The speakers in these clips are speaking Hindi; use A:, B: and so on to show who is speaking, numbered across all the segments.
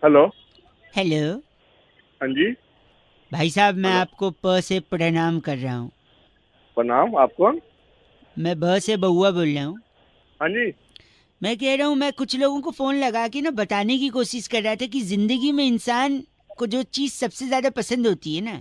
A: हेलो।
B: हेलो
A: हाँ जी।
B: भाई साहब, मैं
A: हेलो।
B: आपको प से प्रणाम कर रहा हूँ।
A: प्रणाम। आप कौन?
B: मैं ब से बउआ बोल रहा हूँ।
A: हाँ जी।
B: मैं कह रहा हूँ, मैं कुछ लोगों को फोन लगा के ना बताने की कोशिश कर रहा था कि जिंदगी में इंसान को जो चीज सबसे ज्यादा पसंद होती है ना,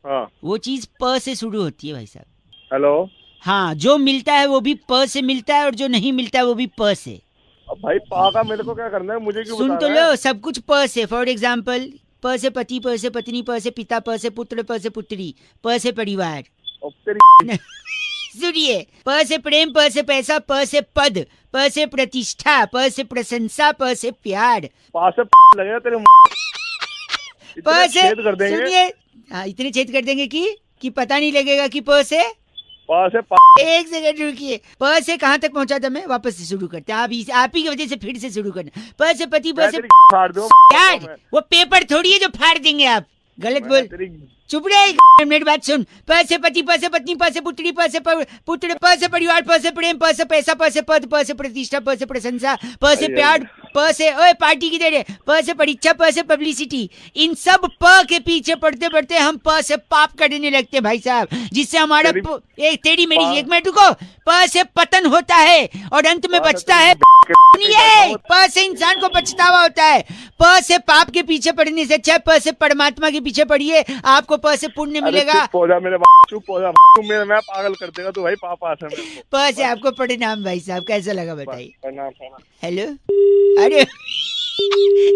A: हाँ।
B: वो चीज प से शुरू होती है भाई साहब।
A: हेलो।
B: हाँ, जो मिलता है वो भी प से मिलता है और जो नहीं मिलता है वो भी प से।
A: अब भाई पाका मेरे को क्या करना है? मुझे क्यों
B: सुन
A: बता
B: तो
A: रहा है?
B: लो, सब कुछ प से। फॉर एग्जाम्पल, प से पति, प से पत्नी, प से पिता, प से पुत्र, प से पुत्री, प से परिवार।
A: अब तेरी
B: सुनिए, प से प्रेम, प से पैसा, प से पद, प से प्रतिष्ठा, प से प्रशंसा, प से प्यार।
A: पास से लगेगा तेरे इतने
B: प से,
A: छेद कर देंगे।
B: सुनिए, हाँ, इतने छेद कर देंगे कि पता नहीं लगेगा कि प से।
A: पास से
B: एक सेकंड रुकिए, प से कहाँ तक पहुंचा था मैं? वापस से शुरू करते हैं। आप ही की वजह से फिर से शुरू करना। प से पति, प
A: मैं
B: से
A: तेरी फाड़ दूं।
B: प्यार। वो पेपर थोड़ी है जो फाड़ देंगे आप। गलत
A: मैं
B: बोल।
A: तेरी
B: चुप रहे, मिनट बात सुन। प से पति, प से पत्नी, प से पुत्री, प से पुत्र, प से परिवार, प से प्रेम, प से पैसा, प से पद, प से प्रतिष्ठा, प से प्रशंसा, प से प्यार, प से ओए पार्टी की देर है, प से परीक्षा, प से पब्लिसिटी। इन सब प के पीछे पढ़ते पढ़ते हम प से पाप करने लगते हैं भाई साहब, जिससे हमारा
A: तेरी
B: एक तेरी मेरी
A: पा-
B: एक मिनट रुको। प से पतन होता है और अंत में
A: पास
B: बचता है। सुनिए, प से इंसान को पछतावा होता है। प से पाप के पीछे पड़ने से अच्छा है प से परमात्मा के पीछे पड़िए, आपको प से पुण्य
A: अरे
B: मिलेगा।
A: चुप हो जा मेरे चुप हो जा। तू मेरे मैं पागल कर देगा तू भाई। पास है मेरे को।
B: प से
A: बस।
B: आपको प्रणाम भाई साहब, कैसा लगा बताइए?
A: प्रणाम प्रणाम।
B: हेलो। अरे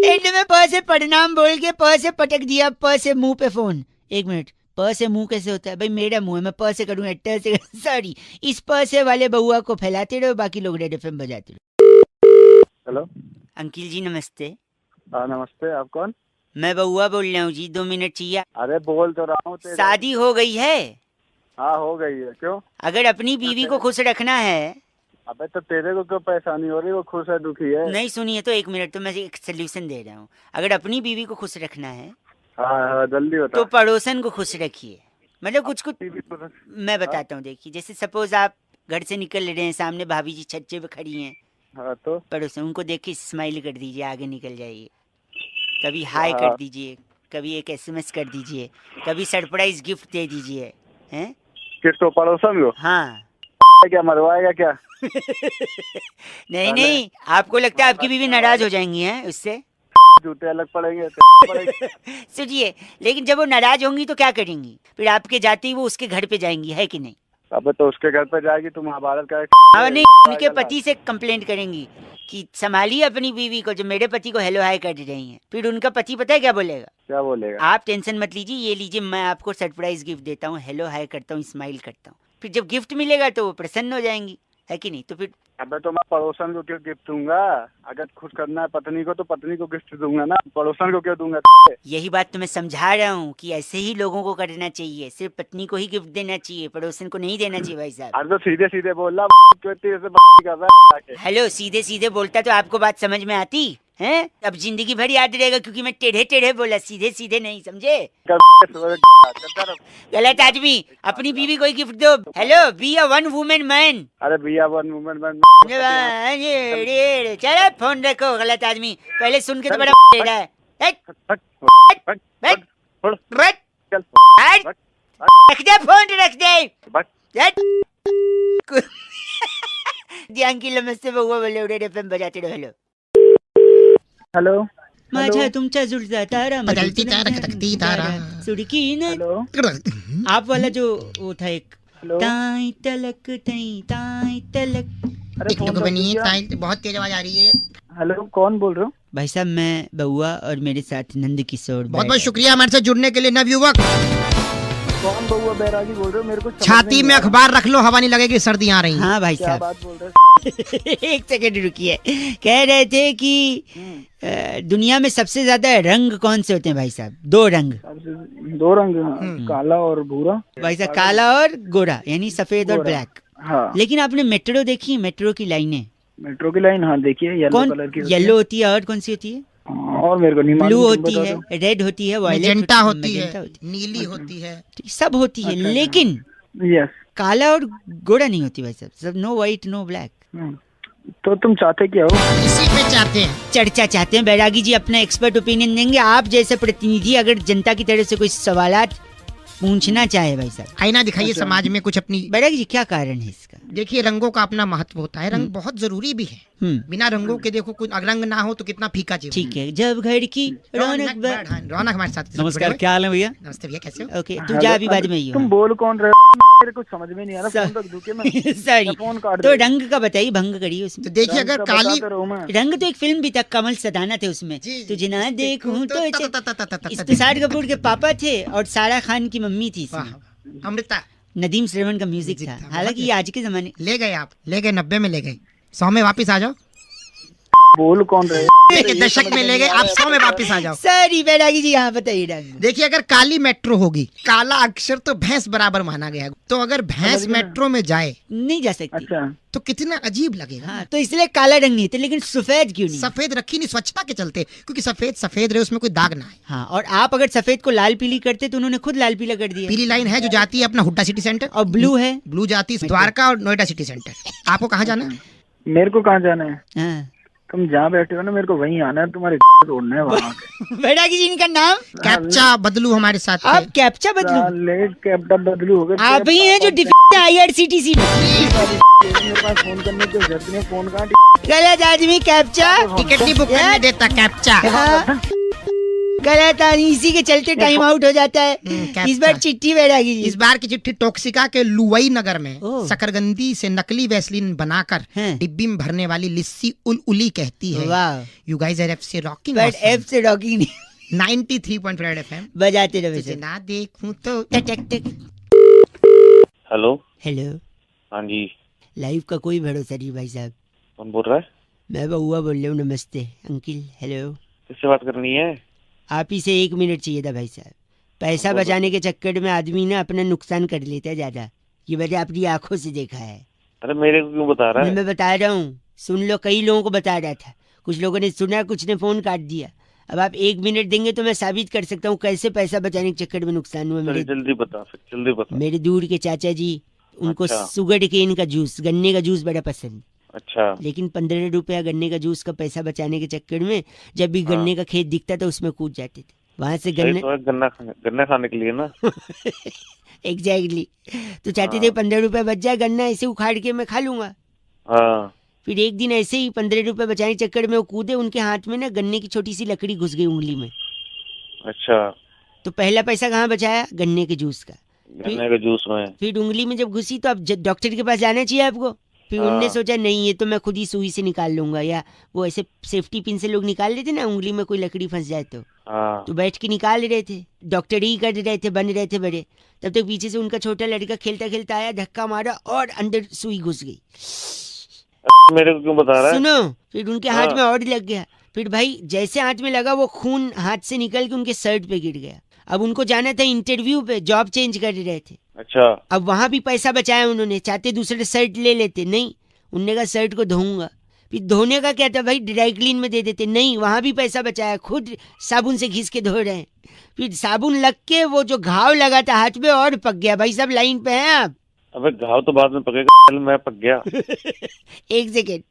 B: एंड में प से प्रणाम बोल के प से पटक दिया, प से मुंह पे फोन। एक मिनट, प से मुंह कैसे होता है भाई? मेरा मुंह है, मैं प से करूंगा ट से? सॉरी। इस प से वाले बउआ को फैलाते रहो, बाकी लोग रेड एफएम बजाते रहो।
A: हेलो।
B: अंकिल जी नमस्ते।
A: हाँ नमस्ते। आप कौन?
B: मैं बउआ बोल रहा हूँ जी, 2 मिनट चाहिए।
A: अरे बोल तो रहा हूँ तेरे।
B: शादी हो गई है?
A: हाँ हो गई है। क्यों?
B: अगर अपनी बीवी को खुश रखना है।
A: अबे तो तेरे को क्यों परेशानी हो रही? वो खुश है दुखी है?
B: नहीं सुनिए तो, एक मिनट, तो मैं एक सोल्यूशन दे रहा हूँ। अगर अपनी बीवी को खुश रखना है
A: हाँ हाँ जल्दी बता।
B: तो पड़ोसन को खुश रखिए। मतलब कुछ कुछ
A: टीवी पर।
B: मैं बताता हूँ। देखिए, जैसे सपोज आप घर से निकल रहे हैं, सामने भाभी जी छज्जे पे खड़ी हैं,
A: हाँ तो।
B: पड़ोसन, उनको देख के स्माइल कर दीजिए, आगे निकल जाइए। कभी हाय कर
A: हाँ
B: दीजिए, कभी एक एसएमएस कर दीजिए, कभी सरप्राइज गिफ्ट दे दीजिए। हैं?
A: किसको? पड़ोसन को?
B: हाँ।
A: क्या मरवाएगा क्या?
B: नहीं
A: पहले
B: नहीं, आपको लगता है आपकी बीवी नाराज हो जाएंगी हैं उससे?
A: जूते अलग पड़ेंगे पड़ेंगे।
B: सुनिए, लेकिन जब वो नाराज होंगी तो क्या करेंगी? फिर आपके जाते ही वो उसके घर पे जाएंगी, है कि नहीं?
A: अबे तो उसके घर पे जाएगी तो महाभारत का
B: हाँ नहीं, उनके पति से कंप्लेंट करेंगी कि संभालिए अपनी बीवी को, जो मेरे पति को हेलो हाय कर रही हैं। फिर उनका पति पता है क्या बोलेगा?
A: क्या बोलेगा?
B: आप टेंशन मत लीजिए, ये लीजिए, मैं आपको सरप्राइज गिफ्ट देता हूँ, हेलो हाय करता हूँ, स्माइल करता हूँ। फिर जब गिफ्ट मिलेगा तो वो प्रसन्न हो जाएंगी, है कि नहीं? तो फिर
A: अबे तो मैं पड़ोसन को क्यों गिफ्ट दूंगा? अगर खुश करना है पत्नी को तो पत्नी को गिफ्ट दूंगा ना, पड़ोसन को क्यों दूंगा?
B: यही बात तो मैं समझा रहा हूँ कि ऐसे ही लोगों को करना चाहिए, सिर्फ पत्नी को ही गिफ्ट देना चाहिए, पड़ोसन को नहीं देना चाहिए भाई साहब।
A: अरे तो सीधे सीधे बोल रहा क्यों इतनी ऐसे कर रहा है?
B: हेलो, सीधे सीधे बोलता तो आपको बात समझ में आती है? अब जिंदगी भर याद रहेगा, क्योंकि मैं टेढ़े टेढ़े बोला, सीधे सीधे नहीं, समझे? गलत आदमी। अपनी बीवी को ही गिफ्ट दो। Hello, be a one women man.
A: अरे भैया वन वुमेन मैन।
B: चलो फोन रखो, गलत आदमी। पहले सुन के तो बड़ा टेढ़ा है। रख दे फोन, रख दे। अंकिल नमस्ते, बउआ बोले रेड एफएम बजाते रहो। हेलो।
A: हेलो।
B: माझा तुमच्या जुळता तारा,
C: बदलती तारा खटकती तारा।
B: सुड़की न।
A: हेलो।
B: आप वाला जो वो था एक,
A: हेलो।
B: ताई तलक तई ताई तलक।
A: अरे फोन
C: बनिए, बहुत तेज आवाज आ रही है।
A: हेलो कौन बोल रहे हो?
B: भाई साहब, मैं बउआ और मेरे साथ नंद किशोर।
C: बहुत बहुत शुक्रिया हमारे साथ जुड़ने के लिए नवयुवक।
A: कौन बउआ बैरागी बोल रहे हो? मेरे को
C: छाती में अखबार रख लो, हवा नहीं लगेगी, सर्दी आ रही।
B: हाँ भाई
A: क्या
B: साहब।
A: बात बोल रहे
B: एक सेकंड रुकिए। कह रहे थे कि दुनिया में सबसे ज्यादा रंग कौन से होते हैं भाई साहब? 2 रंग।
A: हो? 2 रंग, काला और भूरा।
B: भाई साहब, काला और गोरा, यानी सफेद और ब्लैक।
A: हाँ।
B: लेकिन आपने मेट्रो देखी? मेट्रो की लाइनें,
A: मेट्रो की लाइन हाँ देखिए, येलो
B: कौन?
A: कलर की
B: येलो होती है, और कौन सी होती है?
A: और मेरे को नहीं
B: ब्लू
A: मालूम, तुम
B: होती
A: बता
B: है,
A: दो।
B: रेड होती है, वायलेट
C: मैजेंटा होती
B: मैजेंटा
C: है, नीली होती है,
B: सब होती है।
A: अच्छा,
B: लेकिन
A: यस।
B: काला और गोरा नहीं होती भाई साहब। सब नो व्हाइट नो ब्लैक।
A: तो तुम चाहते क्या हो?
C: इसी पे चाहते हैं।
B: चर्चा चाहते हैं। बैरागी जी अपना एक्सपर्ट ओपिनियन देंगे। आप जैसे प्रतिनिधि अगर जनता की तरफ से कोई सवालात पूछना चाहे भाई साहब।
C: आईना दिखाइए
A: अच्छा।
C: समाज में कुछ अपनी।
B: बैरागी जी क्या कारण है इसका?
C: देखिए रंगों का अपना महत्व होता है, रंग बहुत जरूरी भी है। बिना रंगों के देखो कुछ रंग ना हो तो कितना फीका जीवन।
B: ठीक है, जब घर की रौनक
C: रौनक हमारे साथ।
D: नमस्कार, क्या हाल है भैया?
C: नमस्ते भैया, कैसे हो?
B: ओके, तू जा अभी बाद में ही
A: तुम
B: हो।
A: बोल कौन रहे हो? मेरे कुछ समझ में नहीं आ रहा।
B: सर-
A: फोन रख दूं क्या मैं?
B: सॉरी,
A: फोन काट
B: तो
A: दे।
B: रंग का बताइए, भंग करिए उसमें।
C: तो देखिए
A: रंग
C: अगर
A: का
C: काली
A: बताता रहूं मैं।
B: रंग तो एक फिल्म भी था, कमल सदाना थे उसमें।
C: जी,
B: तुझे ना देखूं तो
C: तो
B: इस तुषार कपूर के पापा थे और सारा खान की मम्मी थी इसमें।
C: वाह, अमृता
B: नदीम श्रवण का म्यूजिक था।
C: था,
B: हालांकि ये आज के जमाने।
C: ले गए आप, ले गए 90 में ले गए, 100 में वापस आ जाओ।
A: बोल कौन रहे?
C: देखिए दशक में ले गए, आप 100 में वापस आ जाओ।
B: सॉरी बैरागी जी, यहाँ बताइए रंग।
C: देखिए अगर काली मेट्रो होगी, काला अक्षर तो भैंस बराबर माना गया है। तो अगर भैंस
A: समझ गए।
C: मेट्रो में जाए
B: नहीं जा सकती।
A: अच्छा,
C: तो कितना अजीब लगेगा।
B: हाँ, तो इसलिए काला रंग नहीं थे, लेकिन सफेद क्यों नहीं?
C: सफेद रखी नहीं स्वच्छता के चलते, क्योंकि सफेद सफेद रहे, उसमें कोई दाग ना आए।
B: हाँ, और आप अगर सफेद को लाल पीली करते तो उन्होंने खुद लाल पीला कर दिया।
C: पीली लाइन है जो जाती है अपना हुड्डा सिटी सेंटर,
B: और ब्लू है।
C: ब्लू जाती है द्वारका और नोएडा सिटी सेंटर। आपको कहाँ जाना है?
A: मेरे को कहाँ जाना है?
B: हाँ।
A: तुम जहाँ बैठे हो ना, मेरे को वहीं आना है। तुम्हारे तोड़ना है वहाँ।
B: बैरागी जी इनका नाम?
C: कैप्चा बदलू हमारे साथ
B: आप
C: थे।
B: कैप्चा बदलू?
A: साले कैप्टन बदलू हो गए।
B: आप ही हैं जो डिफेक्ट IRCTC में।
A: मेरे पास फोन करने की जरूरत नहीं है। फोन कहाँ?
B: गलत आदमी कैप्चा।
C: टिकट नहीं बुक करने देता कैप्चा।
B: हाँ। गलत आदमी, इसी के चलते टाइम आउट हो जाता है।
C: कैप्चा।
B: इस बार चिट्ठी बैरागी जी।
C: इस बार की चिट्ठी टोक्सिका के लुवई नगर में
B: ओह।
C: शकरगंदी से नकली वैसलीन बनाकर
B: हैं।
C: डिब्बी में भरने वाली लिस्सी उली कहती है।
B: वाह,
C: यू गाइस आर एफ से रॉकिंग
B: बट एफ से रॉकिंग नहीं।
C: 93.5 FM।
B: बजाते रहे
C: तुझे
B: सर।
C: ना देखूं तो
B: टक टक टक।
E: हेलो।
B: हेलो,
E: हाँ जी,
B: लाइव का कोई भरोसा नहीं भाई साहब।
E: कौन बोल रहा है?
B: मैं बउआ बोल रहा हूँ। नमस्ते अंकिल। हेलो,
E: किससे बात करनी है?
B: आप ही से 1 मिनट चाहिए था भाई साहब। पैसा
E: बोलो।
B: बचाने के चक्कर में आदमी ना अपना नुकसान कर लेता है ज्यादा। ये मैंने अपनी आंखों से देखा है।
E: अरे मेरे को क्यों बता रहा है?
B: मैं बता रहा हूँ, सुन लो। कई लोगों को बता रहा था, कुछ लोगों ने सुना, कुछ ने फोन काट दिया। अब आप 1 मिनट देंगे तो मैं साबित कर सकता हूँ कैसे पैसा बचाने के चक्कर में नुकसान हुआ।
E: चल
B: मेरे
E: जल्दी बता, फिर जल्दी बता।
B: मेरे दूर के चाचा जी, उनको
E: अच्छा।
B: सुगर केन का जूस, गन्ने का जूस बड़ा पसंद।
E: अच्छा,
B: लेकिन 15 रुपया गन्ने का जूस का पैसा बचाने के चक्कर में जब भी
E: हाँ।
B: गन्ने का खेत दिखता था उसमें कूद जाते थे। वहां से
E: सही
B: गन्ने
E: तो है, गन्ना खाने के लिए ना।
B: एग्जैक्टली। तो चाहते
E: हाँ।
B: थे 15 रुपया बच जाए, गन्ना ऐसे उखाड़ के मैं खा लूंगा।
E: हाँ,
B: फिर एक दिन ऐसे ही 15 रुपए बचाने के चक्कर में वो कूदे, उनके हाथ में ना गन्ने की छोटी सी लकड़ी घुस गई उंगली में।
E: अच्छा,
B: तो पहला पैसा कहाँ बचाया? गन्ने के जूस का।
E: गन्ने के जूस में।
B: फिर उंगली में जब घुसी तो अब डॉक्टर के पास जाना चाहिए आपको। फिर
E: हाँ।
B: उनने सोचा नहीं, ये तो मैं खुद ही सुई से निकाल लूंगा, या वो ऐसे सेफ्टी पिन से लोग निकाल लेते ना, उंगली में कोई लकड़ी फंस जाए तो
E: हाँ,
B: बैठ के निकाल रहे थे। डॉक्टर ही कर रहे थे, बन रहे थे बड़े। तब तक पीछे से उनका छोटा लड़का खेलता खेलता आया, धक्का मारा और अंदर सुई घुस गई।
E: मेरे को क्यों बता रहा है?
B: सुनो, फिर उनके हाथ
E: हाँ।
B: में और लग गया। फिर भाई जैसे हाथ में लगा वो खून हाथ से निकल के उनके शर्ट पे गिर गया। अब उनको जाना था इंटरव्यू पे, जॉब चेंज कर रहे थे।
E: अच्छा,
B: अब वहां भी पैसा बचाया उन्होंने, चाहते दूसरे शर्ट ले लेते, नहीं, उनने कहा शर्ट को धोऊंगा। फिर धोने का क्या था भाई, ड्राई क्लीन में दे देते, नहीं, वहां भी पैसा बचाया, खुद साबुन से घिस के धो रहे हैं। फिर साबुन लग के वो जो घाव लगा था हाथ में और पक गया। भाई सब लाइन पे हैं आप।
E: अबे घाव तो बाद में पकेगा, चल मैं पक गया।
B: एक सेकेंड।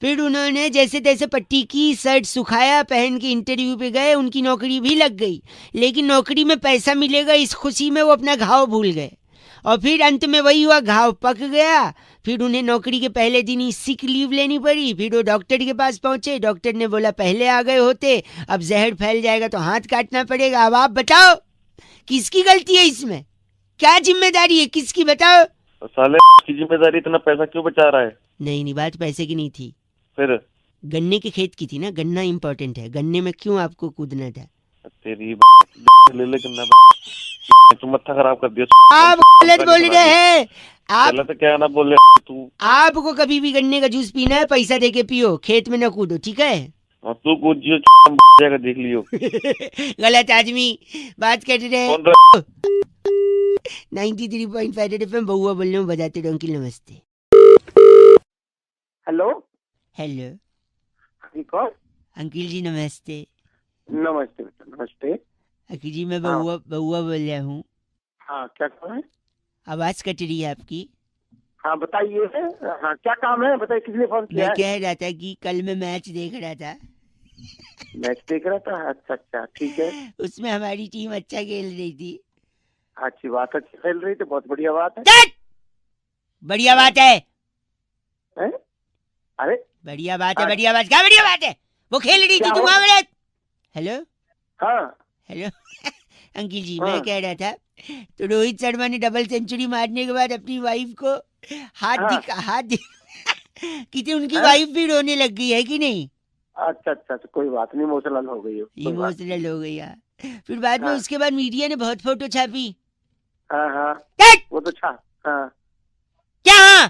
B: फिर उन्होंने जैसे तैसे पट्टी की, शर्ट सुखाया, पहन के इंटरव्यू पे गए, उनकी नौकरी भी लग गई। लेकिन नौकरी में पैसा मिलेगा इस खुशी में वो अपना घाव भूल गए। और फिर अंत में वही हुआ, घाव पक गया। फिर उन्हें नौकरी के पहले दिन ही सिक लीव लेनी पड़ी। फिर वो डॉक्टर के पास पहुंचे, डॉक्टर ने बोला पहले आ गए होते, अब जहर फैल जाएगा तो हाथ काटना पड़ेगा। अब आप बताओ किसकी गलती है इसमें, क्या जिम्मेदारी है किसकी, बताओ।
E: तो साले की जिम्मेदारी, इतना पैसा क्यों बचा रहा है?
B: नहीं, बात पैसे की नहीं थी,
E: फिर
B: गन्ने के खेत की थी ना। गन्ना इम्पोर्टेंट है, गन्ने में क्यों आपको कूदना था?
E: तेरी ले ले गन्ना। तू मत्था खराब कर दिया।
B: आप गलत बोल रहे हैं। आप
E: गलत क्या ना बोले तू।
B: आपको कभी भी गन्ने का जूस पीना है, पैसा दे के पियो, खेत में न कूदो, ठीक है?
E: और तू कूद जियो जाएगा, देख लियो।
B: गलत आदमी बात कर रहे हैं।
E: कौन
B: 93.5 FM बउआ बोल रहा हूँ, बजाते रहो अंकिल। नमस्ते।
A: हेलो।
B: हेलो
A: जी कौन?
B: अंकिल जी नमस्ते।
A: नमस्ते बेटा, नमस्ते।
B: अंकिल जी मैं
A: हाँ।
B: बउआ बोल रहा हूँ।
A: हाँ, क्या कह रहे हैं?
B: आवाज कट रही है आपकी।
D: हाँ बताइए। हाँ क्या काम है बताइए, किसने फोन किया
B: मैं
D: है?
B: कह रहा था कि कल मैं मैच देख रहा था,
D: मैच देख रहा था? अच्छा अच्छा ठीक है,
B: उसमें हमारी टीम अच्छा खेल रही थी।
D: अच्छी बात, अच्छी खेल रही थी, बहुत बढ़िया बात है।
B: चट! बढ़िया बात है,
D: हैं? अरे
B: बढ़िया बात है, बढ़िया बात, क्या बढ़िया बात है? वो खेल रही थी,
D: क्या
B: तुम
D: हो?
B: वहाँ बड़े। हेलो
D: हाँ
B: हेलो अंकिल जी,
D: हाँ।
B: मैं कह रहा था, तो रोहित शर्मा ने डबल सेंचुरी मारने के बाद अपनी वाइफ को हाथ कितनी उनकी
D: हाँ?
B: वाइफ भी रोने लग गई है कि नहीं?
D: अच्छा अच्छा अच्छा, कोई बात नहीं, इमोशनल हो गई हो, कोई बात
B: इमोशनल हो गई यार। फिर बाद में
D: हाँ।
B: उसके बाद मीडिया ने बहुत फोटो छापी।
D: हाँ हाँ
B: चट!
D: वो तो अच्छा। हाँ
B: क्या हाँ?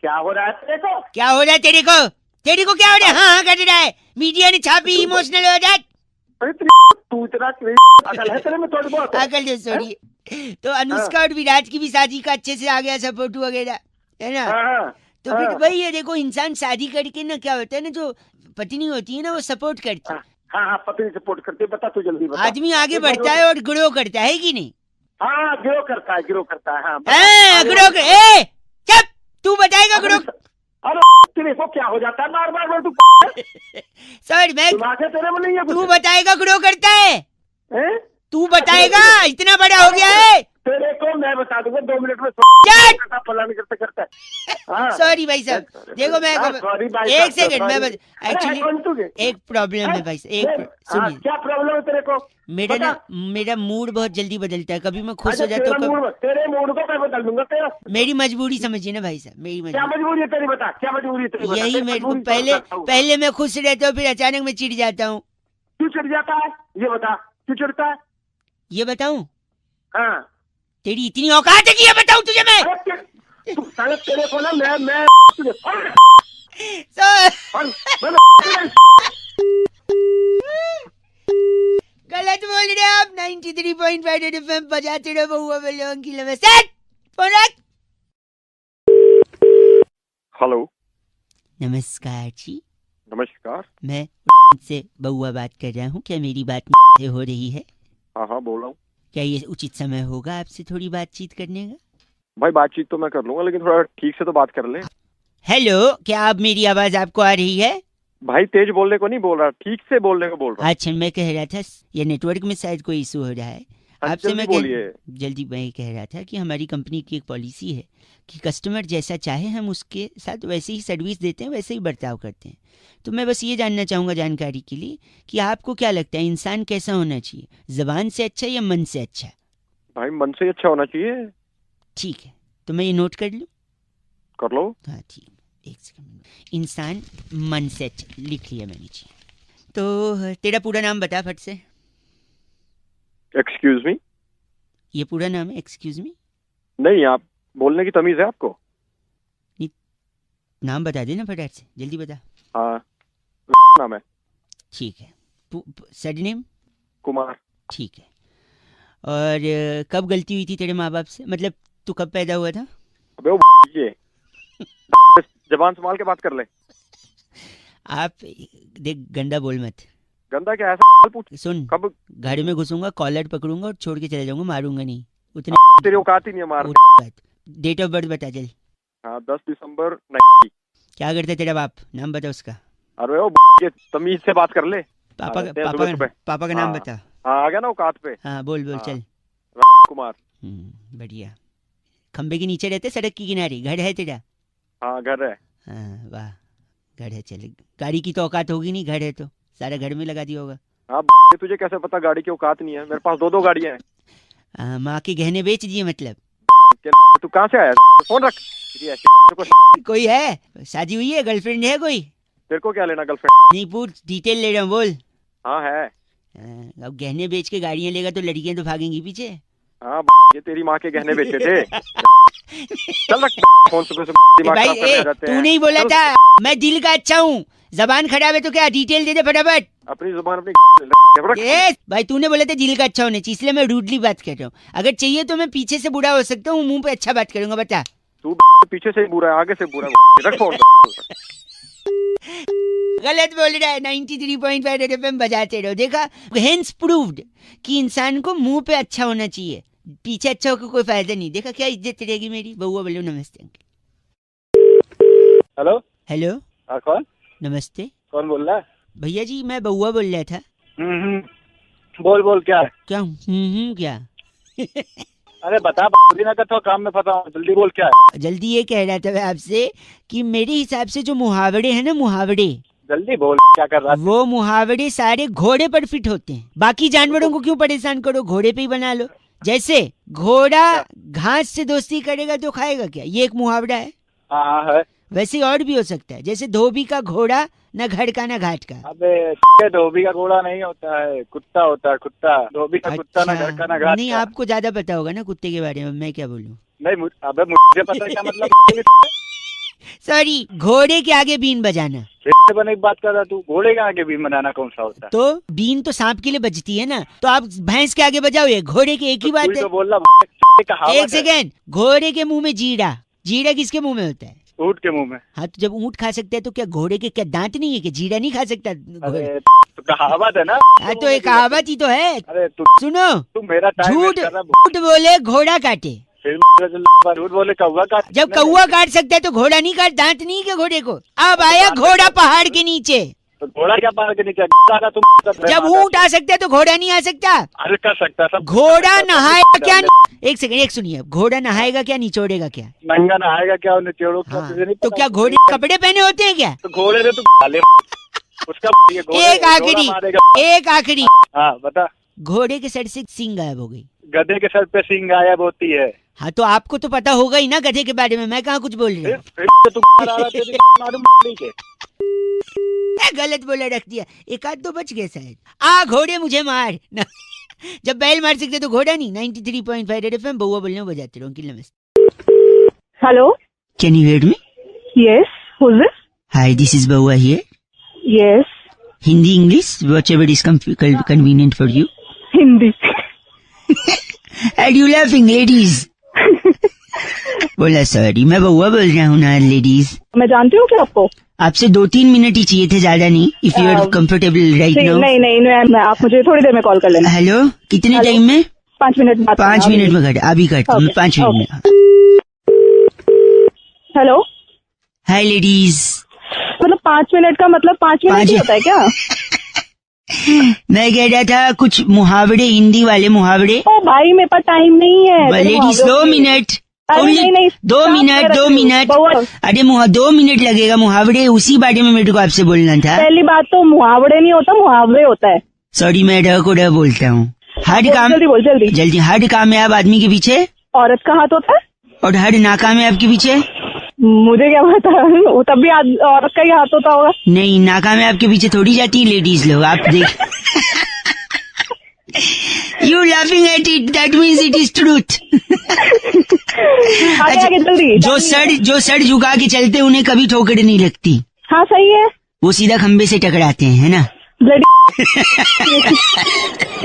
D: क्या हो रहा है तेरे को?
B: क्या हो रहा है तेरे को? तेरे को क्या हो रहा है? हाँ हाँ कर रहा है, मीडिया ने छापी, इमोशनल हो जाए।
D: अरे तू इतना अकल है तेरे में थोड़ी बहुत?
B: अकल दे सॉरी। तो अनुष्का और विराट की भी शादी का अच्छे से आ गया सब फोटो वगैरह, है ना?
D: हाँ
B: तो फिर वही है, देखो इंसान शादी करके ना क्या होता है ना, जो पत्नी होती है ना वो सपोर्ट करती है।
D: हाँ हाँ पत्नी सपोर्ट करते, बता तू जल्दी बता।
B: आदमी आगे बढ़ता है और ग्रो करता है कि नहीं?
D: हाँ गिरो करता है, गिरो करता है। हाँ
B: ग्रो ए चुप, तू बताएगा ग्रो।
D: अरे तेरे को क्या हो जाता है बार बार तू?
B: सर मैं,
D: दिमाग है तेरे में नहीं है
B: तू
D: कुछ?
B: बताएगा ग्रो करता है,
D: हैं?
B: तू बताएगा, इतना बड़ा हो गया है।
D: तेरे को मैं बता दूंगा 2 मिनट में पलान करते करते। हाँ
B: सॉरी भाई साहब, देखो मैं एक सेकंड मैं एक्चुअली एक प्रॉब्लम है भाई साहब, एक सुनिए।
D: क्या प्रॉब्लम है तेरे को?
B: मेरा मूड बहुत जल्दी बदलता है, कभी मैं खुश हो जाता हूँ,
D: तेरे मूड को मैं बदल दूंगा तेरा।
B: मेरी मजबूरी समझिए ना भाई साहब, मेरी
D: क्या
B: मजबूरी।
D: मजबूरी है तेरी, बता क्या मजबूरी है तेरी?
B: यही मेरे को पहले मैं खुश रहता हूँ, फिर अचानक मैं चिढ़ जाता हूँ।
D: क्यों चिढ़ जाता है ये बता, क्यों चिढ़ता है?
B: ये बताऊं?
D: हाँ
B: तेरी इतनी औकात है कि ये बताऊं तुझे मैं?
D: तू साले तेरे को ना मैं तुझे
B: गलत बोल रहे आप। 93.5 एफएम बजाते रहो, बहुआ बोलो अंकिल में सेट फोन रख।
E: हेलो
B: नमस्कार जी,
E: नमस्कार।
B: मैं से बहुआ बात कर रहा हूँ, क्या मेरी बात से हो रही है?
E: हाँ हाँ बोल रहा हूँ।
B: क्या ये उचित समय होगा आपसे थोड़ी बातचीत करने का?
E: भाई बातचीत तो मैं कर लूंगा, लेकिन थोड़ा ठीक से तो बात कर ले।
B: हेलो, क्या आप मेरी आवाज आपको आ रही है?
E: भाई तेज बोलने को नहीं बोल रहा, ठीक से बोलने को बोल रहा।
B: अच्छा, मैं कह रहा था ये नेटवर्क में शायद कोई इशू हो रहा है आपसे। मैं जल्दी मैं कह रहा था कि हमारी कंपनी की एक पॉलिसी है कि कस्टमर जैसा चाहे हम उसके साथ वैसे ही सर्विस देते हैं, वैसे ही बर्ताव करते हैं। तो मैं बस ये जानना चाहूँगा जानकारी के लिए कि आपको क्या लगता है इंसान कैसा होना चाहिए, जबान से अच्छा या मन से अच्छा?
E: भाई मन से अच्छा होना चाहिए।
B: ठीक है, तो मैं ये नोट कर लूँ?
E: कर लो।
B: हाँ ठीक, एक सेकंड। इंसान मन से अच्छा लिख लिया मैंने जी। तो तेरा पूरा नाम बता फट से।
E: Excuse me?
B: ये पूरा नाम है एक्सक्यूज मी?
E: नहीं, आप बोलने की तमीज है आपको?
B: नाम बता देना फटाफट से, जल्दी बता।
E: हाँ नाम है।
B: ठीक है, सरनेम?
E: कुमार।
B: ठीक है। और कब गलती हुई थी तेरे माँ बाप से, मतलब तू कब पैदा हुआ था?
E: अबे वो ये जबान संभाल के बात कर ले।
B: आप देख गंदा बोल मत।
E: गंदा क्या है? पूछ।
B: सुन,
E: कब
B: घर में घुसूंगा, कॉलर पकड़ूंगा और छोड़ के चले जाऊंगा, मारूंगा नहीं। उतने
E: तेरी औकात ही नहीं है मार।
B: डेट ऑफ बर्थ बता चल।
E: हाँ 10 दिसंबर।
B: क्या करता है तेरा बाप, नाम बता उसका।
E: अरे वो ये तमीज से बात कर ले।
B: पापा का नाम बता।
E: हाँ आ गया ना औकात पे।
B: हाँ बोल बोल।
E: हाँ।
B: चल।
E: कुमार।
B: बढ़िया। खंबे के नीचे रहते, सड़क की किनारे घर है तेरा?
E: हाँ घर है।
B: हाँ वाह, घर है। चल, गाड़ी की तो औकात होगी नहीं, घर है तो सारा घर में लगा दिया होगा।
E: हाँ तुझे कैसे पता गाड़ी की औकात नहीं है? मेरे पास 2 गाड़ियां हैं।
B: माँ के गहने बेच दिए मतलब?
E: तू कहाँ से आया? फोन रख।
B: कोई है, शादी हुई है, गर्लफ्रेंड है कोई?
E: तेरे को क्या लेना गर्लफ्रेंड?
B: नहीं पूछ, डिटेल ले रहा हूँ, बोल।
E: हाँ है।
B: अब गहने बेच के गाड़ियाँ लेगा तो लड़कियाँ तो भागेंगी पीछे।
E: हाँ ये तेरी माँ के गहने बेचे थे। चल रख फोन।
B: भाई तू नहीं बोला था मैं दिल का अच्छा हूँ, जबान खराब है तो क्या? डिटेल दे दे फटाफट।
E: अपनी जुबान अपनी।
B: भाई तूने बोला था दिल का अच्छा होने चाहिए, इसलिए मैं रूडली बात कर रहा हूँ। अगर चाहिए तो मैं पीछे से बुरा हो सकता हूँ, मुंह पे अच्छा बात करूंगा। बता।
E: तू पीछे से बुरा है, आगे से बुरा है। रख फोन।
B: गलत बोल रहा है। 93.5 एफएम बजाते रहो। देखा, हेंस प्रूव्ड कि इंसान को मुंह पे अच्छा होना चाहिए, पीछे अच्छा होकर कोई फायदा नहीं। देखा क्या इज्जत रहेगी मेरी। बउआ बोलो नमस्ते अंकल।
A: हेलो
B: हेलो,
A: हाँ कौन
B: नमस्ते
A: कौन बोल रहा है?
B: भैया जी, मैं बउआ बोल रहा था।
A: बोल बोल क्या है?
B: क्या क्या?
A: अरे बता ना कर, तो काम में फंसा हूँ, जल्दी बोल क्या है?
B: जल्दी ये कह रहा था मैं आपसे कि मेरे हिसाब से जो मुहावरे हैं ना, मुहावरे,
A: जल्दी बोल क्या कर रहा है?
B: वो मुहावरे सारे घोड़े पर फिट होते हैं। बाकी जानवरों को क्यों परेशान करो, घोड़े पे ही बना लो। जैसे घोड़ा घास से दोस्ती करेगा तो खाएगा क्या, ये एक मुहावरा है।
A: हाँ है।
B: वैसे और भी हो सकता है, जैसे धोबी का घोड़ा न घर का न घाट का।
A: अबे धोबी का घोड़ा नहीं होता है, कुत्ता होता है, कुत्ता। धोबी का कुत्ता ना घर का ना घाट
B: नहीं,
A: का।
B: आपको ज्यादा पता होगा ना कुत्ते के बारे में, मैं क्या बोलूं।
A: नहीं अबे मुझे पता है क्या मतलब।
B: सॉरी, घोड़े के आगे बीन बजाना।
A: बने की बात कर रहा तू, घोड़े के आगे बीन बनाना कौन सा होता है?
B: तो बीन तो सांप के लिए बजती है ना, तो आप भैंस के आगे बजाओ, ये घोड़े के एक ही बात है।
A: तो बोल रहा
B: एक सेकेंड, घोड़े के मुंह में जीरा, जीरा किसके मुंह में होता है?
A: ऊँट के मुंह में।
B: हाँ, तो जब ऊँट खा सकता है तो क्या घोड़े के क्या दांत नहीं है कि जीरा नहीं खा सकता?
A: तो कहावत है ना।
B: हाँ, तो एक कहावत ही तो है।
A: अरे
B: सुनो,
A: तू मेरा
B: झूठ बोले घोड़ा काटे,
A: झूठ बोले कौवा काट।
B: जब कौवा काट सकता है तो घोड़ा नहीं काट, दांत नहीं के घोड़े को। अब आया घोड़ा पहाड़ के नीचे,
A: तो घोड़ा क्या पहाड़ के नीचे?
B: जब ऊँट आ सकता है तो घोड़ा नहीं आ सकता।
A: अरे कर सकता सब।
B: घोड़ा नहाएगा क्या? एक सेकंड, एक सुनिए, घोड़ा नहाएगा क्या, निचोड़ेगा क्या?
A: नंगा नहाएगा क्या और निचोड़ो क्या?
B: हाँ,
A: तुझे नहीं
B: तो
A: पता?
B: क्या घोड़े कपड़े पहने होते हैं क्या?
A: तो घोड़े ने तो खाले उसका
B: एक आखिरी
A: हाँ बता।
B: घोड़े के सर से सींग गायब हो गई,
A: गधे के सर पे सींग गायब होती है।
B: हाँ, तो आपको तो पता होगा ही ना गधे के बारे में, मैं कहाँ कुछ बोल रही हूँ। गलत बोला, रख दिया, एक आध तो बच गए शायद। घोड़े मुझे मार ना। जब बैल मार सकते तो घोड़ा नहीं। 93.5 रेड एफएम, बउआ बोलने बजाते रहो। नमस्ते।
F: Hello,
B: can you hear me?
F: Yes, who is this?
B: Hi, this is Baua here.
F: Yes,
B: Hindi, English, whatever is convenient for you.
F: Hindi.
B: And you laughing, ladies? बोला सॉरी, मैं बउआ बोल रहा हूँ ना लेडीज।
F: मैं जानती हूँ क्या आपको?
B: आपसे 2-3 मिनट ही चाहिए थे, ज्यादा नहीं। If you are comfortable right now.
F: नहीं, आप मुझे थोड़ी देर में कॉल कर लेना।
B: हेलो, कितने टाइम में?
F: 5 मिनट बाद।
B: 5 मिनट में कर, अभी करता हूँ 5 मिनट में।
F: हेलो,
B: हाय लेडीज।
F: मतलब 5 मिनट का मतलब 5 मिनट ही होता है क्या?
B: मैं कह रहा था कुछ मुहावरे, हिंदी वाले मुहावरे।
F: ओ भाई, मेरे पास टाइम नहीं है।
B: Ladies 2 minute.
F: नहीं,
B: 2 मिनट। अरे 2 मिनट लगेगा, मुहावरे उसी बारे में मेरे को आपसे बोलना था।
F: पहली बात तो मुहावरे नहीं होता, मुहावरे होता है।
B: सॉरी, मैं ड को ड बोलता हूँ। हर काम
F: जल्दी बोल, जल्दी।
B: हर कामयाब आदमी के पीछे
F: औरत का हाथ होता है,
B: और हर नाकामयाब के पीछे
F: मुझे क्या पता, वो तब भी औरत का ही हाथ होता होगा। नहीं,
B: नाकामयाब के पीछे थोड़ी जाती है लेडीज लोग, आप देख। You laughing at it, that means it is truth.
F: आगे जल्दी।
B: जो सर झुका के चलते उन्हें कभी ठोकर नहीं लगती।
F: हाँ सही है,
B: वो सीधा खंबे से टकराते हैं, है ना?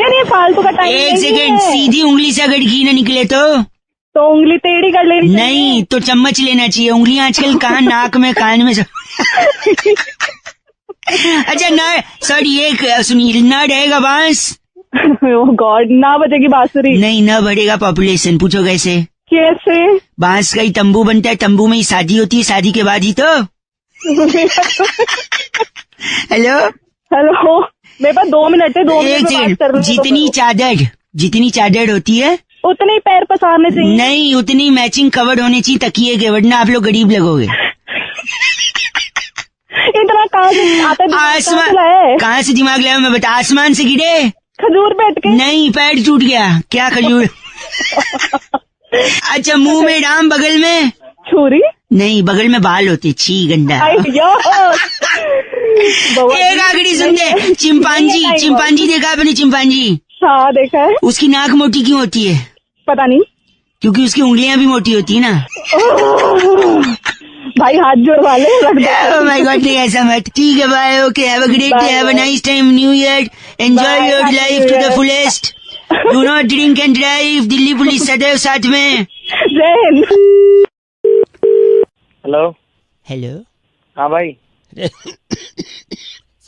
F: ये फालतू का टाइम।
B: एक सेकेंड, सीधी उंगली से अगर घी न निकले तो
F: उंगली टेढ़ी कर लेनी।
B: नहीं, तो चम्मच लेना चाहिए। उंगलियां आजकल कहाँ, नाक में, कान में सब। अच्छा न, सॉरी, एक सुनिए, न रहेगा बांस।
F: गॉड, ना बजेगी बांसुरी।
B: नहीं, न बढ़ेगा पॉपुलेशन। पूछो कैसे? बांस का ही तंबू बनता है, तंबू में ही शादी होती है, शादी के बाद ही तो। हेलो,
F: मेरे पास 2 मिनट है। 2 मिनट।
B: जितनी चादर होती है
F: उतने ही पैर पसारने चाहिए।
B: नहीं, उतनी मैचिंग कवर होने चाहिए तकिए के, वरना आप लोग गरीब लगोगे।
F: इतना कहाँ से आता है?
B: आसमान, कहाँ से दिमाग लाया मैं बता? आसमान से गिरे?
F: खजूर बैठ के?
B: नहीं, पैर टूट गया। क्या खजूर? अच्छा, मुंह में राम, बगल में
F: छुरी?
B: नहीं, बगल में बाल होते। छी, गंदा। एक आखिरी सुन दे। चिंपांजी देखा आपने? चिंपांजी?
F: हाँ, देखा है।
B: उसकी नाक मोटी क्यों होती है?
F: पता नहीं।
B: क्योंकि उसकी उंगलियां भी मोटी होती है ना।
F: भाई हाथ जोड़वा ले।
B: Oh my God, नहीं ऐसा मत। ठीक है, bye, okay, have a great day, have a nice time, new year, enjoy your life to the fullest, do not drink and drive, Delhi police सदैव साथ में।
F: जय हिंद।
A: हेलो। हाँ भाई।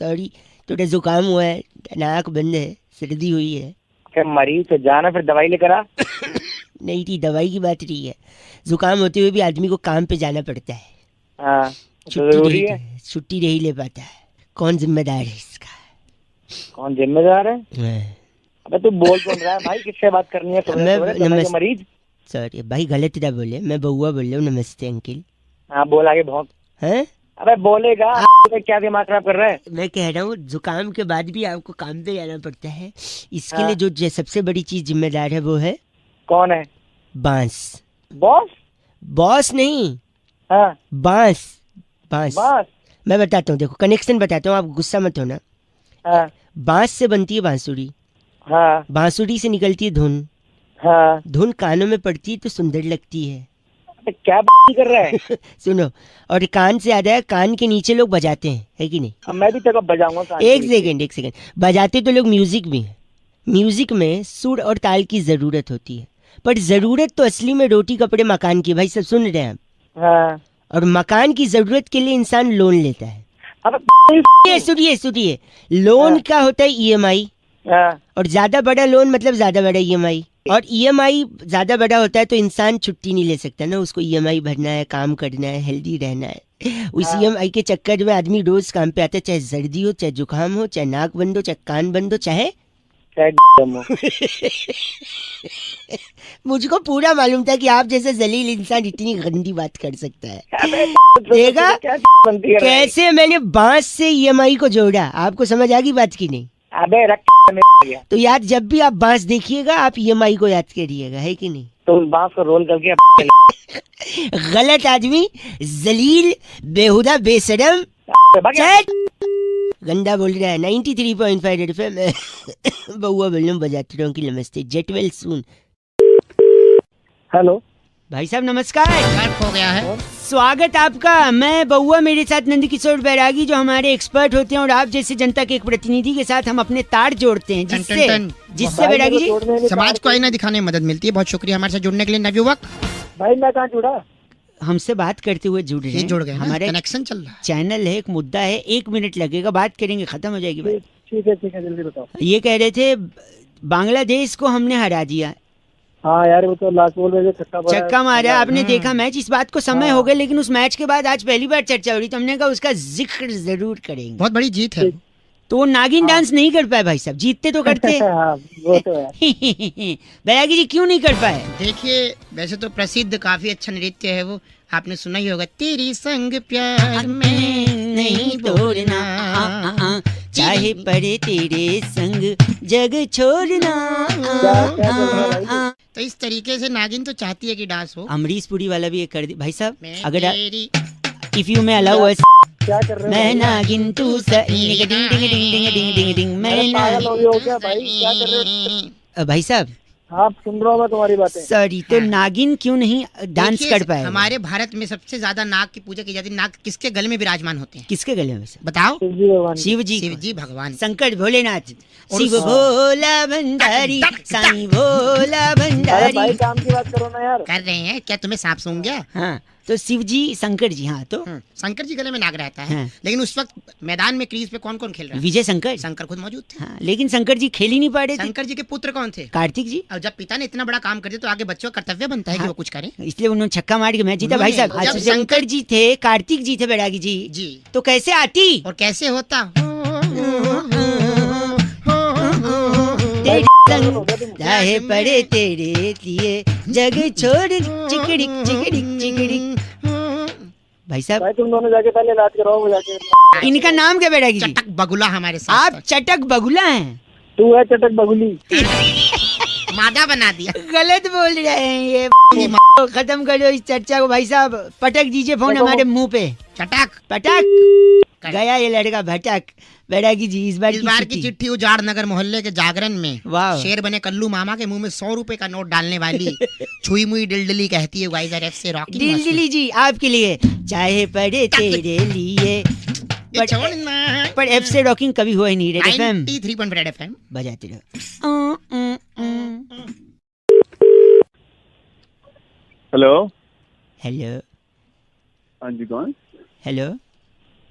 B: सॉरी, थोड़ा जुकाम हुआ है, नाक बंद है, सर्दी हुई है।
A: क्या मरीज तो जाना, फिर दवाई लेकर आ।
B: नहीं थी, दवाई की बात नहीं है। जुकाम होते हुए भी आदमी को काम पे जाना पड़ता है।
A: हाँ।
D: जरूरी है।
B: छुट्टी नहीं ले पाता है। कौन जिम्मेदार है इसका?
D: कौन जिम्मेदार है?
B: मैं-
D: अबे तू बोल कौन रहा है भाई? किससे बात करनी है?
B: नमस्ते।
D: मरीज।
B: सॉरी भाई, गलत ना बोले, मैं बउआ बोल रहा हूँ। नमस्ते अंकिल।
D: हाँ बोल आगे भौंक।
B: हैं?
D: अबे बोलेगा। क्या दिमाग खराब कर रहा है?
B: मैं कह रहा हूँ जुकाम के बाद भी आपको काम पे जाना पड़ता है, इसके
D: हाँ।
B: लिए जो सबसे बड़ी चीज जिम्मेदार है वो है
D: कौन है?
B: बांस।
D: बॉस?
B: बॉस नहीं,
D: हाँ
B: बांस। बांस।
D: बॉस।
B: मैं बताता हूँ, देखो कनेक्शन बताता हूँ, आप गुस्सा मत होना।
D: हाँ
B: बांस से बनती है बांसुरी,
D: हाँ
B: बांसुरी से निकलती है धुन,
D: हाँ।
B: धुन कानों में पड़ती है तो सुंदर लगती है।
D: अबे क्या कर रहा है?
B: सुनो, और कान से याद है, कान के नीचे लोग बजाते हैं, है कि नहीं?
D: अब मैं भी तेरे को बजाऊंगा कान
B: एक
D: के
B: सेकेंड, एक सेकेंड। बजाते तो लोग म्यूजिक भी हैं। म्यूजिक में सुर और ताल की जरूरत होती है, पर जरूरत तो असली में रोटी कपड़े मकान की। भाई सब सुन रहे हैं आप?
D: हाँ।
B: और मकान की जरूरत के लिए इंसान लोन लेता है।
D: अब
B: सुनिए, लोन
D: हाँ।
B: का होता है ईएमआई,
D: हाँ।
B: और ज्यादा बड़ा लोन मतलब ज्यादा बड़ा ईएमआई। और ईएमआई ज्यादा बड़ा होता है तो इंसान छुट्टी नहीं ले सकता ना, उसको ईएमआई भरना है, काम करना है, हेल्दी रहना है। उस ईएमआई के चक्कर में आदमी रोज काम पे आता है, चाहे सर्दी हो, चाहे जुकाम हो, चाहे नाक बंद हो, चाहे कान बंद हो, चाहे मुझको पूरा मालूम था कि आप जैसे जलील इंसान इतनी गंदी बात कर सकता है। देखा कैसे मैंने बांस से ईएमआई को जोड़ा? आपको समझ आ गई बात की नहीं?
D: अबे रख।
B: तो यार जब भी आप बांस देखिएगा आप ईएमआई को याद करिएगा, है कि नहीं?
D: तो उस बांस को रोल करके
B: गलत आदमी, जलील, बेहुदा, बेशरम, गंदा बोल रहा है। 93.5 रेड एफएम बउआ बोलूं बजाते रहो कि नमस्ते। Jet well soon.
D: हेलो
B: भाई साहब नमस्कार।
C: गायब हो गया है।
B: स्वागत आपका। मैं बउआ, मेरे साथ नंदकिशोर बैरागी जो हमारे एक्सपर्ट होते हैं, और आप जैसे जनता के एक प्रतिनिधि के साथ हम अपने तार जोड़ते हैं, जिससे बैरागी जी
C: समाज को आईना दिखाने में मदद मिलती है। बहुत शुक्रिया हमारे साथ जुड़ने के लिए नवयुवक।
D: भाई मैं कहाँ जुड़ा?
B: हमसे बात करते हुए जुड़ रहे
C: ये
B: हैं।
C: जुड़ गए ना,
B: हमारे
C: कनेक्शन चल रहा है।
B: चैनल है, एक मुद्दा है, 1 मिनट लगेगा, बात करेंगे, खत्म हो जाएगी बात।
D: ठीक है जल्दी बताओ।
B: ये कह रहे थे बांग्लादेश को हमने हरा दिया।
D: हाँ यार वो तो लास्ट बॉल में
B: छक्का मारा, आपने देखा मैच? इस बात को समय हो गया, लेकिन उस मैच के बाद आज पहली बार चर्चा हो रही, तो हमने कहा उसका जिक्र जरूर करेंगे।
C: बहुत बड़ी जीत है।
B: तो नागिन डांस नहीं कर पाए भाई साहब, जीतते तो करते।
D: हाँ, वो तो है।
B: बैरागी जी क्यों नहीं कर पाए?
C: देखिए वैसे तो प्रसिद्ध काफी अच्छा नृत्य है वो, आपने सुना ही होगा। तेरी संग प्यार में नहीं तोड़ना,
B: चाहे पड़े तेरे संग जग छोड़ना।
C: तो इस तरीके से नागिन तो चाहती है कि डांस हो।
B: अमरीश पुरी वाला भी ये कर दी भाई साहब।
C: मैं
B: अगर
C: तेरी
B: इफ यू में अलाउ अस,
D: क्या कर रहे
B: मैं नागिन तू डिंग डिंग डिंग डिंग डिंग डिंग डिंग, मैं
D: पागल हो क्या भाई? क्या कर रहे हो?
B: भाई साहब
D: हाँ सुन रहा हूँ मैं तुम्हारी बातें।
B: सॉरी, तो नागिन क्यों नहीं डांस
C: देखिए,
B: कर पाए?
C: हमारे भारत में सबसे ज्यादा नाग की पूजा की जाती है। नाग किसके गले में विराजमान होते हैं?
B: किसके गले में से?
C: बताओ।
D: शिवजी भगवान।
B: शिव जी।
C: शिव जी भगवान।
B: शंकर भोलेनाथ।
C: और
B: शिव भोला भंडारी, साईं भोला
D: अरे
B: भंडारी।
D: भाई काम की बात करो ना यार।
C: कर रहे हैं क्या? तुम्हें सांप सूंघ गया?
B: हाँ तो शिव जी, शंकर जी। हाँ तो
C: शंकर जी गले में नाग रहता है।
B: हाँ।
C: लेकिन उस वक्त मैदान में क्रीज पे कौन कौन खेल रहा है?
B: विजय शंकर।
C: शंकर खुद मौजूद थे।
B: हाँ, लेकिन शंकर जी खेल ही नहीं पा रहे थे।
C: शंकर जी के पुत्र कौन थे?
B: कार्तिक जी।
C: और जब पिता ने इतना बड़ा काम कर दिया तो आगे बच्चों का कर्तव्य बनता है कि
B: हाँ।
C: वो कुछ करें।
B: इसलिए उन्होंने छक्का मार के मैच जीता। भाई साहब
C: जब
B: आज शंकर जी थे, कार्तिक जी थे बैरागी जी,
C: जी
B: तो कैसे आती?
C: और कैसे होता?
B: तेरे संग चाहे पड़े तेरे लिए जग छोड़ चिकड़ी चिकड़ी चिकड़ी। भाई साहब
D: भाई तुम दोनों जाके पहले इलाज कराओ वो जाके।
B: इनका नाम क्या बैरागी जी?
C: चटक बगुला हमारे साथ।
B: आप चटक बगुला हैं।
D: तू है चटक बगुली।
C: मादा बना दिया।
B: गलत बोल रहे हैं ये। खत्म करो इस चर्चा को भाई साहब। पटक दीजिए फोन हमारे मुंह पे।
C: चटक
B: पटक गया ये लड़का भटक। बैरागी जी इस बार
C: की चिट्ठी उजाड़ नगर मोहल्ले के जागरण में
B: वाह।
C: शेर बने कल्लू मामा के मुंह में 100 रुपए का नोट डालने वाली छुई मुई डिलडिली कहती है वाइजर एफ से रॉकी
B: दिल्ली जी आपके लिए चाहे पड़े तेरे लिए। पर एफ से रॉकिंग कभी हुआ ही नहीं। रेड एफएम
C: 93.5 रेड एफएम
B: बजाते रहो।
A: हेलो।
B: हेलो।
A: हाँ जी कौन?
B: हेलो।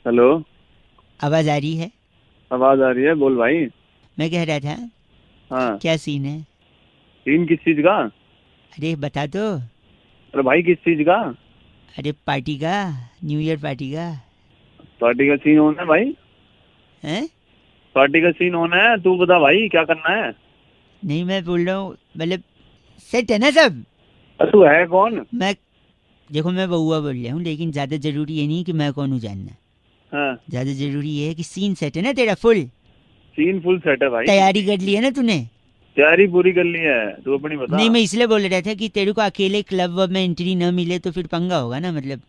A: हेलो।
B: आवाज आ रही है?
A: आवाज आ रही है, बोल भाई।
B: मैं कह रहा था
A: हाँ।
B: क्या सीन है?
A: सीन किस चीज का?
B: अरे बता दो।
A: अरे भाई किस चीज का?
B: अरे पार्टी का, न्यू ईयर पार्टी का।
A: पार्टी का सीन होना है भाई,
B: हैं?
A: पार्टी का सीन होना है। तू बता भाई क्या करना है।
B: नहीं मैं बोल रहा हूँ मतलब सेट है ना सब।
A: तू है कौन?
B: मैं देखो मैं बउआ बोल रहा हूँ, लेकिन ज्यादा जरूरी ये नहीं कि मैं कौन हूँ जानना।
A: हाँ
B: ज्यादा जरूरी ये है कि सीन सेट है ना तेरा फुल।
A: सीन फुल सेट है भाई।
B: तैयारी कर ली है ना तूने?
A: तैयारी पूरी कर ली है, तू अपनी बता।
B: नहीं मैं इसलिए बोल रहा था कि तेरे को अकेले क्लब वब में एंट्री न मिले तो फिर पंगा होगा ना मतलब।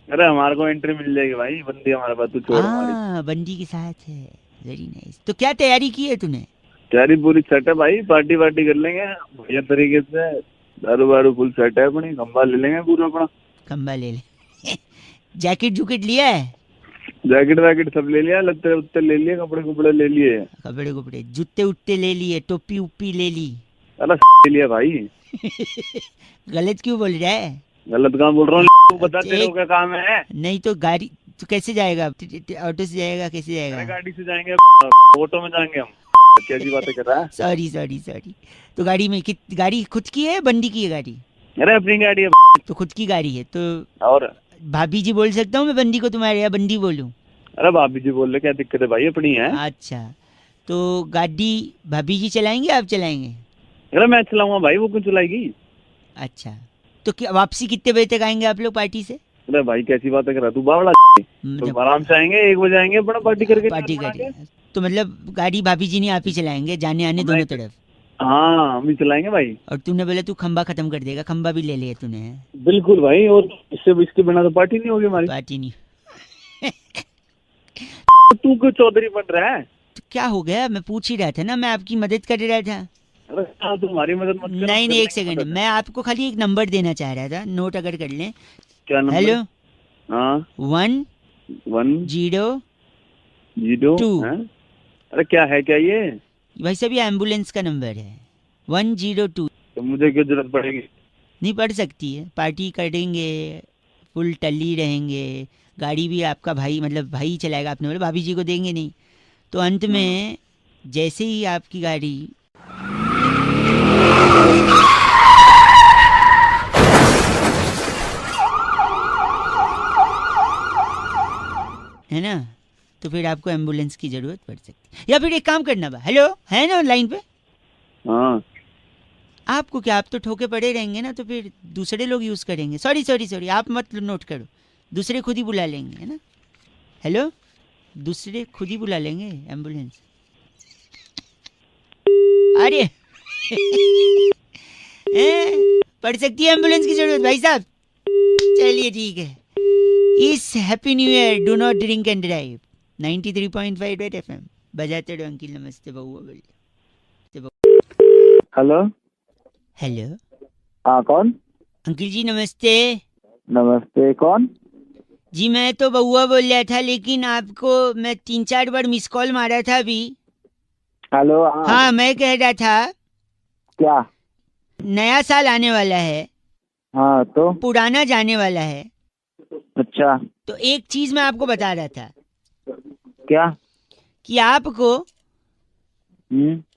A: अरे हमारे को एंट्री मिल जाएगी भाई, बंदी हमारे पास, तू छोड़ हमारी।
B: हाँ बंदी के साथ है, वेरी नाइस। तो क्या तैयारी की है तूने?
A: तैयारी पूरी सेट है भाई, पार्टी वार्टी कर लेंगे बढ़िया तरीके से, दारू वारू फुल सेट है अपनी, खंबा ले लेंगे पूरा अपना।
B: खंबा ले ले जैकेट जूकेट लिया है?
A: जैकेट वैकेट सब ले लिया, लत्ते उत्ते ले लिए, कपड़े कुपड़े ले लिए।
B: कपड़े कुपड़े जूते उट्टे ले लिए, टोपी उप्पी ले ली?
A: अरे ले लिया भाई।
B: गलत क्यों बोल रहा है?
A: गलत काम बोल रहा हूँ, तू बता तेरे को क्या काम है।
B: नहीं तो गाड़ी तो कैसे जाएगा? ऑटो से जाएगा? कैसे
A: अरे
B: जाएगा?
A: गाड़ी से जाएंगे, ऑटो में जाएंगे हम। कैसी बातें कर रहा है।
B: Sorry sorry sorry. तो गाड़ी में गाड़ी खुद की है बंदी की है गाड़ी?
A: अरे अपनी गाड़ी है।
B: तो खुद की गाड़ी है तो
A: और
B: भाभी जी बोल सकता हूँ मैं बंदी को तुम्हारे, या बंदी बोलूँ?
A: अरे भाभी जी बोल रहे, क्या दिक्कत है भाई, अपनी है।
B: अच्छा तो गाड़ी भाभी जी चलाएंगे आप चलाएंगे?
A: अरे मैं चलाऊंगा भाई, वो क्यों चलाएगी।
B: अच्छा तो क्या वापसी कितने बजे तक आएंगे आप लोग पार्टी से?
A: अरे भाई कैसी बातें कर रहा तू, बावड़ा। तो आराम से आएंगे, 1 बजे आएंगे अपना पार्टी करके।
B: पार्टी करेंगे तो मतलब गाड़ी भाभी जी नहीं आप ही चलाएंगे जाने आने दोनों तरफ?
A: हाँ हम ही चलाएंगे भाई।
B: और तूने बोला तू खंबा खत्म कर देगा, खंबा भी ले लिया तूने?
A: बिल्कुल भाई, और इसके बिना तो पार्टी नहीं होगी हमारी।
B: पार्टी नहीं
A: तू क्यों चौधरी बन रहा है?
B: तो क्या हो गया? मैं पूछ ही रहा था ना, मैं आपकी मदद कर रहा था।
A: अरे हाँ, तुम्हारी मदद मत कर।
B: नहीं नहीं एक सेकंड, मैं आपको खाली एक नंबर देना चाह रहा था, नोट अगर कर लें।
A: क्या नंबर?
B: हेलो
A: हाँ
B: 1
A: 1
B: 0 2।
A: अरे क्या है क्या ये?
B: भाई साहब ये एम्बुलेंस का नंबर है 102।
A: तो मुझे क्यों जरूरत पड़ेगी?
B: नहीं पड़ सकती है, पार्टी करेंगे, फुल टल्ली रहेंगे, गाड़ी भी आपका भाई मतलब भाई चलाएगा, आपने बोला भाभी जी को देंगे नहीं। तो अंत में जैसे ही आपकी गाड़ी है ना, तो फिर आपको एम्बुलेंस की जरूरत पड़ सकती है। या फिर एक काम करना बा, हेलो है ना लाइन पे?
A: हाँ
B: आपको क्या, आप तो ठोके पड़े रहेंगे ना, तो फिर दूसरे लोग यूज करेंगे। सॉरी सॉरी सॉरी, आप मत नोट करो, दूसरे खुद ही बुला लेंगे, है ना? हेलो दूसरे खुद ही बुला लेंगे एम्बुलेंस। अरे पड़ सकती है एम्बुलेंस की जरूरत भाई साहब। चलिए ठीक है। इस happy new year do not drink and drive 93.5 red FM बजाते रहो। अंकिल नमस्ते, बउआ बोलिए।
A: हेलो
B: हेलो
A: हाँ कौन?
B: अंकिल जी नमस्ते।
A: नमस्ते, कौन?
B: जी मैं तो बउआ बोल रहा था, लेकिन आपको मैं 3-4 बार मिस कॉल मारा था अभी।
A: हेलो
B: हाँ मैं कह रहा था
A: क्या?
B: नया साल आने वाला है,
A: हाँ तो
B: पुराना जाने वाला है,
A: अच्छा
B: तो एक चीज मैं आपको बता रहा था
A: क्या?
B: कि आपको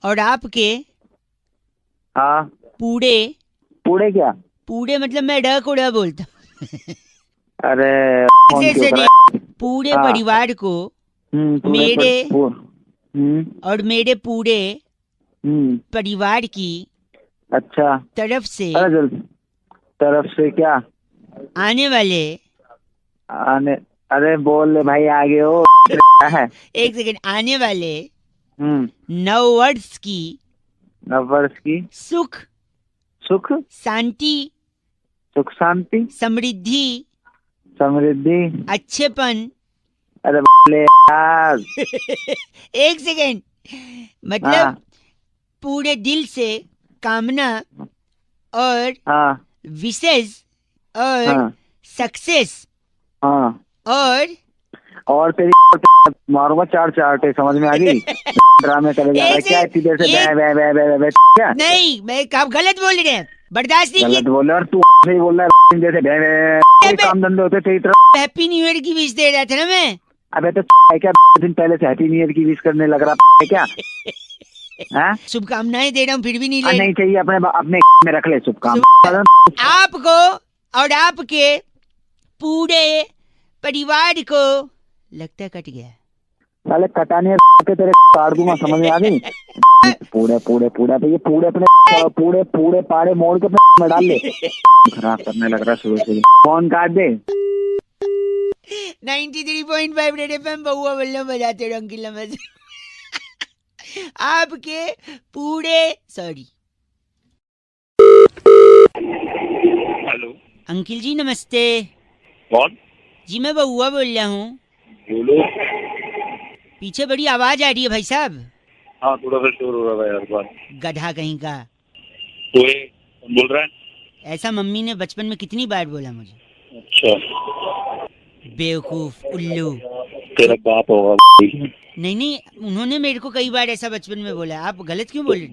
B: और आपके
A: हाँ
B: पूरे
A: पूरे क्या?
B: पूरे मतलब मैं ड को ड बोलता
A: अरे
B: ऐसे पूरे
A: हाँ।
B: परिवार को मेरे और मेरे पूरे परिवार की
A: अच्छा
B: तरफ से
A: तरफ से क्या
B: आने वाले
A: आने? अरे बोल ले भाई, आगे हो है।
B: एक सेकंड, आने वाले 9 वर्ष की
A: वर्ष की
B: सुख
A: सुख
B: शांति
A: सुख शांति
B: समृद्धि
A: समृद्धि
B: अच्छेपन।
A: अरे बोले यार
B: एक सेकंड, मतलब
A: हाँ।
B: पूरे दिल से कामना और
A: हाँ
B: विशेष और
A: हाँ
B: सक्सेस
A: हाँ
B: और
A: तेरी मारूंगा 4 चाटे, समझ में आ गई? ड्रामे करे जा रहा है क्या इतनी देर से? बे क्या?
B: नहीं मैं आप गलत बोल रहे हैं, बर्दाश्त नहीं
A: गलत बोल रहा है, और तू सही बोल रहा है जैसे बे काम धंधे होते तेरी तरफ।
B: हैप्पी न्यू ईयर की विश दे रहा था ना मैं।
A: अबे तो क्या दिन पहले से हैप्पी न्यू ईयर की विश करने लग रहा है क्या? हाँ
B: शुभकामनाएं दे रहा हूँ फिर भी नहीं ले।
A: नहीं चाहिए, अपने में रख ले शुभकामनाएं।
B: आपको और आपके पूरे परिवार को लगता है कट गया।
D: साले कटाने के तेरे काट दूंगा, समझ में आ गई? पूरे पूरे पूरे पे ये पूरे अपने पूरे पूरे पारे मोड़ के में डाल ले। खराब करने लग रहा शुरू से। फोन काट दे।
B: 93.5 रेड एफएम बहुआ बल्ले बजाते रहो अंकिल नमस्ते। आपके पूरे सॉरी।
G: हेलो
B: अंकिल जी नमस्ते।
G: कौन?
B: जी मैं बहुआ बोल रहा हूँ।
G: बोलो।
B: पीछे बड़ी आवाज आ रही है भाई साहब।
G: हाँ थोड़ा सा शोर हो रहा है यार बात।
B: गधा कहीं का।
G: तो ये कौन बोल रहा है?
B: ऐसा मम्मी ने बचपन में कितनी बार बोला मुझे।
G: अच्छा
B: बेवकूफ उल्लू।
G: तेरा बाप होगा।
B: नहीं नहीं उन्होंने मेरे को कई बार ऐसा बचपन में बोला। आप गलत क्यों बोल रहे?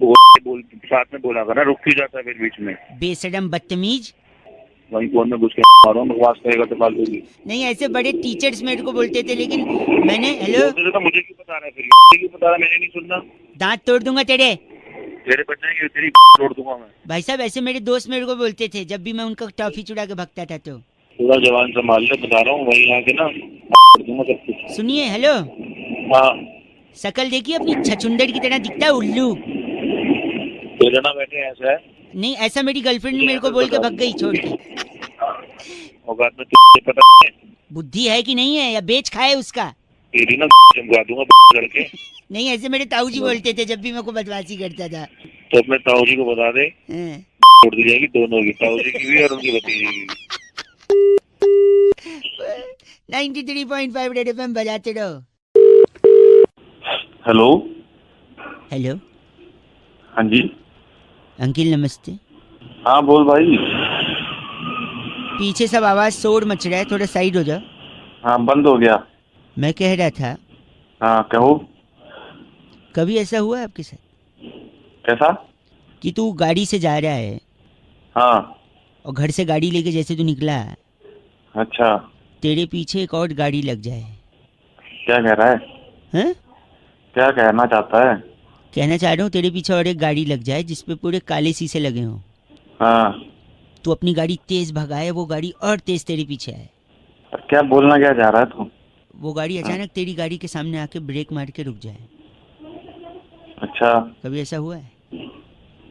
G: बोल साथ में बोला कर ना, रुक क्यों जाता है फिर बीच में?
B: बेशरम बदतमीज।
G: वही फोन में घुस के मारो, बकवास करेगा तो फालतू की।
B: नहीं ऐसे बड़े टीचर्स मेरे को बोलते थे लेकिन मैंने हेलो
G: तो मुझे क्यों बता रहा है फिर? क्यों बता रहा है? मैंने नहीं सुनना।
B: दांत तोड़ दूंगा तेरे।
G: तेरे बच जाएंगे, तेरी तोड़ दूंगा मैं।
B: भाई साहब ऐसे मेरे दोस्त मेरे को बोलते थे जब भी मैं उनका टॉफी चुरा के भगता था। तो
G: थोड़ा जवान संभाल ले, बता रहा हूँ। वही आके ना दूंगा सब कुछ।
B: सुनिए हेलो।
G: हाँ
B: शकल देखिए अपनी छछुंदर की तरह दिखता है उल्लू।
G: तेरे ना बैठे ऐसा है।
B: नहीं ऐसा मेरी गर्लफ्रेंड मेरे को बोल के भग गई छोड़ के।
G: औकात में तुझे पता नहीं है?
B: बुद्धि है कि नहीं है या बेच खाए उसका?
G: तेरी ना चमका दूंगा लड़के।
B: नहीं ऐसे मेरे ताऊ जी बोलते थे जब भी मेरे को बदमाशी करता था।
G: तो अपने ताऊ जी को बता दे,
B: हाँ।
G: छोड़ दी जाएगी दोनों की, ताऊ जी की भी और उनकी भतीजी की।
B: 93.5 रेड एफएम बजाते रहो।
E: हेलो।
B: हेलो
E: हाँ जी।
B: अंकिल नमस्ते।
E: हाँ बोल भाई।
B: पीछे सब आवाज शोर मच रहा है, थोड़ा साइड हो जाओ।
E: हाँ बंद हो गया।
B: मैं कह रहा था
E: हाँ कहो।
B: कभी ऐसा हुआ है आपके साथ
E: कैसा?
B: कि तू गाड़ी से जा रहा है
E: हाँ।
B: और घर से गाड़ी लेके जैसे तू निकला
E: अच्छा।
B: तेरे पीछे एक और गाड़ी लग जाए?
E: क्या कह रहा है?
B: हैं?
E: क्या कहना चाहता है?
B: कहना चाह रहा हूँ तेरे पीछे और एक गाड़ी लग जाए जिसपे पूरे काले शीशे लगे हों।
E: हाँ।
B: तू अपनी गाड़ी तेज भगाए, वो गाड़ी और तेज तेरे पीछे आए।
E: क्या बोलना क्या चाह रहा है तू?
B: वो गाड़ी अचानक तेरी गाड़ी के सामने आके ब्रेक मार के रुक जाए।
E: अच्छा।
B: कभी ऐसा हुआ है?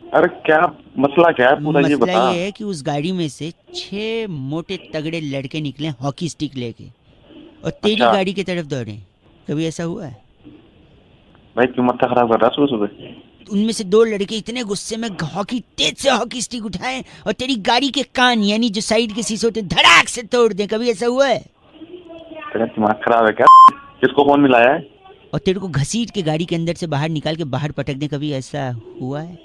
E: अरे क्या मसला क्या है पूरा ये बता।
B: मसला ये है कि उस गाड़ी में से 6 मोटे तगड़े लड़के निकले हॉकी स्टिक लेके और तेरी
E: अच्छा।
B: गाड़ी की तरफ दौड़े। कभी ऐसा हुआ है?
E: भाई क्यों मत्था खराब कर रहा है सुबह सुबह?
B: उनमें से 2 लड़के इतने गुस्से में तेज से हॉकी स्टिक उठाए और तेरी गाड़ी के कान यानी जो साइड के शीशे होते धड़ाक से तोड़ दें। कभी ऐसा हुआ है?
E: तेरा दिमाग खराब है क्या? किसको फोन मिलाया है?
B: और तेरे को घसीट के गाड़ी के अंदर से बाहर निकाल के बाहर पटक दें। कभी ऐसा हुआ है?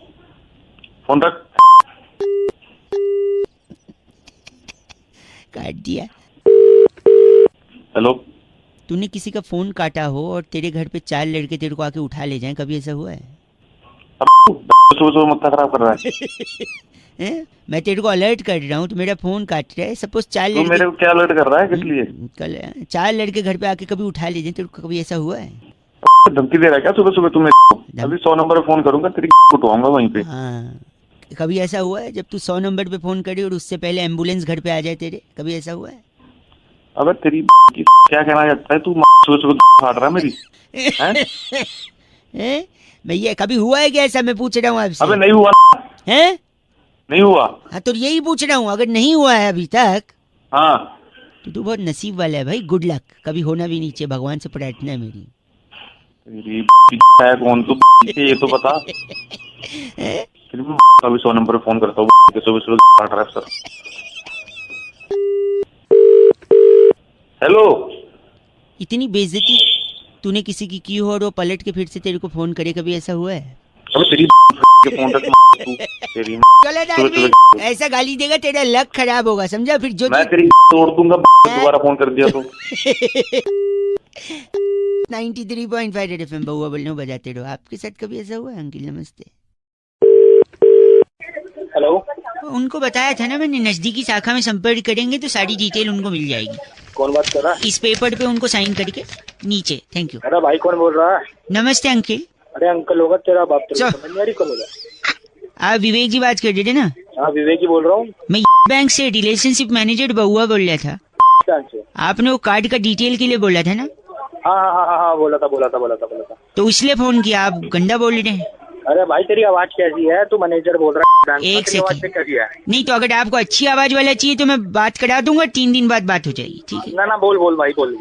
E: फोन रख।
B: काट दिया।
E: हेलो।
B: तूने किसी का फोन काटा हो और तेरे घर पे 4 लड़के तेरे को आके उठा ले जाएं। कभी ऐसा हुआ है?
E: सुबह सुबह मत्था खराब कर रहा है।
B: मैं तेरे को अलर्ट कर रहा हूँ, तो मेरा फोन काट रहा है। सपोज 4 लड़के
E: मेरे को क्या अलर्ट कर रहा है? किस लिए?
B: कल 4 लड़के घर पे आके कभी उठा ले जाएं। तेरे को कभी ऐसा हुआ है?
E: धमकी दे रहा है क्या सुबह सुबह तुम्हें? अभी 100 नंबर पे फोन करूंगा, तेरी उठवाऊंगा वहीं पे।
B: हाँ। कभी ऐसा हुआ है जब तू 100 नंबर पे फोन करे और उससे पहले एम्बुलेंस घर पे आ जाए तेरे? कभी ऐसा हुआ है?
E: अबे तेरी क्या कहना चाहता है तू? सुबह सुबह फाड़ रहा है मेरी।
B: भैया कभी हुआ है क्या ऐसा? मैं पूछ रहा हूँ आपसे।
E: अबे नहीं हुआ
B: है?
E: नहीं हुआ।
B: हाँ तो यही पूछ रहा हूँ, अगर नहीं हुआ है अभी तक
E: हाँ
B: तो तू बहुत नसीब वाला है भाई। Good luck. कभी होना भी नहीं चाहिए, भगवान से प्रार्थना है मेरी।
E: तेरी है कौन तू? ये तो बता। अभी 100 नंबर पे फोन करता हूँ। सुबह सुबह फाड़ रहा है सर। हेलो।
B: इतनी बेइज्जती तूने किसी की हो और वो पलट के फिर से तेरे को फोन करे। कभी ऐसा हुआ है?
E: अबे तेरी के फोन रख। तेरी
B: गलत आदमी ऐसा गाली देगा तेरा लक खराब होगा, समझा? फिर जो
E: मैं तेरी तोड़ दूंगा दोबारा फोन कर दिया तो।
B: 93.5 रेड एफएम बहुआ बोलने बजाते रहो। आपके साथ कभी ऐसा हुआ है अंकिल? नमस्ते।
D: हेलो।
B: उनको बताया था ना मैंने, नजदीकी शाखा में संपर्क करेंगे तो सारी डिटेल उनको मिल जाएगी।
D: कौन बात कर रहा है?
B: इस पेपर पे उनको साइन करके नीचे। Thank you.
D: अरे भाई कौन बोल रहा है?
B: नमस्ते अंकिल।
D: अरे अंकल होगा तेरा बाप।
B: चल।
D: समझ नहीं आ रही कौन होगा?
B: आप विवेक जी बात कर रहे थे ना?
D: हाँ विवेक ही बोल रहा हूँ।
B: मैं बैंक से रिलेशनशिप मैनेजर बहुआ बोल रहा था।
D: बैंक से?
B: आपने वो कार्ड का डिटेल के लिए बोला था ना?
H: हाँ, बोला था।
B: तो इसलिए फोन किया, आप गंदा बोल रहे हैं।
H: अरे भाई तेरी आवाज कैसी है? तू मैनेजर बोल रहा है?
B: एक
H: तेरी आवाज
B: सेकंड।
H: कैसी है?
B: नहीं तो अगर आपको अच्छी आवाज वाला चाहिए तो मैं बात करा दूंगा, 3 दिन बाद बात हो जाएगी, ठीक है?
H: ना बोल भाई बोल।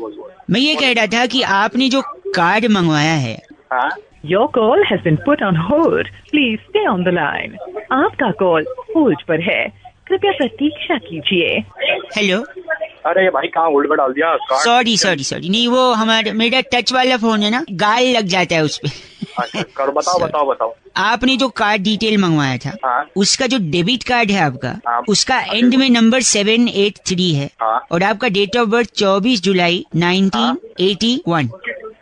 B: मैं ये कह रहा था कि आपने जो कार्ड मंगवाया है,
H: हाँ
F: Your call has been put on hold. Please stay on the line. आपका कॉल होल्ड पर है, कृपया प्रतीक्षा कीजिए।
B: हेलो।
H: अरे भाई कहाँ होल्ड पे डाल दिया?
B: सॉरी नहीं, वो मेरा टच वाला फोन है ना, गाल लग जाता है उस पे।
H: अच्छा करो, बताओ।
B: आपने जो कार्ड डिटेल मंगवाया था,
H: हाँ।
B: उसका जो डेबिट कार्ड है आपका,
H: हाँ।
B: उसका एंड में नंबर 783 है,
H: हाँ।
B: और आपका डेट ऑफ बर्थ 24 जुलाई 1981।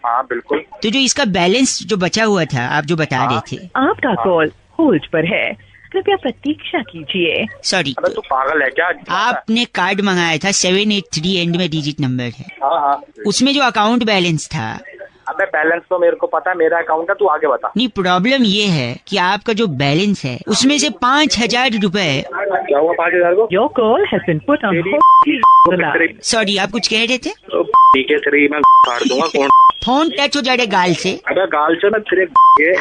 H: हाँ बिल्कुल।
B: तो जो इसका बैलेंस जो बचा हुआ था, आप जो बता रहे थे।
F: आपका कॉल होल्ड पर है, कृपया प्रतीक्षा कीजिए।
B: सॉरी,
H: अबे तू पागल है क्या?
B: आपने कार्ड मंगाया था 783 एंड में डिजिट नंबर है,
H: हाँ।
B: उसमें जो अकाउंट बैलेंस था।
H: अबे बैलेंस तो मेरे को पता है, मेरा अकाउंट है, तू आगे बता।
B: नहीं, प्रॉब्लम ये है कि आपका जो बैलेंस है उसमें से 5,000 रुपए।
H: क्या हुआ 5,000 को?
F: Your call has been put on hold.
B: Sorry, आप कुछ कह रहे थे?
H: ठीक है तेरी मैं काट दूंगा। कौन?
B: फोन टच हो जाए गाल से।
H: अबे गाल से मैं तेरे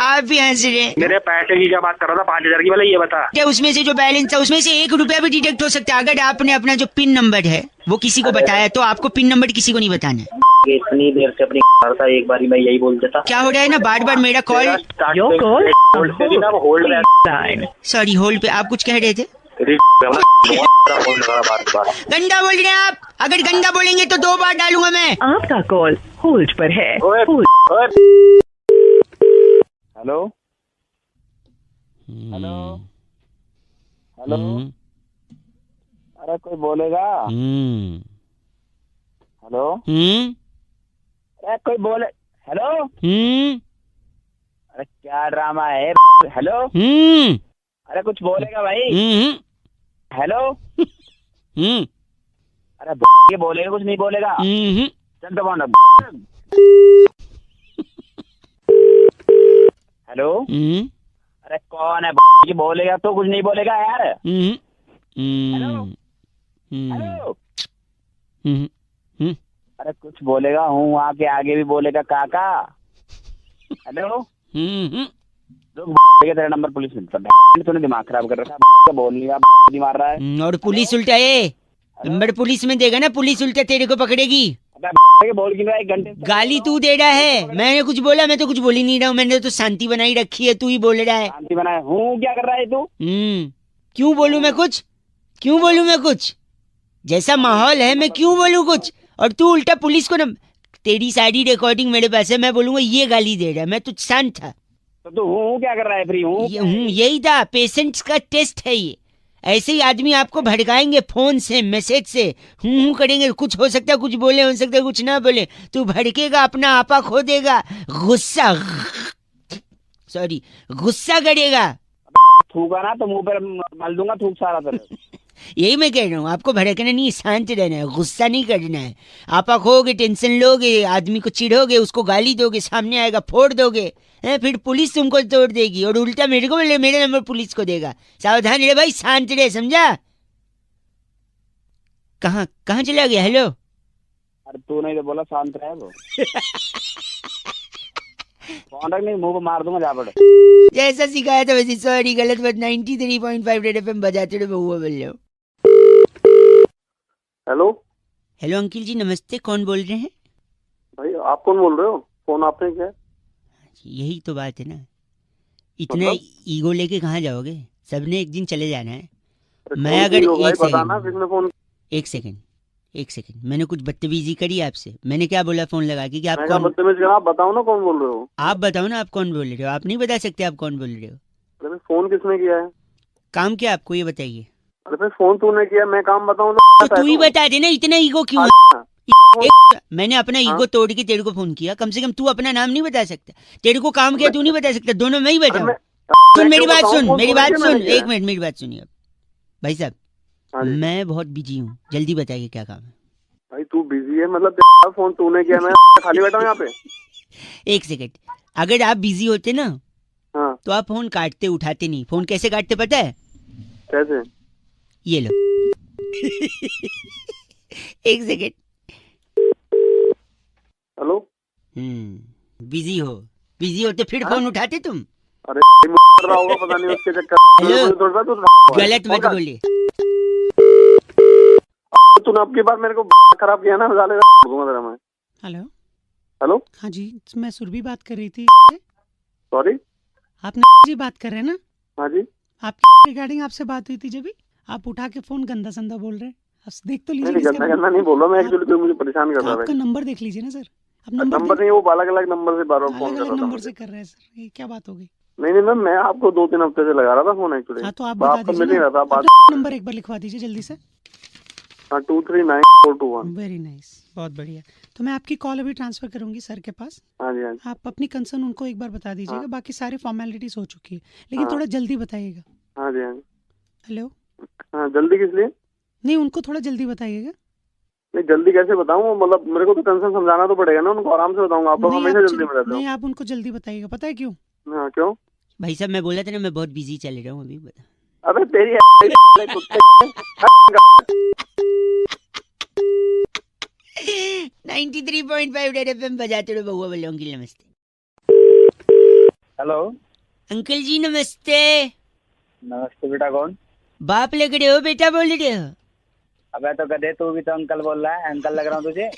B: आप भी हंस रहे हैं।
H: मेरे पैसे की क्या बात कर रहा था? 5,000 की वाला ये बता।
B: क्या उसमें से जो बैलेंस था उसमें से 1 रुपया भी डिडक्ट हो सकता है? अगर आपने अपना जो पिन नंबर है वो किसी को बताया तो आपको पिन नंबर किसी को नहीं बताना है।
H: इतनी देर से अपनी था, एक बारी मैं यही बोल देता।
B: क्या हो रहा है ना, बार बार मेरा कॉल।
F: Your call
H: होल्ड पे ना, होल्ड
F: line.
B: सॉरी, होल्ड पे। आप कुछ कह रहे थे?
H: तेरी बार।
B: गंदा बोल रहे हैं आप। अगर गंदा बोलेंगे तो 2 बार डालूंगा मैं।
F: आपका कॉल होल्ड पर है।
A: हेलो। अरे कोई बोलेगा? हेलो। अरे कोई बोले? हेलो। अरे क्या ड्रामा है? हेलो। अरे कुछ बोलेगा भाई? हेलो। अरे ये बोलेगा, कुछ नहीं बोलेगा? चल तो कौन? हेलो। अरे कौन है ये बोलेगा तो कुछ नहीं बोलेगा यार? हेलो। हेलो। अरे कुछ बोलेगा, हूँ आके आगे भी बोलेगा काका। हेलो। तेरा नंबर पुलिस में। तूने दिमाग खराब कर रखा है, बोल लिया मार रहा है।
B: और पुलिस उल्टा है, नंबर पुलिस में देगा ना, पुलिस उल्टा तेरे को पकड़ेगी।
A: बोल की 1 घंटे
B: गाली तू दे रहा है, मैंने कुछ बोला? मैं तो कुछ बोल ही नहीं रहा हूँ, मैंने तो शांति बनाई रखी है, तू ही बोल रहा है।
A: शांति बनाए हूँ, क्या कर रहा है तू?
B: क्यों बोलूं मैं कुछ? क्यों बोलूं मैं कुछ? जैसा माहौल है मैं क्यों बोलूं कुछ? और तू उल्टा पुलिस को न... तेरी सारी रिकॉर्डिंग मेरे पास है, मैं बोलूंगा ये गाली दे रहा है, मैं तो शांत था।
A: तो तू हूँ क्या कर रहा है? फ्री हूँ।
B: यही था, पेशेंट्स का टेस्ट है ये। ऐसे ही आदमी आपको भड़काएंगे फोन से, मैसेज से, हूँ करेंगे। कुछ हो सकता है, कुछ बोले, हो सकता है कुछ ना बोले, तू भड़केगा, अपना आपा खो देगा, गुस्सा करेगा।
A: थूका ना तो मुंह पर मल दूंगा थूक सारा तरह।
B: यही मैं कह रहा हूँ, आपको भड़कना नहीं, शांत रहना है, गुस्सा नहीं करना है। आपा खोगे, टेंशन लोगे, आदमी को चिढ़ोगे, उसको गाली दोगे, सामने आएगा फोड़ दोगे, फिर पुलिस तुमको तोड़ देगी, और उल्टा मेरे को बोले, मेरे नंबर पुलिस को देगा। सावधान रहे भाई, शांत रहे, समझा? कहाँ चला गया? हेलो।
A: अरे तू नहीं तो बोला शांत रहे वो। फोन रख, नहीं मुंह पे मार दूंगा जा पड़े।
B: जैसा सिखाया था वैसे। सॉरी, गलत बात। 93.5 रेड एफएम बजाते रहे, हुआ बोल रहे हो।
E: हेलो
B: अंकिल जी, नमस्ते। कौन बोल रहे हैं?
E: भाई आप कौन बोल रहे हो? फोन आपने किया है?
B: यही तो बात है ना, इतना ईगो लेके कहाँ जाओगे? सबने एक दिन चले जाना है। मैं अगर एक सेकंड मैंने कुछ बदतमीजी करी आपसे? मैंने क्या बोला फोन लगा के कि आप कौन?
E: बदतमीज करा? आप बताओ ना कौन बोल रहे हो।
B: आप बताओ ना, आप कौन बोल रहे हो? आप नहीं बता सकते आप कौन बोल रहे हो?
E: अरे फोन किसने किया है?
B: काम क्या आपको, ये बताइए।
E: अरे फिर फोन तूने किया, मैं काम बताऊँ ना?
B: तो तू ही बता दे ना, इतना ईगो क्यों? मैंने अपना ईगो तोड़ के तेरे को फोन किया, कम से कम तू अपना नाम नहीं बता सकता? तेरे को काम किया तू नहीं बता सकता? दोनों मैं ही बताऊं? सुन मेरी बात सुन, एक मिनट मेरी बात सुनिए भाई साहब। मैं बहुत बिजी हूँ, जल्दी बताइए क्या काम है?
E: भाई तू बिजी है मतलब? फोन तूने किया, मैं खाली बैठा हूँ यहाँ पे।
B: एक सेकंड, अगर आप बिजी होते ना
E: हाँ
B: तो आप फोन काटते, उठाते नहीं। फोन कैसे काटते पता है?
E: कैसे?
B: ये लो। एक सेकंड।
E: हेलो
B: बिजी हो तो फिर फोन उठाते तुम?
E: अरे कर रहा होगा पता नहीं उसके चक्कर
B: हेलो, गलत मत बोलिए।
E: तूने आपकी बार मेरे को खराब किया ना, साले तेरा मैं।
I: हेलो
E: हेलो,
I: हाँ जी, मैं सुरभि बात कर रही थी।
E: सॉरी,
I: आप जी बात कर रहे हैं ना?
E: हाँ जी।
I: आपकी रिगार्डिंग आपसे बात हुई थी जब भी, आप उठा के फोन गंदा संदा बोल रहे हैं। आप देख तो लीजिए।
E: नहीं गंदा नहीं बोल रहा मैं, एक्चुअली कोई मुझे परेशान कर रहा है।
I: आपका नंबर देख लीजिए ना सर। आप
E: नंबर नहीं, वो अलग अलग नंबर से बार-बार फोन कर रहा था।
I: नंबर से कर रहे हैं सर, ये क्या बात हो गई?
E: नहीं मैम, मैं आपको 2-3 हफ्ते से लगा रहा था फोन एक्चुअली।
I: हाँ तो आप बता दीजिए,
E: मिल नहीं रहा था बात।
I: नंबर एक बार लिखवा दीजिए जल्दी से।
E: 239421।
I: वेरी नाइस, बहुत बढ़िया। तो मैं आपकी कॉल अभी ट्रांसफर करूंगी सर के पास।
E: हाँ जी, हाँ जी।
I: आप अपनी कंसर्न उनको एक बार बता दीजिएगा। बाकी सारे फॉर्मेलिटीज हो चुकी है, लेकिन थोड़ा जल्दी बताइएगा।
E: हाँ जी, हाँ जी।
I: हेलो,
E: हाँ जल्दी किस लिए?
I: नहीं उनको थोड़ा जल्दी बताइएगा।
E: नहीं जल्दी कैसे बताऊँ, मतलब मेरे को तो टेंशन समझाना तो पड़ेगा ना उनको। आराम से बताऊंगा, आप लोग हमेशा जल्दी में रहते हो।
I: नहीं आप उनको जल्दी बताइएगा, पता है क्यों?
E: हाँ क्यों?
B: भाई साहब मैं बोला था ना मैं बहुत बिजी चल रहा हूँ अभी। बता।
E: अबे तेरी
B: 93.5 रेड एफएम बजाते रहो बउआ वाले। अंकल नमस्ते।
A: हेलो
B: अंकल जी नमस्ते।
A: नमस्ते बेटा, कौन?
B: बाप लग रहे हो बेटा बोल रहे हो?
A: अबे तो गधे, तू भी तो अंकल बोल रहा है। अंकल लग रहा हूँ तुझे?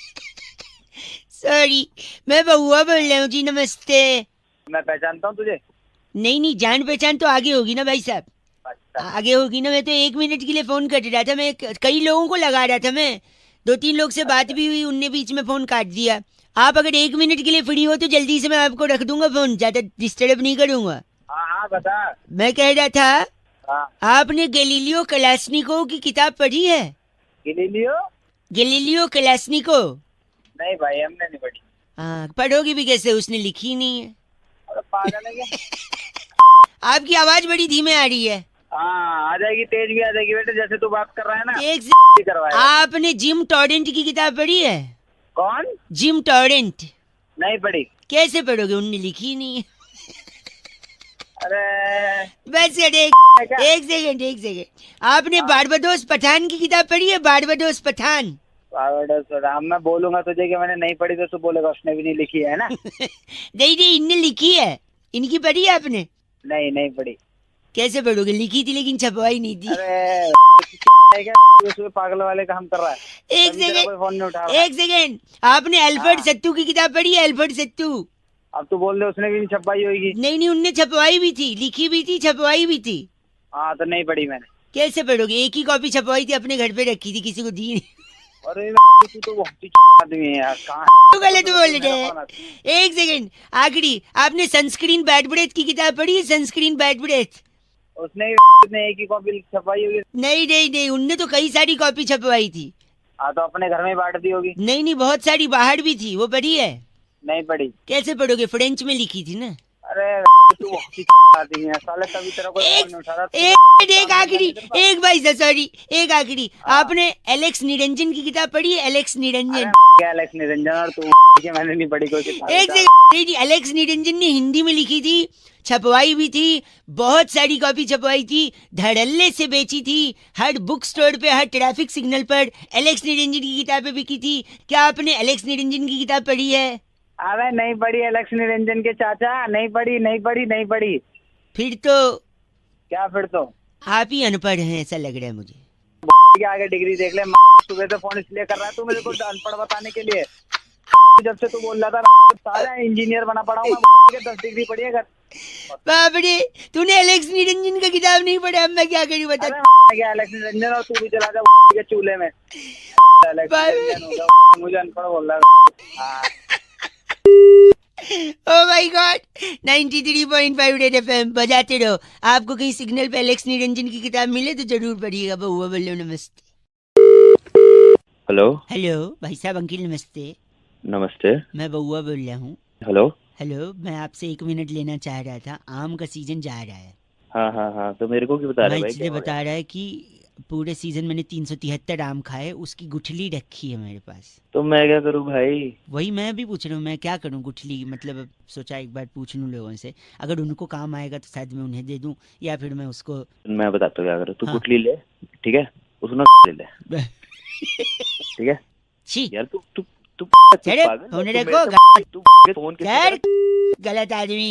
B: सॉरी, मैं बउआ बोल रहा हूँ जी। नमस्ते।
A: मैं पहचानता हूँ तुझे?
B: नहीं जान पहचान तो आगे होगी ना भाई साहब।
A: अच्छा।
B: आगे होगी ना। मैं तो 1 मिनट के लिए फोन कर रहा था। मैं कई लोगों को लगा रहा था। मैं 2-3 लोग से बात भी हुई, उनने बीच में फोन काट दिया। आप अगर 1 मिनट के लिए फ्री हो तो जल्दी से मैं आपको रख दूंगा फोन, ज्यादा डिस्टर्ब नहीं करूंगा।
A: हाँ बता।
B: मैं कह रहा था,
A: हाँ।
B: आपने गैलीलियो कलास्निकोव की किताब पढ़ी है? गैलीलियो कलास्निकोव?
A: नहीं भाई, हमने नहीं पढ़ी।
B: हाँ, पढ़ोगी भी कैसे, उसने लिखी नहीं है।
A: अरे पागल है क्या?
B: आपकी आवाज बड़ी धीमे आ रही है।
A: हाँ आ जाएगी, तेज भी आ जाएगी बेटे, जैसे तू बात कर रहा है ना।
B: एक से
A: करवाएगा।
B: आपने जिम टॉरेंट की किताब पढ़ी है?
A: कौन?
B: Gym torrent?
A: नहीं पढ़ी।
B: कैसे पढ़ोगे, उनने लिखी नहीं है।
A: अरे
B: बस एक सेकंड। आपने बारबाडोस पठान की किताब पढ़ी है? बारबाडोस पठान।
A: मैं बोलूंगा तुझे कि मैंने नहीं पढ़ी तो तू बोलेगा उसने भी नहीं लिखी है ना।
B: नहीं इनने लिखी है। इनकी पढ़ी है आपने?
A: नहीं पढ़ी।
B: कैसे पढ़ोगे, लिखी थी लेकिन छपवाई नहीं थी।
A: अरे उसमें पागल वाले काम कर रहा है।
B: एक सेकंड, आपने अल्फ्रेड सत्तू की किताब पढ़ी है? अल्फ्रेड सत्तू।
A: अब तू बोल दे उसने भी नहीं छपवाई होगी।
B: नहीं उनने छपवाई भी थी, लिखी भी थी, छपवाई भी थी।
A: हाँ तो नहीं पढ़ी मैंने।
B: कैसे पढ़ोगे, एक ही कॉपी छपवाई थी, अपने घर पे रखी थी, किसी को दी नहीं।
A: अरे तू तो बहुत आदमी है यार, कहाँ
B: तो गलत बोल रहे हैं। एक सेकंड, आखिरी, आपने सनस्क्रीन बैड ब्रेथ की किताब पढ़ी है? Sunscreen bad breath.
A: उसने एक ही कॉपी छपवाई होगी।
B: नहीं उनने तो कई सारी कॉपी छपवाई थी।
A: हाँ तो अपने घर में बांट दी होगी।
B: नहीं बहुत सारी बाहर भी थी, वो पढ़ी है?
A: नहीं पढ़ी।
B: कैसे पढ़ोगे, फ्रेंच में लिखी थी ना।
A: अरे तू आदमी है साले, तभी तेरा कोई फोन नहीं उठा रहा।
B: एक आखिरी, एक भाई सॉरी, एक आखिरी, आपने एलेक्स निरंजन की किताब पढ़ी है? एलेक्स निरंजन।
A: क्या एलेक्स निरंजन और तू? मैंने नहीं पढ़ी कोई किताब।
B: एक सेकंड, एलेक्स निरंजन ने हिंदी में लिखी थी, छपवाई भी थी, बहुत सारी कॉपी छपवाई थी, धड़ल्ले से बेची थी, हर बुक स्टोर पे, हर ट्रैफिक सिग्नल पर एलेक्स निरंजन की किताबें बिकी थी। क्या आपने एलेक्स निरंजन की किताब पढ़ी है?
A: अरे नहीं पढ़ी एलेक्स निरंजन के चाचा, नहीं पढ़ी।
B: फिर तो
A: क्या फिर तो?
B: आप ही अनपढ़ हैं ऐसा लग रहा है मुझे।
A: के आगे डिग्री देख ले। सुबह से फोन इसलिए कर रहा है तू मेरे को अनपढ़ बताने के लिए। जब से तू बोल रहा था सारा इंजीनियर बना पड़ा हूँ, 10 डिग्री पढ़ी है घर।
B: बाबरे, तूने एलेक्स निरंजन का किताब नहीं पढ़ा, अब मैं क्या करूँ बता।
A: क्या एलेक्स निरंजन, और तू भी चला जा के चूल्हे में। मुझे अनपढ़ बोल रहा है।
B: ओह माय गॉड, 93.5 रेड एफएम बजाते रहो। आपको कहीं सिग्नल पे एलेक्स निरंजन की किताब मिले तो जरूर पढ़िएगा। बउआ बोलो नमस्ते।
G: हेलो
B: भाई साहब, अंकिल नमस्ते।
G: नमस्ते,
B: मैं बउआ बोल रहा हूँ।
G: हेलो,
B: मैं आपसे 1 मिनट लेना चाह रहा था। आम का सीजन जा रहा है।
G: हाँ, तो मेरे को क्यों बता रहे भाई?
B: इसलिए बता रहा है कि पूरे सीजन मैंने 373 आम खाए, उसकी गुठली रखी है मेरे पास।
G: तो मैं क्या करूँ भाई?
B: वही मैं भी पूछ रहा हूँ, मैं क्या करूँ गुठली, मतलब सोचा एक बार पूछ लूँ लोगों से, अगर उनको काम आएगा तो शायद मैं उन्हें दे दूँ, या फिर मैं उसको।
G: मैं बताता हूँ क्या करो। तू
B: हाँ।
G: गुठली ले, ठीक है, उसमें ले ले, ठीक है
B: छी
G: यार। तू
A: तू
B: चले
A: पागल है,
B: होने
A: तू
B: रखो
A: मेरे से- तू फोन किससे
B: यार
A: कर-
B: गलत आदमी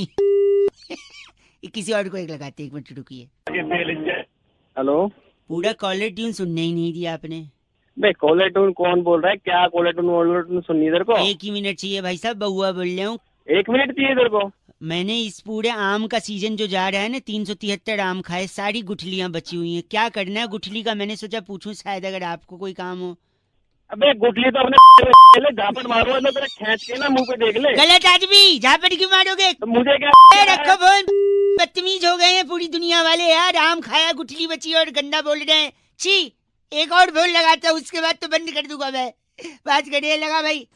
B: ये किसी और को एक लगाते, एक मिनट रुकिए।
E: हेलो
B: पूरा कॉलर ट्यून सुनने ही नहीं दिया आपने।
E: भाई कॉलर टून कौन बोल रहा है? क्या कॉलर टून सुननी इधर को?
B: एक ही मिनट चाहिए भाई साहब, बउआ बोल रहा हूँ।
E: 1 मिनट चाहिए इधर को।
B: मैंने इस पूरे आम का सीजन जो जा रहा है ना, 373 आम खाए, सारी गुठलियां बची हुई हैं। क्या करना है गुठली का, मैंने सोचा पूछूं, शायद अगर आपको कोई काम हो।
E: अबे गुठली तो अपने झापट मारो ना, तेरा खींच के ना मुंह पे देख ले।
B: गलत आदमी, झापड़ क्यों मारोगे?
E: तो मुझे क्या
B: ए, रखो फोन। बदतमीज हो गए हैं पूरी दुनिया वाले यार। आम खाया, गुठली बची और गंदा बोल रहे हैं। छी, एक और फोन लगाता हूँ, उसके बाद तो बंद कर दूंगा मैं। बात करिए, लगा भाई।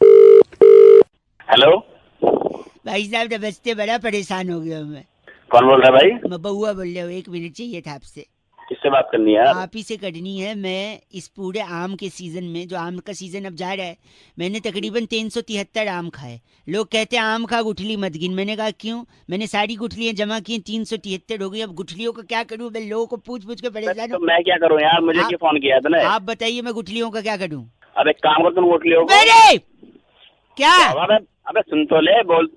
G: हेलो,
B: भाई साहब नमस्ते, बड़ा परेशान हो गया हूँ मैं।
G: कौन बोल रहा है भाई?
B: मैं बउआ बोल रहा हूँ, 1 मिनट चाहिए था आपसे।
G: किससे बात करनी है यार?
B: आप ही से करनी है। मैं इस पूरे आम के सीजन में, जो आम का सीजन अब जा रहा है, मैंने तकरीबन 373 आम खाए। लोग कहते हैं आम खा गुठली मत गिन। मैंने कहा क्यों? मैंने सारी गुठलियां जमा की, 373 हो गई। अब गुठलियों का क्या करूं? मैं लोगों को पूछ पूछ के परेशान
E: तो
B: हूं।
E: मैं क्या करूँ यार? मुझे
B: आप-
E: क्यों फोन किया तूने?
B: आप बताइए, मैं गुठलियों का क्या करूं?
E: अब एक काम कर, तुम गुठलियों को।
B: मेरे क्या
E: अबे अबे सुन तो ले, बोल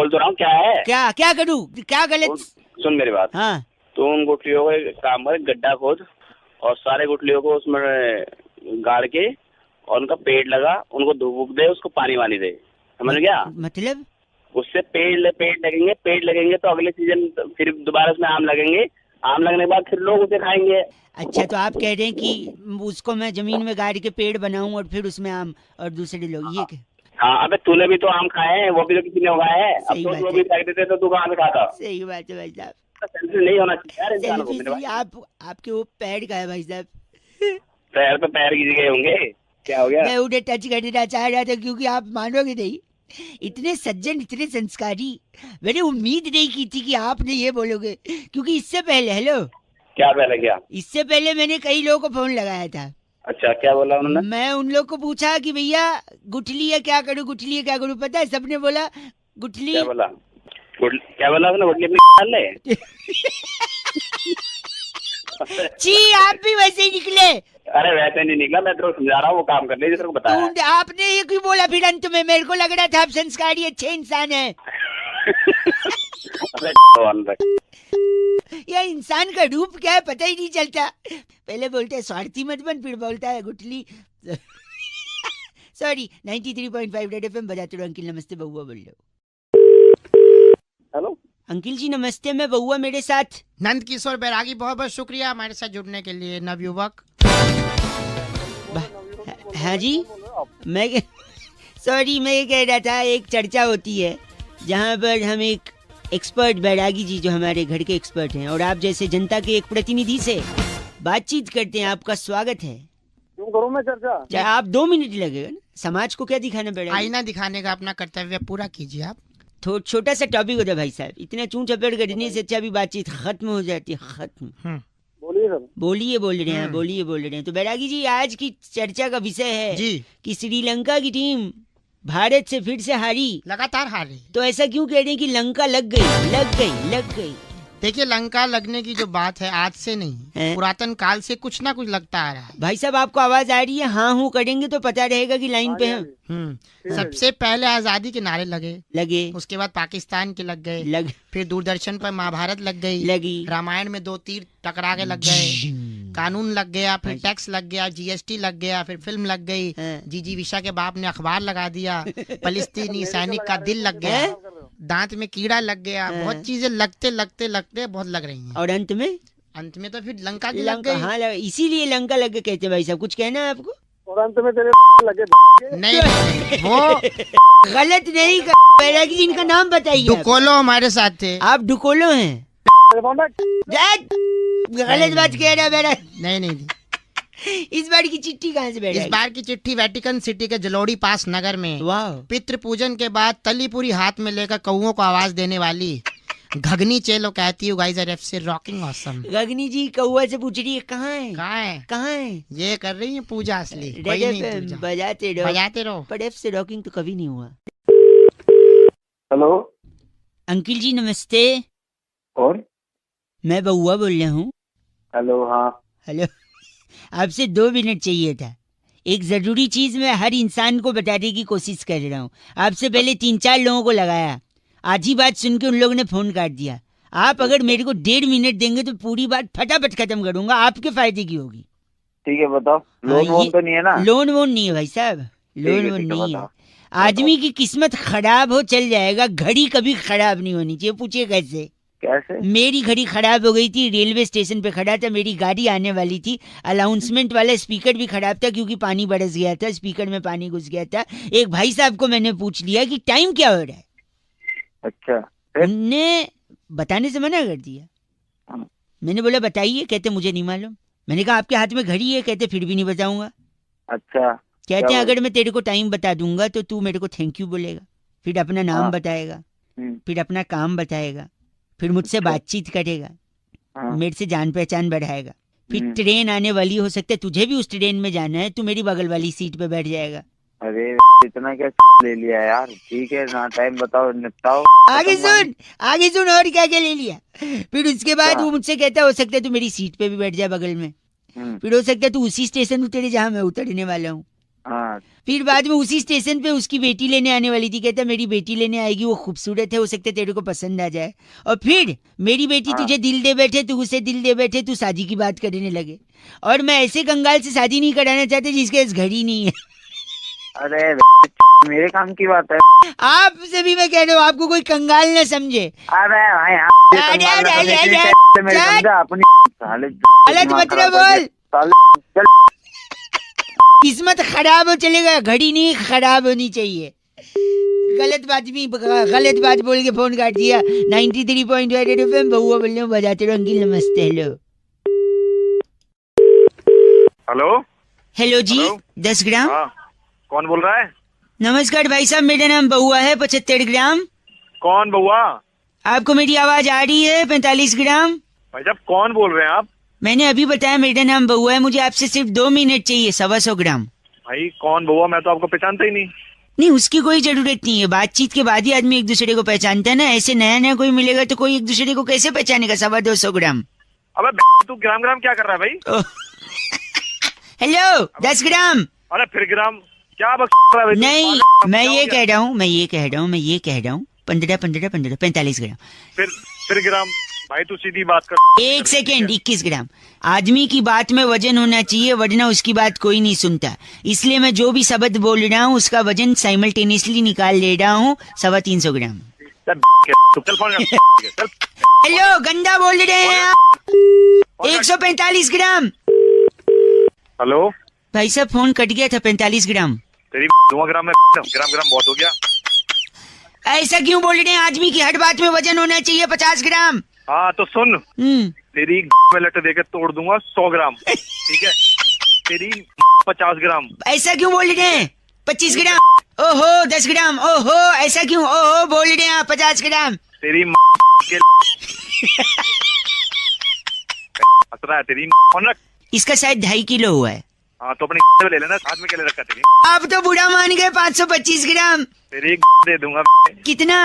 E: तो रहा हूँ, क्या है?
B: क्या क्या करूं? क्या गलत?
E: सुन मेरी बात।
B: हाँ,
E: तू उन गुठलियों को एक काम कर, गड्ढा खोद और सारे गुठलियों को उसमें गाड़ के और उनका पेड़ लगा, उनको धूप दे, उसको पानी वानी दे, समझ गया?
B: मतलब
E: उससे पेड़ लगेंगे तो अगले सीजन फिर दोबारा उसमें आम लगेंगे। आम लगने के बाद फिर लोग उसे खाएंगे।
B: अच्छा, तो आप कह रहे हैं कि उसको मैं जमीन में गाड़ के पेड़ बनाऊं और फिर उसमें आम और दूसरे लोग ये
E: हाँ, अबे तूने भी तो आम खाए हैं, वो भी तो किसी ने उगाए हैं। अब
B: सही
E: तो
B: बात
E: वो
B: है।
E: भी फेंक देते तो तू कहाँ से खाता?
B: सही बात है भाई साहब।
E: सेल्फी नहीं होना चाहिए यार इंसान को।
B: सेल्फी
E: मेरे
B: से आप आपके वो पैर का है भाई साहब।
E: पैर पे पैर गिर गए होंगे, क्या हो गया?
B: मैं उन्हें टच करना चाह रहा था, क्योंकि आप मानोगे नहीं, इतने सज्जन, इतने संस्कारी, मैंने उम्मीद नहीं की थी कि आपने ये बोलोगे। क्योंकि इससे पहले, हेलो,
E: क्या पहले क्या?
B: इससे पहले मैंने कई लोगों को फोन लगाया था।
E: अच्छा, क्या बोला उन्होंने?
B: मैं उन लोग को पूछा कि भैया गुठली है क्या करूं, गुठली है क्या करूं? पता है सबने बोला गुठली।
E: क्या बोला? क्या बोला उसने? गुठली अपनी डाल ले।
B: जी, आप भी वैसे ही निकले।
E: अरे वैसे नहीं निकला, मैं तेरे को समझा रहा हूँ, वो काम कर ले जिसको बताया।
B: आपने ये क्यों बोला फिर अंत में? मेरे को लग रहा था आप संस्कारी अच्छे इंसान है।
E: अबे भगवान रख।
B: यह इंसान का रूप क्या है पता ही नहीं चलता। पहले बोलते है स्वार्थी मत बन, फिर बोलता है गुठली। सॉरी, 93.5 रेड एफएम बजाते रहो। अंकिल नमस्ते, बउआ बोल रहे हो।
E: हेलो
B: अंकिल जी नमस्ते, मैं बउआ, मेरे साथ
C: नंद किशोर बैरागी, बहुत बहुत शुक्रिया हमारे साथ जुड़ने के लिए, नवयुवक।
B: हाँ जी, मैं सॉरी, मैं ये कह रहा था, एक चर्चा होती है जहाँ पर हम एक एक्सपर्ट, बैरागी जी जो हमारे घर के एक्सपर्ट हैं, और आप जैसे जनता के एक प्रतिनिधि से बातचीत करते हैं। आपका स्वागत है।
E: क्यों करूँ मैं चर्चा?
B: चाहे आप 2 मिनट लगेगा ना, समाज को क्या दिखाना पड़ेगा?
C: आईना दिखाने का अपना कर्तव्य पूरा कीजिए आप।
B: छोटा सा टॉपिक होता है भाई साहब, इतना चूं चपेट करने से अच्छा भी बातचीत खत्म हो जाती है। खत्म।
E: बोलिए सर।
B: बोलिए बोल रहे हैं, बोलिए बोल रहे हैं। तो बैरागी जी, आज की चर्चा का विषय है
C: जी,
B: कि श्रीलंका की टीम भारत से फिर से हारी।
C: लगातार हार रही।
B: तो ऐसा क्यों कह रहे हैं कि लंका लग गई, लग गई, लग गई?
C: देखिए, लंका लगने की जो बात है आज से नहीं,
B: है?
C: पुरातन काल से कुछ ना कुछ लगता आ रहा है।
B: भाई साहब, आपको आवाज आ रही है? हाँ हूँ करेंगे तो पता रहेगा कि लाइन पे हैं।
C: सबसे पहले आजादी के नारे
B: लगे,
C: उसके बाद पाकिस्तान के लग गए,
B: लग
C: फिर दूरदर्शन पर महाभारत लग गई,
B: लगी,
C: रामायण में 2 तीर टकरा के लग गए, कानून लग गया, फिर टैक्स लग गया, जीएसटी लग गया, फिर फिल्म लग गई, जीजी विशा के बाप ने अखबार लगा दिया, फलिस्तीनी सैनिक का दिल लग गया, दांत में कीड़ा लग गया, बहुत चीजें लगते लगते लगते बहुत लग रही हैं।
B: और अंत में
C: तो फिर लंका की लग गई।
B: हाँ, इसीलिए लंका लग गए कहते। भाई साहब, कुछ कहना है आपको?
E: और अंत में तेरे लगे।
C: नहीं, वो
B: गलत नहीं, बैरागी जी इनका नाम बताइए।
C: डुकोलो हमारे साथ थे।
B: आप डुकोलो हैं? गलत बात कह रहा है मेरा।
C: नहीं,
B: इस बार की चिट्ठी कहाँ से बैठा?
C: इस बार की चिट्ठी वेटिकन सिटी के जलोड़ी पास नगर में।
B: वाह।
C: पितृ पूजन के बाद तली पूरी हाथ में लेकर कौओं को आवाज देने वाली घगनी चेलो कहती हूँ गाइस, FC रॉकिंग ऑसम।
B: गगनी जी कौआ से पूछ रही है कहाँ है,
C: कहाँ है,
B: कहाँ है?
C: ये कर रही है पूजा असली।
B: रेड
C: कोई नहीं
B: एफएम
C: पूजा।
B: बजाते रहो। पर एफ से रॉकिंग तो कभी नहीं हुआ।
E: हेलो
B: अंकिल जी नमस्ते,
E: और
B: मैं बउआ बोल रहा हूँ।
E: हेलो। हाँ
B: हेलो, आपसे 2 मिनट चाहिए था। एक जरूरी चीज मैं हर इंसान को बताने की कोशिश कर रहा हूँ। आपसे पहले 3-4 लोगों को लगाया, आधी बात सुन के उन लोगों ने फोन काट दिया। आप अगर मेरे को 1.5 मिनट देंगे तो पूरी बात फटाफट खत्म करूंगा, आपके फायदे की होगी।
D: ठीक है बताओ, लोन वोन तो नहीं है ना?
B: लोन वोन नहीं है भाई साहब, लोन वोन नहीं है। आदमी की किस्मत खराब हो चल जाएगा, घड़ी कभी खराब नहीं होनी चाहिए। पूछिए कैसे?
D: कैसे?
B: मेरी घड़ी खराब हो गई थी, रेलवे स्टेशन पे खड़ा था, मेरी गाड़ी आने वाली थी, अनाउंसमेंट वाला स्पीकर भी खराब था क्योंकि पानी बरस गया था, स्पीकर में पानी घुस गया था। एक भाई साहब को मैंने पूछ लिया कि टाइम क्या हो रहा है,
D: अच्छा
B: उनने बताने से मना कर दिया। मैंने बोला बताइए, कहते मुझे नहीं मालूम। मैंने कहा आपके हाथ में घड़ी है, कहते फिर भी नहीं बताऊंगा।
D: अच्छा,
B: कहते हैं अगर मैं तेरे को टाइम बता दूंगा तो तू मेरे को थैंक यू बोलेगा, फिर अपना नाम बताएगा, फिर अपना काम बताएगा, फिर मुझसे बातचीत करेगा, मेरे से जान पहचान बढ़ाएगा, फिर ट्रेन आने वाली, हो सकता है तुझे भी उस ट्रेन में जाना है, तू मेरी बगल वाली सीट पे बैठ जाएगा।
D: अरे इतना क्या ले लिया यार? ठीक है ना, टाइम बताओ, निपटाओ।
B: आगे सुन और क्या क्या ले लिया। फिर उसके बाद वो मुझसे कहता हो सकता है तू मेरी सीट पे भी बैठ जाए बगल में, फिर हो सकता है तू उसी स्टेशन उतरे जहाँ मैं उतरने वाला हूँ। फिर बाद में उसी स्टेशन पे उसकी बेटी लेने आने वाली थी, कहता मेरी बेटी लेने आएगी, वो खूबसूरत है, हो सकता है तेरे को पसंद आ जाए, और फिर मेरी बेटी तुझे दिल दे बैठे, तू उसे दिल दे बैठे, तू शादी की बात करने लगे। और मैं ऐसे कंगाल से शादी नहीं कराना चाहते जिसके पास घड़ी नहीं है।
D: अरे मेरे काम की बात है,
B: आपसे भी मैं कह रहा हूँ, आपको कोई कंगाल न समझे।
D: अरे
B: गलत मत बोल, किस्मत खराब हो चलेगा, घड़ी नहीं खराब होनी चाहिए। गलत बात बोल के फोन काट दिया। 93.8 FM बहुआ बोल रहे हो, बजाते रहो अंकिल। नमस्ते। हेलो जी। 10 ग्राम।
H: कौन बोल रहा है?
B: नमस्कार भाई साहब, मेरा नाम बहुआ है। 75 ग्राम।
H: कौन बहुआ?
B: आपको मेरी आवाज आ रही है? 45 ग्राम।
H: भाई साहब कौन बोल रहे हैं आप?
B: मैंने अभी बताया मेरा नाम बहुआ है, मुझे आपसे सिर्फ 2 मिनट चाहिए। 125 ग्राम।
H: भाई कौन बहुआ? मैं तो आपको पहचानता ही नहीं।
B: नहीं, उसकी कोई जरूरत नहीं है, बातचीत के बाद ही आदमी एक दूसरे को पहचानता है ना। ऐसे नया कोई मिलेगा तो कोई एक दूसरे को कैसे पहचानेगा? 225 ग्राम।
H: अबे तू ग्राम क्या कर रहा है भाई?
B: हेलो 10 ग्राम।
H: अरे फिर ग्राम क्या बक रहा है भाई?
B: नहीं, मैं ये कह रहा हूँ 15 45 ग्राम।
H: फिर ग्राम। भाई तू सीधी बात कर।
B: 1 सेकेंड। 21 ग्राम। आदमी की बात में वजन होना चाहिए, वरना उसकी बात कोई नहीं सुनता। इसलिए मैं जो भी शब्द बोल रहा हूँ उसका वजन साइमल्टेनियसली निकाल ले रहा हूँ। 325 ग्राम। हेलो, गंदा बोल रहे हैं आप। 145 ग्राम।
H: हेलो
B: भाई साहब, फोन कट गया था। 45 ग्राम।
H: तेरी ग्राम में ग्राम बहुत हो गया।
B: ऐसा क्यों बोल रहे हैं? आदमी की हर बात में वजन होना चाहिए। 50 ग्राम।
H: हाँ तो सुन, तेरी में लट देकर तोड़ दूंगा 100 ग्राम। ठीक है, तेरी 50 ग्राम।
B: ऐसा क्यों बोल रहे हैं? 25 ग्राम। ओहो 10 ग्राम। ओहो ऐसा क्यों? ओहो बोल रहे हैं आप 50 ग्राम।
H: तेरी के है तेरी।
B: इसका शायद 2.5 किलो हुआ है।
H: हाँ तो अपने ले लेना, हाथ में क्या ले रखा तेरी?
B: आप तो बुरा मान गए। 525 ग्राम।
H: तेरी दे दूंगा।
B: कितना?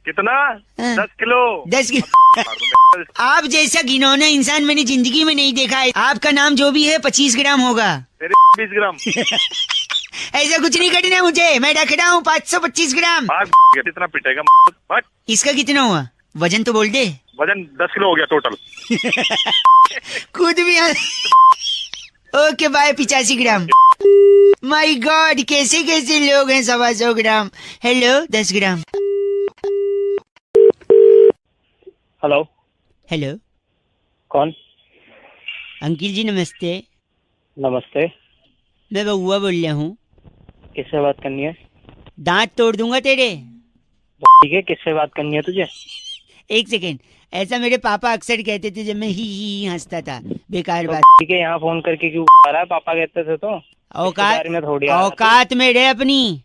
H: 10 किलो।
B: 10 किलो। आप जैसा घिनौना इंसान मैंने जिंदगी में नहीं देखा है। आपका नाम जो भी है 25 ग्राम होगा।
H: तेरे 20 ग्राम।
B: ऐसा कुछ नहीं करना मुझे, मैं रख रहा हूँ 525 ग्राम।
H: कितना पिटेगा?
B: इसका कितना हुआ? वजन तो बोल दे।
H: वजन 10 किलो हो गया टोटल।
B: खुद भी। Okay bye. 85 gram. My god, कैसे कैसे लोग हैं। 125 ग्राम। Hello 10 gram. हेलो
J: कौन?
B: अंकिल जी नमस्ते।
J: नमस्ते।
B: मैं बहुआ बोल रहा हूँ।
J: किससे बात करनी है?
B: दांत तोड़ दूंगा तेरे।
J: ठीक है, किससे बात करनी है तुझे?
B: 1 सेकेंड। ऐसा मेरे पापा अक्सर कहते थे जब मैं ही हंसता था। बेकार बात।
J: ठीक है, यहाँ फोन करके क्यों आ रहा है? पापा कहते थे तो।
B: औकात में रहे अपनी।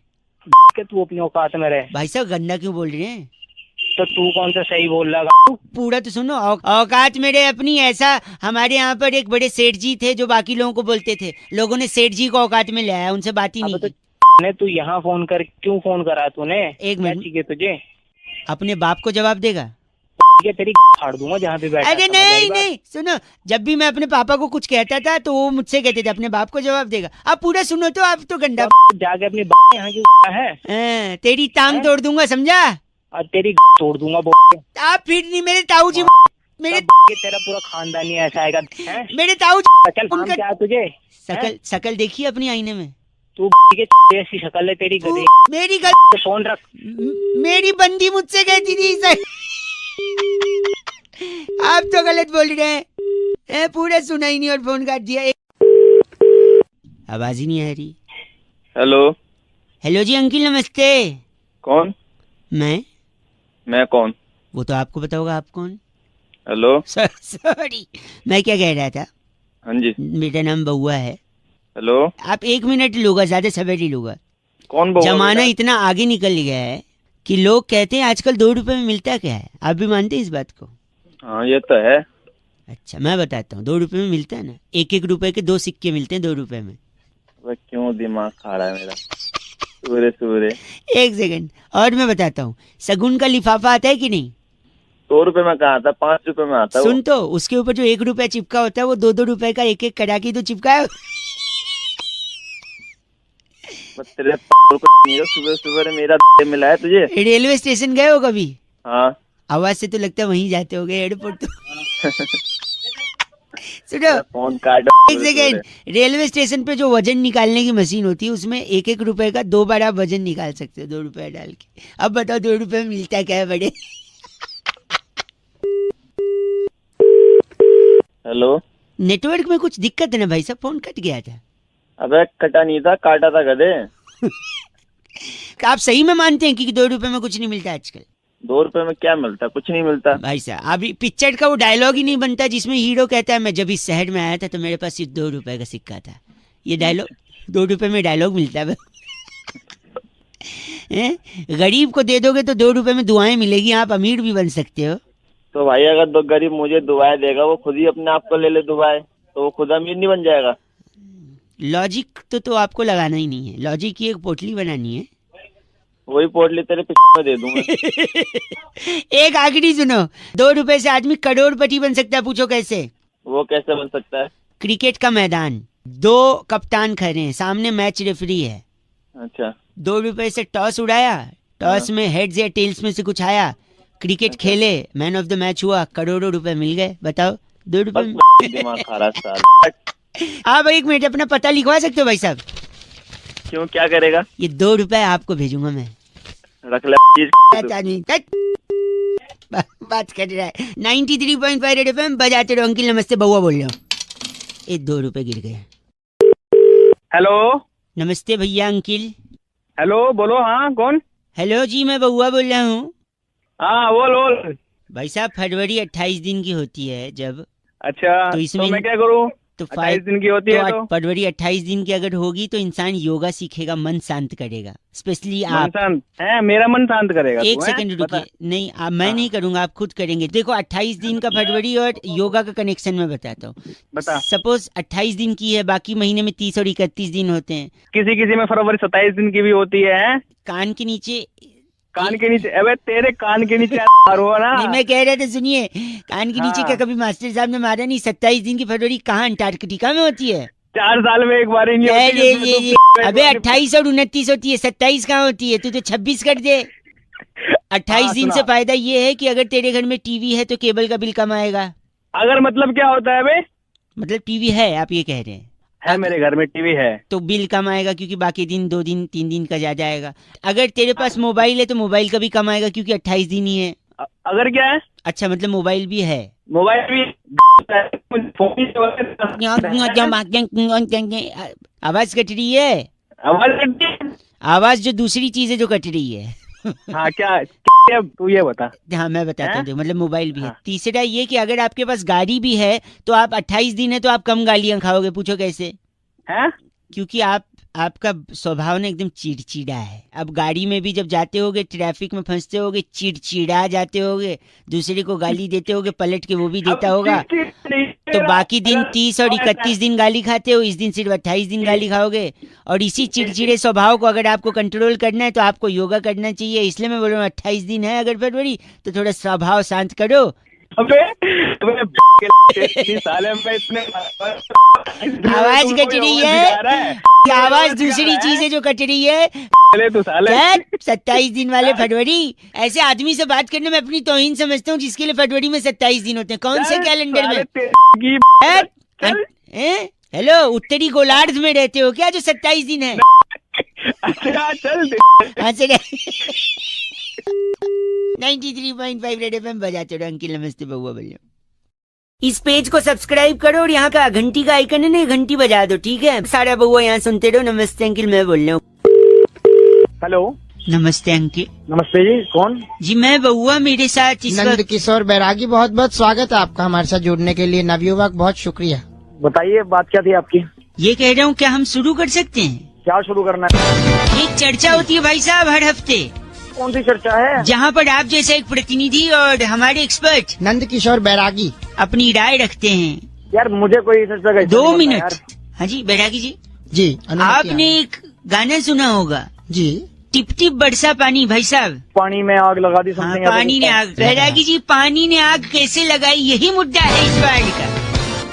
J: तू अपनी औकात में रहे।
B: भाई साहब गंदा क्यों बोल रहे हैं?
J: तो तू कौन सा सही बोल रहा है?
B: पूरा तो सुनो। औकात में रहे अपनी। ऐसा हमारे यहाँ पर एक बड़े सेठ जी थे जो बाकी लोगों को बोलते थे। लोगों ने सेठ जी को औकात में लाया, उनसे बात ही नहीं की।
J: तू यहाँ फोन कर क्यों फोन करा तूने?
B: 1 मिनट।
J: चाहिए तुझे?
B: अपने बाप को जवाब देगा।
J: के तेरी फाड़ दूंगा जहाँ पे बैठा।
B: अरे नहीं नहीं, सुनो, जब भी मैं अपने पापा को कुछ कहता था तो वो मुझसे कहते थे अपने बाप को जवाब देगा। अब पूरा सुनो तो, आप तो गंदा
J: जाके अपनी यहाँ की है
B: तेरी टांग तोड़ दूंगा, समझा?
J: और तेरी तोड़ दूंगा।
B: आप फिर नहीं, मेरे ताऊ जी, मेरे
J: तेरा पूरा खानदान ही ऐसा आएगा।
B: मेरे ताऊ
J: शकल नाम क्या है तुझे?
B: शकल देखी अपनी आईने में?
J: तू ऐसी शक्ल है तेरी गधी।
B: मेरी गलती,
J: फोन रख।
B: मेरी बंदी मुझसे कहती थी सर। आप तो गलत बोल रहे हैं। पूरा सुना ही नहीं और फोन काट दिया। आवाज ही नहीं आ रही।
G: हेलो
B: हेलो जी अंकिल, नमस्ते।
G: कौन?
B: मैं
G: कौन?
B: वो तो आपको पता होगा, आप कौन?
G: हेलो
B: सॉरी, मैं क्या कह रहा था?
G: हाँ जी,
B: मेरा नाम बउआ है।
G: हेलो,
B: आप 1 मिनट लूंगा, ज्यादा समय नहीं लूंगा।
G: कौन बउआ?
B: जमाना इतना आगे निकल गया है कि लोग कहते हैं आजकल 2 रुपए में मिलता क्या है। आप भी मानते हैं इस बात को?
G: हाँ ये तो है।
B: अच्छा मैं बताता हूँ, 2 रुपए में मिलता है ना, 1-1 रुपए के 2 सिक्के मिलते हैं 2 रुपए में।
G: वह क्यों दिमाग खा रहा है मेरा सूरे?
B: 1 सेकंड और मैं बताता हूँ, शगुन का लिफाफा आता है कि नहीं?
G: 2 रुपए में कहा था, 5 रुपए में आता है।
B: सुन तो, उसके ऊपर जो 1 रुपया चिपका होता है वो 2-2 रुपए का 1-1 कड़ा के तो चिपका है।
G: तेरे सुबह सुबह मेरा मिला है तुझे।
B: रेलवे स्टेशन गए हो कभी?
G: हाँ।
B: आवाज से तो लगता है वहीं जाते हो गए, एयरपोर्ट तो। सुनो,
G: फोन काट।
B: 1 सेकेंड, रेलवे स्टेशन पे जो वजन निकालने की मशीन होती है उसमें 1-1 रुपए का 2 बार आप वजन निकाल सकते हो 2 रुपए डाल के। अब बताओ 2 रुपए में मिलता क्या है बड़े?
G: हेलो,
B: नेटवर्क में कुछ दिक्कत है ना भाई साहब, फोन कट गया था।
G: अबे कटा नहीं था, काटा था गधे।
B: आप सही में मानते हैं कि 2 रुपए में कुछ नहीं मिलता आजकल?
G: 2 रुपए में क्या मिलता? कुछ नहीं मिलता
B: भाई साहब। अभी पिक्चर का वो डायलॉग ही नहीं बनता जिसमें हीरो कहता है मैं जब इस शहर में आया था तो मेरे पास सिर्फ 2 रुपए का सिक्का था। ये डायलॉग 2 रुपए में डायलॉग मिलता है। गरीब को दे दोगे तो 2 रुपए में दुआएं मिलेगी, आप अमीर भी बन सकते हो।
G: तो भाई अगर 2 गरीब मुझे दुआएं देगा, वो खुद ही अपने आप को ले ले दुआएं, तो वो खुद अमीर नहीं बन जाएगा?
B: लॉजिक तो आपको लगाना ही नहीं है, लॉजिक की एक पोटली बनानी है।
G: वही पोटली तेरे पीछे में दे दूंगा।
B: एक आखिरी सुनो, 2 रुपए से आदमी करोड़पति बन सकता है, पूछो कैसे?
G: वो कैसे बन सकता है?
B: क्रिकेट का मैदान, 2 कप्तान खड़े हैं, सामने मैच रेफरी है।
G: अच्छा।
B: 2 रुपए से टॉस उड़ाया, टॉस में हेड्स या टेल्स में से कुछ आया, क्रिकेट खेले, मैन ऑफ द मैच हुआ, करोड़ों रुपए मिल गए। बताओ 2 रुपए में?
G: दिमाग खा रहा है।
B: आप 1 मिनट अपना पता लिखवा सकते हो भाई साहब?
G: क्यों, क्या करेगा?
B: ये 2 रुपए आपको भेजूंगा मैं।
G: रख ले
B: बात कर रहा है। 93.5 रेड एफएम बजाते रहो। अंकिल नमस्ते, बउआ बोल रहा हूँ। ये 2 रुपए गिर गए।
J: हेलो
B: नमस्ते भैया। अंकिल
J: हेलो, बोलो। हाँ कौन?
B: हेलो जी, मैं बउआ बोल रहा हूँ।
J: हाँ बोल।
B: भाई साहब फरवरी 28 दिन की होती है जब।
J: अच्छा
B: तो इसमें
J: मैं क्या करूँ?
B: तो
J: 28 दिन की होती है तो
B: फरवरी 28 दिन की अगर होगी तो इंसान योगा सीखेगा, मन शांत करेगा। स्पेशली आप।
J: शांत है? मेरा मन शांत करेगा?
B: 1 सेकंड रुकिए। नहीं मैं नहीं करूंगा, आप खुद करेंगे। देखो 28 दिन का फरवरी और योगा का कनेक्शन मैं बताता हूँ।
J: बता।
B: सपोज 28 दिन की है, बाकी महीने में 30 और 31 दिन होते हैं।
J: किसी में फरवरी 27 दिन की भी होती है।
B: कान के नीचे
J: अबे तेरे कान के नीचे मारो ना।
B: नहीं मैं कह रहा था, सुनिए, कान के नीचे क्या कभी मास्टर साहब ने मारा नहीं? 27 दिन की फरवरी कहाँ अंटार्कटिका में होती है?
J: 4 साल में एक बार ही नहीं होती है।
B: अबे 28 और 29 होती है, 27 कहाँ होती है? तू तो 26 कर दे। 28 दिन से फायदा ये है कि अगर तेरे घर में टीवी है तो केबल का बिल कम आएगा।
J: अगर मतलब क्या होता है बे?
B: मतलब टीवी है, आप ये कह रहे हैं?
J: है, मेरे घर में टीवी है
B: तो बिल कम आएगा क्योंकि बाकी दिन 2 दिन 3 दिन का ज्यादा आएगा। अगर तेरे पास मोबाइल है तो मोबाइल का भी कम आएगा क्योंकि 28 दिन ही है।
J: अगर क्या है?
B: अच्छा मतलब मोबाइल भी है।
J: मोबाइल भी
B: आवाज कट रही है। आवाज जो दूसरी चीज है जो कट रही है।
J: हाँ क्या तू ये बता।
B: हाँ मैं बताता हूँ, मतलब मोबाइल भी है। तीसरा ये कि अगर आपके पास गाड़ी भी है तो आप 28 दिन है तो आप कम गालियां खाओगे। पूछो कैसे?
J: है?
B: क्योंकि आप आपका स्वभाव ना एकदम चिड़चिड़ा है। अब गाड़ी में भी जब जाते होगे, ट्रैफिक में फंसते होगे, चिड़चिड़ा जाते होगे, दूसरे को गाली देते होगे, पलट के वो भी देता होगा, तो बाकी दिन 30 और 31 दिन गाली खाते हो, इस दिन सिर्फ 28 दिन गाली खाओगे। और इसी चिड़चिड़े स्वभाव को अगर आपको कंट्रोल करना है तो आपको योगा करना चाहिए। इसलिए मैं बोल रहा हूँ 28 दिन है अगर फरवरी, तो थोड़ा स्वभाव शांत करो। आवाज कट रही है, आवाज दूसरी चीज है जो कट रही है। 27 दिन वाले फरवरी, ऐसे आदमी से बात करने में अपनी तौहीन समझता हूँ जिसके लिए फरवरी में 27 दिन होते हैं। कौन से कैलेंडर में? हेलो, उत्तरी गोलार्ध में रहते हो क्या जो 27 दिन है? चल 93.5 रेड एफएम बजाते रहो। अंकिल नमस्ते, बउआ बोलिए। इस पेज को सब्सक्राइब करो और यहाँ का घंटी का आइकन है ना, घंटी बजा दो, ठीक है? सारा बउआ यहाँ सुनते रहो। नमस्ते अंकिल, मैं बोल रहा हूँ।
A: हेलो,
B: नमस्ते अंकिल।
A: नमस्ते जी, कौन?
B: जी मैं बउआ, मेरे साथ इस
C: नंद किशोर बैरागी, बहुत बहुत स्वागत है आपका हमारे साथ जुड़ने के लिए। नवयुवक, बहुत शुक्रिया।
A: बताइए, बात क्या थी आपकी?
B: ये कह रहा हूँ, क्या हम शुरू कर सकते हैं?
A: क्या शुरू करना है?
B: एक चर्चा होती है भाई साहब हर हफ्ते।
A: कौन सी चर्चा है?
B: जहाँ पर आप जैसा एक प्रतिनिधि और हमारे एक्सपर्ट
C: नंद किशोर बैरागी
B: अपनी राय रखते हैं।
A: यार मुझे कोई चर्चा का
B: 2 मिनट। हाँ जी बैरागी जी।
C: जी,
B: आपने एक गाना सुना होगा
C: जी,
B: टिप टिप बरसा पानी। भाई साहब,
A: पानी में आग लगा दी।
B: हाँ, पानी ने आग। बैरागी जी, पानी ने आग कैसे लगाई, यही मुद्दा है इस बार का।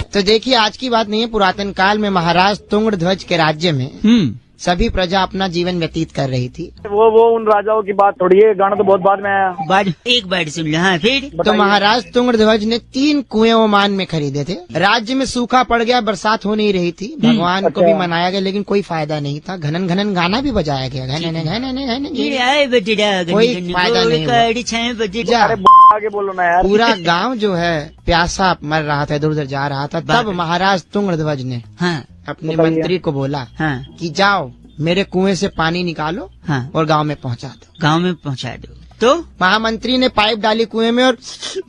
C: तो देखिए, आज की बात नहीं है। पुरातन काल में महाराज तुंगध्वज के राज्य में सभी प्रजा अपना जीवन व्यतीत कर रही थी।
A: वो उन राजाओं की बात थोड़ी है, गाना तो बहुत बाद में आया।
B: एक बार सुन लो। हाँ, फिर
C: तो महाराज तुंगध्वज ने 3 कुएं ओमान में खरीदे थे। राज्य में सूखा पड़ गया, बरसात हो नहीं रही थी। भगवान को भी मनाया गया लेकिन कोई फायदा नहीं था। घनन घनन गाना भी बजाया गया, कोई फायदा नहीं हुआ।
A: आगे बोलो ना यार।
C: पूरा गांव जो है प्यासा मर रहा था, इधर उधर जा रहा था। तब महाराज तुंगध्वज ने अपने मंत्री को बोला कि जाओ मेरे कुएं से पानी निकालो और गांव में पहुंचा दो। तो महामंत्री ने पाइप डाली कुएं में और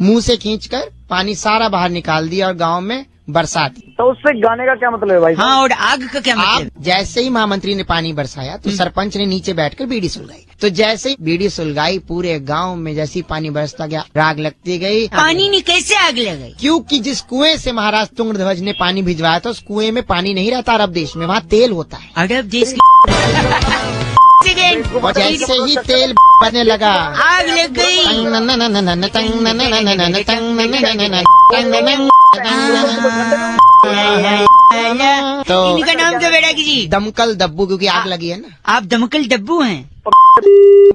C: मुंह से खींचकर पानी सारा बाहर निकाल दिया और गांव में बरसा दी।
A: तो उससे गाने का क्या मतलब है भाई?
B: हाँ, और आग का क्या मतलब?
C: जैसे ही महामंत्री ने पानी बरसाया तो सरपंच ने नीचे बैठकर बीड़ी सुलगाई। तो जैसे ही बीड़ी सुलगाई, पूरे गांव में जैसे ही पानी बरसता गया, आग लगती गई।
B: पानी ने कैसे आग लगाई?
C: क्योंकि जिस कुएं से महाराज तुंगध्वज ने पानी भिजवाया था, उस कुएं में पानी नहीं रहता अरब देश में, वहाँ तेल होता है।
B: अरब देश
C: और जैसे ही तेल बनने लगा,
B: आग लग गई।
C: तो
B: इनका नाम क्या बैरागी जी?
C: दमकल डब्बू, क्योंकि आग लगी है ना।
B: आप दमकल डब्बू हैं।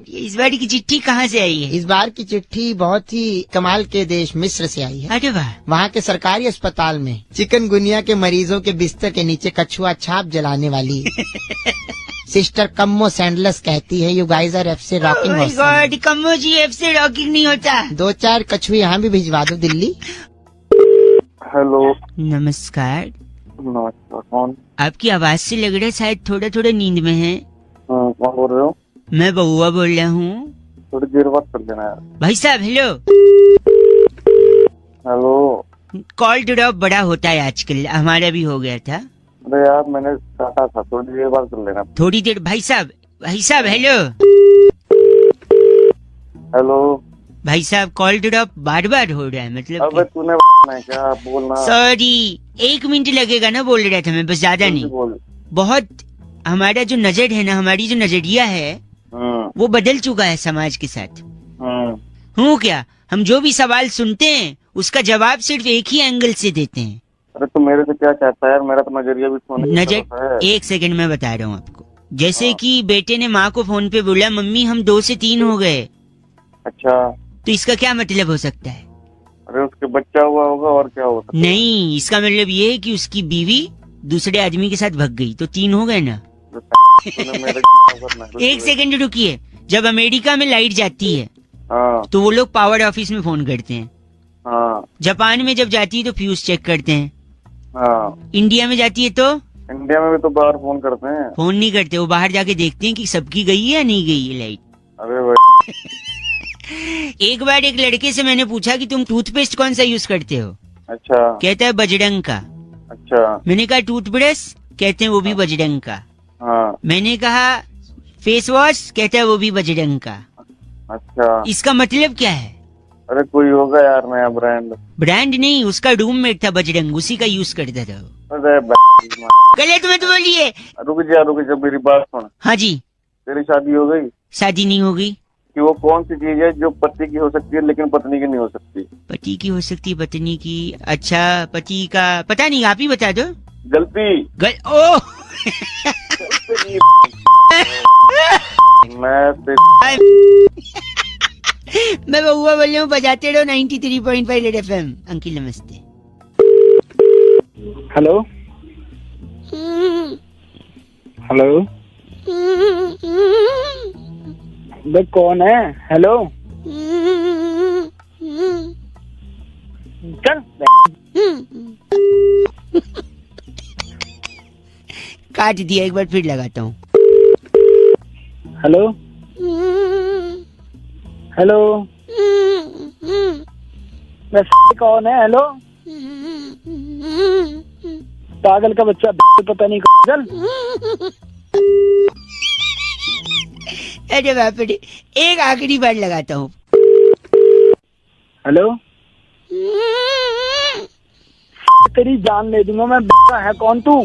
B: इस बार की चिट्ठी कहाँ से आई है?
C: इस बार की चिट्ठी बहुत ही कमाल के देश मिस्र से आई है।
B: अरे वाह।
C: वहाँ के सरकारी अस्पताल में चिकनगुनिया के मरीजों के बिस्तर के नीचे कछुआ छाप जलाने वाली सिस्टर कम्मो सैंडलस कहती है, यू गाइज आर एफ से रॉकिंग।
B: कम्मो जी, एफ से रॉकिंग नहीं होता।
C: 2-4 कछुए यहाँ भी भिजवा दो दिल्ली।
H: हेलो,
B: नमस्कार।
H: नमस्कार, कौन?
B: आपकी आवाज से लग रहा है शायद थोड़ा नींद में है।
H: कौन बोल रहे हो?
B: मैं बउआ बोल रहा हूँ।
H: थोड़ी देर बात कर लेना यार।
B: भाई साहब हेलो।
H: हेलो,
B: कॉल ड्रॉप बड़ा होता है आजकल, हमारा भी हो गया था।
H: अरे यार मैंने काटा था, थोड़ी देर बात कर लेना।
B: थोड़ी देर। भाई साहब हेलो।
H: हेलो
B: भाई साहब, कॉल ड्रॉप बार बार हो रहा है, मतलब
H: अबे तूने क्या बोलना?
B: सॉरी, 1 मिनट लगेगा ना, बोल रहा था मैं, बस ज्यादा नहीं। बहुत हमारा जो नजर है ना, हमारी जो नजरिया है वो बदल चुका है समाज के साथ। हूँ क्या, हम जो भी सवाल सुनते हैं उसका जवाब सिर्फ एक ही एंगल से देते हैं।
H: अरे तो मेरे से क्या चाहता है यार? मेरा तो नजरिया भी
B: नजर 1 सेकंड में बता रहा हूँ आपको। जैसे कि बेटे ने माँ को फोन पे बोला, मम्मी हम 2 से 3 हो गए।
H: अच्छा,
B: तो इसका क्या मतलब हो सकता है?
H: अरे उसके बच्चा हुआ होगा और क्या हो सकता है?
B: नहीं, इसका मतलब ये है कि उसकी बीवी दूसरे आदमी के साथ भग गई, तो 3 हो गए ना। 1 सेकंड रुकिए। जब अमेरिका में लाइट जाती है तो वो लोग पावर ऑफिस में फोन करते हैं। जापान में जब जाती है तो फ्यूज चेक करते हैं। इंडिया में जाती है तो?
H: इंडिया में भी तो बाहर फोन करते हैं।
B: फोन नहीं करते, वो बाहर जाके देखते हैं कि सबकी गई है या नहीं गई है लाइट।
H: अरे भाई
B: एक बार एक लड़के से मैंने पूछा कि तुम टूथपेस्ट कौन सा यूज करते हो?
H: अच्छा।
B: कहता है बजरंग का।
H: अच्छा।
B: मैंने कहा टूथब्रश? कहते हैं वो भी बजरंग का।
K: हाँ।
B: मैंने कहा फेस वॉश, कहता है वो भी बजरंग का।
K: अच्छा,
B: इसका मतलब क्या है?
K: अरे कोई होगा यार नया ब्रांड।
B: ब्रांड नहीं, उसका रूममेट था बजरंग, उसी का यूज करता था वो।
K: अरे
B: गलत मत बोलिए।
K: रुक जा मेरी बात सुन।
B: हाँ जी।
K: तेरी शादी हो गई?
B: शादी नहीं होगी।
K: कि वो कौन सी चीज है जो पति की हो सकती है लेकिन पत्नी की नहीं हो सकती?
B: पति की हो सकती है, पत्नी की। अच्छा, पति का पता नहीं, आप ही बता दो।
K: गलती।
B: ओ मैं बउआ बोल रहा हूँ, बजाते रहो 93.5 रेड FM। अंकिल नमस्ते।
J: हेलो हेलो, बे कौन है? हेलो चल।
B: काट दिया, एक बार फिर लगाता हूँ।
J: हेलो हेलो, कौन है? हेलो, पागल का बच्चा, पता नहीं चल।
B: अरे बाप रे, एक आखिरी बार लगाता हूँ।
J: हेलो, तेरी जान ले दूंगा मैं। है कौन तू?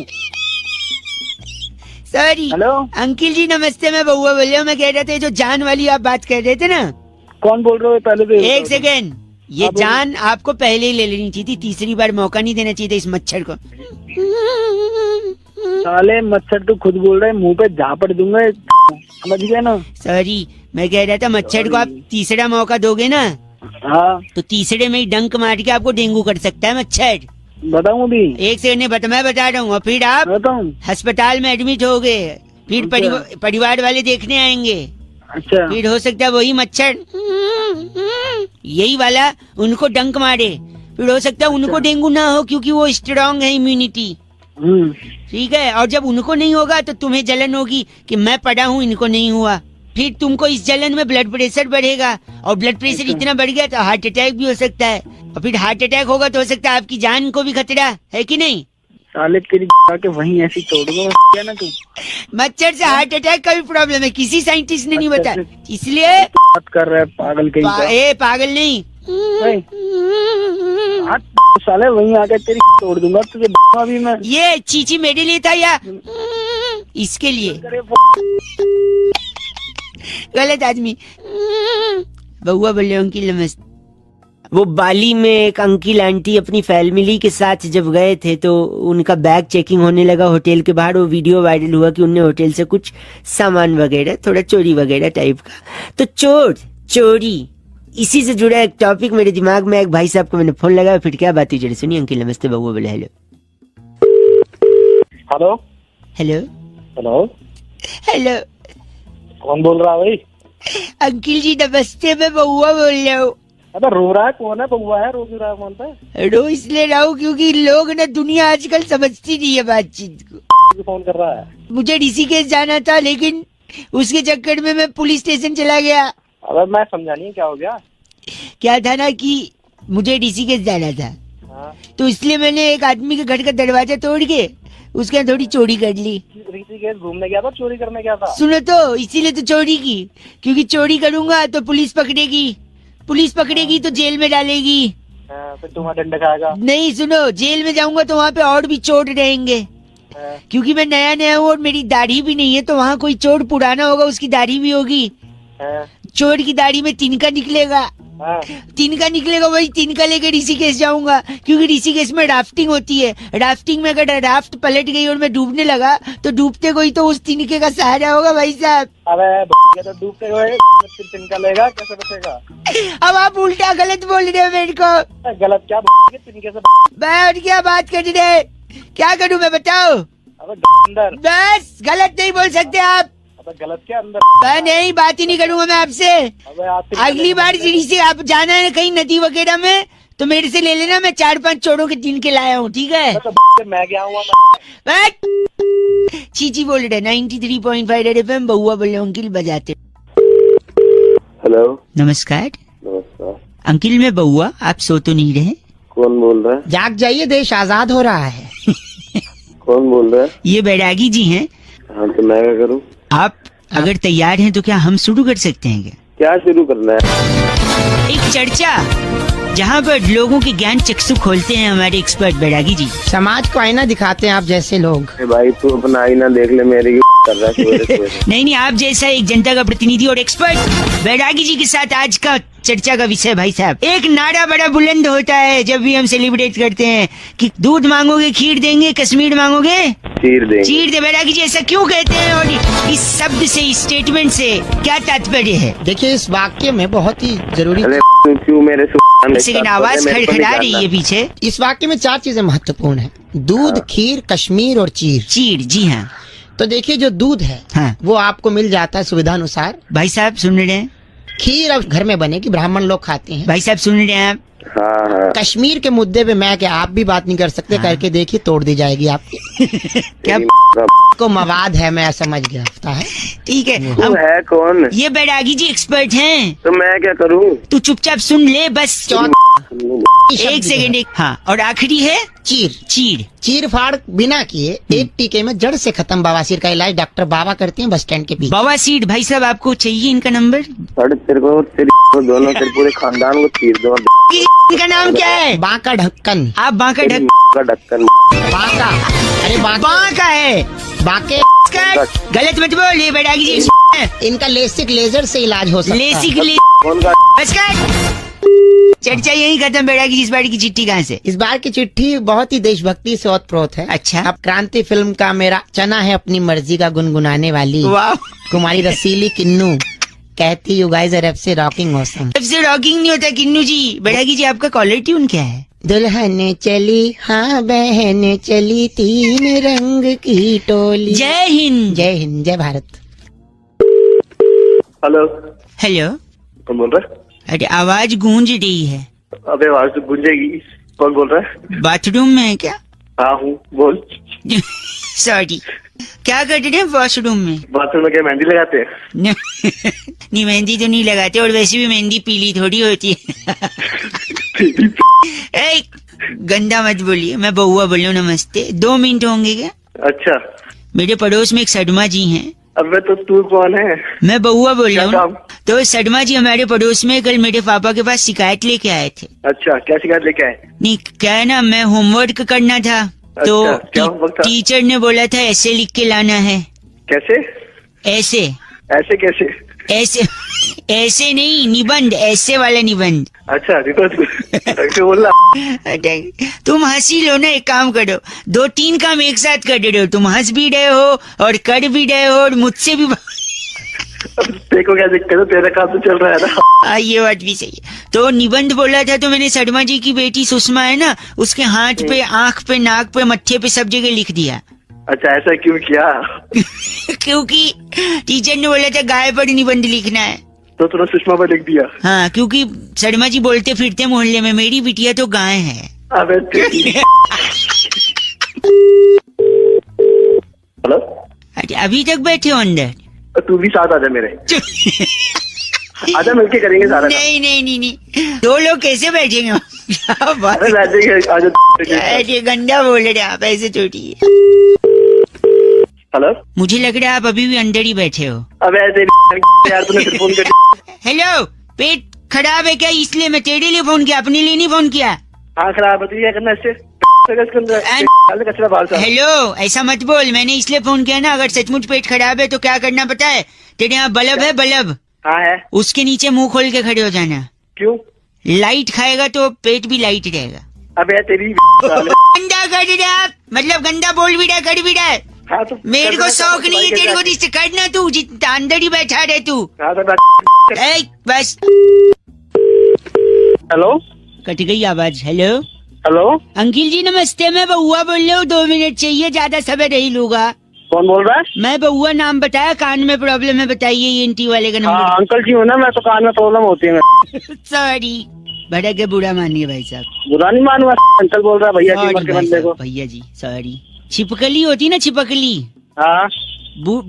B: सॉरी।
J: हेलो
B: अंकिल जी नमस्ते, मैं बउआ बोल रहा हूँ। मैं कह रहा था जो जान वाली आप बात कर रहे थे ना।
J: कौन बोल रहे हो? पहले तो
B: एक सेकेंड, ये जान आपको पहले ही ले लेनी चाहिए थी, तीसरी बार मौका नहीं देना चाहिए था इस मच्छर को।
J: साले मच्छर तो खुद बोल रहे हैं, मुंह पे झापड़ दूंगा, समझ गए ना?
B: सॉरी, मैं कह रहा था मच्छर को आप तीसरा मौका दोगे ना,
J: हाँ,
B: तो तीसरे में ही डंक मार के आपको डेंगू कर सकता है मच्छर।
J: बताऊं भी?
B: एक सेकंड, मैं बता रहा हूँ। और फिर आप अस्पताल में एडमिट हो गए, फिर परिवार वाले देखने आएंगे।
J: अच्छा,
B: फिर हो सकता है वही मच्छर यही वाला उनको डंक मारे, फिर हो सकता है उनको डेंगू ना हो क्योंकि वो स्ट्रांग है इम्यूनिटी। ठीक है, और जब उनको नहीं होगा तो तुम्हें जलन होगी कि मैं पड़ा हूँ, इनको नहीं हुआ। फिर तुमको इस जलन में ब्लड प्रेशर बढ़ेगा, और ब्लड प्रेशर इतना बढ़ गया तो हार्ट अटैक भी हो सकता है, और फिर हार्ट अटैक होगा तो हो सकता है आपकी जान को भी खतरा है कि नहीं?
J: साले तेरी के वहीं ऐसी तोड़ दूंगा क्या ना तू।
B: मच्छर से हार्ट अटैक का भी प्रॉब्लम है, किसी साइंटिस्ट ने नहीं बताया, इसलिए
J: बात कर रहा है पागल कहीं
B: पागल नहीं।
J: साले वहीं आके तेरी तोड़ दूंगा तुझे अभी मैं।
B: ये चीची मेरे लिए था या इसके लिए? गलत आदमी। बउआ बोले अंकिल नमस्ते। वो बाली में एक अंकिल आंटी अपनी फैमिली के साथ जब गए थे तो उनका बैग चेकिंग होने लगा होटल के बाहर। वो वीडियो वायरल हुआ कि उनने होटल से कुछ सामान वगैरह, थोड़ा चोरी वगैरह टाइप का। तो चोरी इसी से जुड़ा एक टॉपिक मेरे दिमाग में। एक भाई साहब को मैंने फोन लगाया, फिर क्या बात हुई जरा सुनिए। अंकिल नमस्ते। बउआ बोले hello
J: hello
B: hello
J: hello
B: hello,
J: कौन बोल रहा है भाई?
B: अंकिल जी नमस्ते, मैं बउआ बोल रहा हूँ।
J: अबे रो रहा है कौन है? बउआ है, रो रहा है कौन था?
B: रो इसलिए रहा हूँ क्योंकि लोग ना दुनिया आजकल समझती नहीं है बातचीत को।
J: फोन कर रहा है?
B: मुझे ऋषिकेश जाना था, लेकिन उसके चक्कर में मैं पुलिस स्टेशन चला गया।
J: अबे मैं समझा नहीं क्या हो गया।
B: क्या था ना कि मुझे ऋषिकेश जाना था, तो इसलिए मैंने एक आदमी के घर का दरवाजा तोड़ के उसके यहाँ थोड़ी चोरी कर ली।
J: ऋषिकेश घूमने गया था, चोरी करने गया था?
B: सुनो तो, इसीलिए तो चोरी की, क्योंकि चोरी करूंगा तो पुलिस पकड़ेगी तो जेल में डालेगी।
J: फिर तुम्हारा दंड खाएगा।
B: नहीं सुनो, जेल में जाऊंगा तो वहाँ पे और भी चोर रहेंगे, क्योंकि मैं नया हूँ और मेरी दाढ़ी भी नहीं है। तो वहाँ कोई चोर पुराना होगा, उसकी दाढ़ी भी होगी। चोर की दाढ़ी में तिनका निकलेगा, वही तिनका लेके ऋषिकेश जाऊंगा, क्योंकि ऋषिकेश में राफ्टिंग होती है। राफ्टिंग में अगर राफ्ट पलट गई और मैं डूबने लगा तो डूबते कोई तो उस तिनके का सहारा होगा भाई साहब।
J: अबे तो डूबते हुए तिनका लेगा, कैसे बचेगा?
B: अब आप उल्टा गलत बोल रहे हो मेरे को।
J: गलत क्या? तिनके से
B: और क्या बात कर रहे? क्या करूँ मैं, बताओ?
J: अंदर
B: बस गलत नहीं बोल सकते आप।
J: गलत क्या अंदर?
B: मैं नहीं, बात ही नहीं करूंगा मैं आपसे। अगली बार से आप जाना है कहीं नदी वगैरह में तो मेरे से ले लेना, मैं 4-5 चोरों के दिन के लाया हूँ, ठीक है?
J: तो मैं क्या हुआ?
B: चीची बोल रहे 93.5 रेड FM। बउआ बोले अंकिल बजाते।
K: हेलो
B: नमस्कार।
K: नमस्कार
B: अंकिल मैं बउआ, आप सो तो नहीं रहे?
K: कौन बोल रहा है?
C: जाग जाइए, देश आजाद हो रहा है।
K: कौन बोल रहा है?
B: ये बैरागी जी हैं।
K: हाँ तो मैं क्या करूँ?
B: आप अगर तैयार हैं तो क्या हम शुरू कर सकते हैं क्या?
K: क्या शुरू करना है?
B: एक चर्चा जहाँ पर लोगों के ज्ञान चक्षु खोलते हैं हमारे एक्सपर्ट बैरागी जी।
C: समाज को आईना दिखाते हैं आप जैसे लोग।
K: अरे भाई तू अपना आईना देख ले, मेरी कर रहा है सवेरे।
B: नहीं नहीं, आप जैसा एक जनता का प्रतिनिधि और एक्सपर्ट बैरागी जी के साथ आज का चर्चा का विषय भाई साहब, एक नारा बड़ा बुलंद होता है जब भी हम सेलिब्रेट करते हैं कि दूध मांगोगे खीर देंगे, कश्मीर मांगोगे
K: चीर देंगे।
B: चीर दे। बैरागी जी ऐसा क्यों कहते हैं और इस शब्द से, इस स्टेटमेंट से क्या तात्पर्य है?
C: देखिए इस वाक्य में बहुत ही जरूरी,
K: क्यों मेरे
B: सेकंड आवाज खड़खड़ा रही है पीछे।
C: इस वाक्य में 4 चीजें महत्वपूर्ण है, दूध, खीर, कश्मीर और चीर।
B: चीर, जी हाँ।
C: तो देखिए जो दूध है
B: हाँ।
C: वो आपको मिल जाता है सुविधा अनुसार।
B: भाई साहब सुन रहे हैं?
C: खीर अब घर में बनेगी, ब्राह्मण लोग खाते हैं।
B: भाई साहब सुन रहे हैं आप?
K: हाँ हाँ।
C: कश्मीर के मुद्दे पे मैं क्या आप भी बात नहीं कर सकते।
B: हाँ।
C: करके देखिए तोड़ दी जाएगी आपकी।
B: क्या
C: को मवाद है, मैं समझ गया है।
B: ठीक है,
K: तू
B: हम
K: है कौन?
B: ये बैरागी जी एक्सपर्ट हैं।
K: तो मैं क्या करूँ?
B: तू चुपचाप सुन ले बस। एक सेकंड, एक हाँ। और आखिरी है
C: चीर।
B: चीर,
C: चीर फाड़ बिना किए एक टीके में जड़ से खत्म बवासीर का इलाज डॉक्टर बाबा करते हैं बस स्टैंड के पीछे।
B: बवासीर। भाई साहब आपको चाहिए इनका नंबर?
K: तेरे को दोनों तेरे पूरे खानदान को चीर दो।
B: इनका नाम क्या है?
C: बांका ढक्कन।
B: आप बांका
K: का ढक्कन।
C: बांका, अरे
B: बांका है,
C: बांके।
B: गलत मत बोल, ये बैरागी जी
C: इनका लेसिक लेजर से इलाज हो सकता है।
B: लेसिक
K: कौन का?
B: चर्चा यही खत्म। बैरागी जी इस बार की चिट्ठी कहाँ से?
C: इस बार की चिट्ठी बहुत ही देशभक्ति से ओतप्रोत है।
B: अच्छा।
C: अब क्रांति फिल्म का मेरा चना है अपनी मर्जी का गुनगुनाने वाली
B: वाह।
C: कुमारी रसीली किन्नू कहती यू गाइस आर से रॉकिंग ऑसम।
B: सबसे रॉकिंग नहीं होता किन्नू जी। बैरागी जी आपका कॉलर ट्यून क्या है?
C: दुल्हन चली हाँ बहन चली तीन रंग की टोली।
B: जय हिंद।
C: जय हिंद, जय भारत।
K: हेलो।
B: हेलो,
K: कौन बोल रहा है?
B: अरे आवाज गूंज रही है।
K: अबे आवाज तो गूंजेगी। कौन बोल रहा है?
B: बाथरूम में है क्या?
K: हाँ हूँ, बोल।
B: सॉरी, क्या कर रहे हैं वॉशरूम में?
K: बाथरूम में क्या मेहंदी लगाते हैं?
B: नहीं मेहंदी तो नहीं लगाते, और वैसे भी मेहंदी पीली थोड़ी होती है। ए, गंदा मत बोलिए, मैं बउआ बोल रहा हूँ। नमस्ते, 2 मिनट होंगे क्या?
K: अच्छा।
B: मेरे पड़ोस में एक शर्मा जी हैं।
K: अबे तो तू कौन है?
B: मैं बउआ बोल रहा
K: क्या
B: हूँ। तो शर्मा जी हमारे पड़ोस में कल मेरे पापा के पास शिकायत लेके आए थे।
K: अच्छा, क्या शिकायत लेके आए?
B: नहीं क्या है ना, मैं होमवर्क करना था तो
K: अच्छा, क्या होमवर्क था?
B: टीचर ने बोला था ऐसे लिख के लाना है।
K: कैसे?
B: ऐसे।
K: ऐसे कैसे?
B: ऐसे ऐसे नहीं, निबंध, ऐसे वाला निबंध।
K: अच्छा ऐसे बोल रहा।
B: तुम हंसी लो ना, एक काम करो, 2-3 काम एक साथ कर रहे हो। तुम हंस भी रहे हो और कर भी रहे हो और मुझसे भी।
K: देखो क्या दिक्कत है, तेरा काम तो चल रहा है ना।
B: ये बात भी सही है। तो निबंध बोला था तो मैंने शर्मा जी की बेटी सुषमा है ना, उसके हाथ पे, आंख पे, नाक पे, मत्थे पे सब जगह लिख दिया।
K: अच्छा ऐसा क्यों किया?
B: क्योंकि टीचर ने बोला था गाय पर निबंध लिखना है।
K: तो तूने सुषमा पर लिख दिया?
B: हाँ, क्योंकि शर्मा जी बोलते फिरते मोहल्ले में मेरी बिटिया तो गाय है।
K: अबे हेलो।
B: अरे अभी तक बैठे हो अंदर?
K: तू भी साथ आजा मेरे। आजा, मिलके करेंगे सारा।
B: नहीं नहीं नहीं नहीं, 2 लोग कैसे बैठेंगे?
K: अरे बैठेंगे, आजा।
B: अरे गंदा बोल रहे आप, ऐसे छोटी।
K: हेलो।
B: मुझे लग रहा है आप अभी भी अंदर ही बैठे हो।
K: अबे यार तूने फिर फोन कर।
B: हेलो, पेट खराब है क्या? इसलिए मैं तेरे लिए फोन किया, अपने लिए नहीं फोन किया।
K: हाँ खराब है तो क्या करना इससे?
B: हेलो, ऐसा मत बोल, मैंने इसलिए फोन किया ना, अगर सचमुच पेट खराब है तो क्या करना पता है? तेरे यहाँ बल्ब है, बल्ब।
K: हाँ है।
B: उसके नीचे मुंह खोल के खड़े हो जाना।
K: क्यों?
B: लाइट खाएगा तो पेट भी लाइट रहेगा।
K: अबे तेरी
B: गंदा कर रहा है, मतलब गंदा बोल भी रहा, कर भी रहा है।
K: हाँ तो
B: मेरे को शौक नहीं है तेरे को रिश्ते करना, तू जितना अंदर ही बैठा रहे तू।
K: हाँ तो
B: बस।
K: हेलो।
B: कट गई आवाज। हेलो।
K: हेलो
B: अंकिल जी नमस्ते, मैं बउआ बोल रहा हूँ। 2 मिनट चाहिए, ज्यादा समय नहीं लूंगा।
K: कौन बोल रहा है?
B: मैं बउआ, नाम बताया, कान में प्रॉब्लम है, बताइए ENT वाले का नंबर।
K: हाँ अंकल जी हो ना, मैं तो कान में प्रॉब्लम होती है।
B: सॉरी, बड़ा के बुरा मानिए भाई साहब।
K: बुरा नहीं मानूंगा, अंकल बोल रहा है भैया की उम्र के बंदे को।
B: भैया जी सॉरी। छिपकली होती ना, छिपकली।
K: हाँ।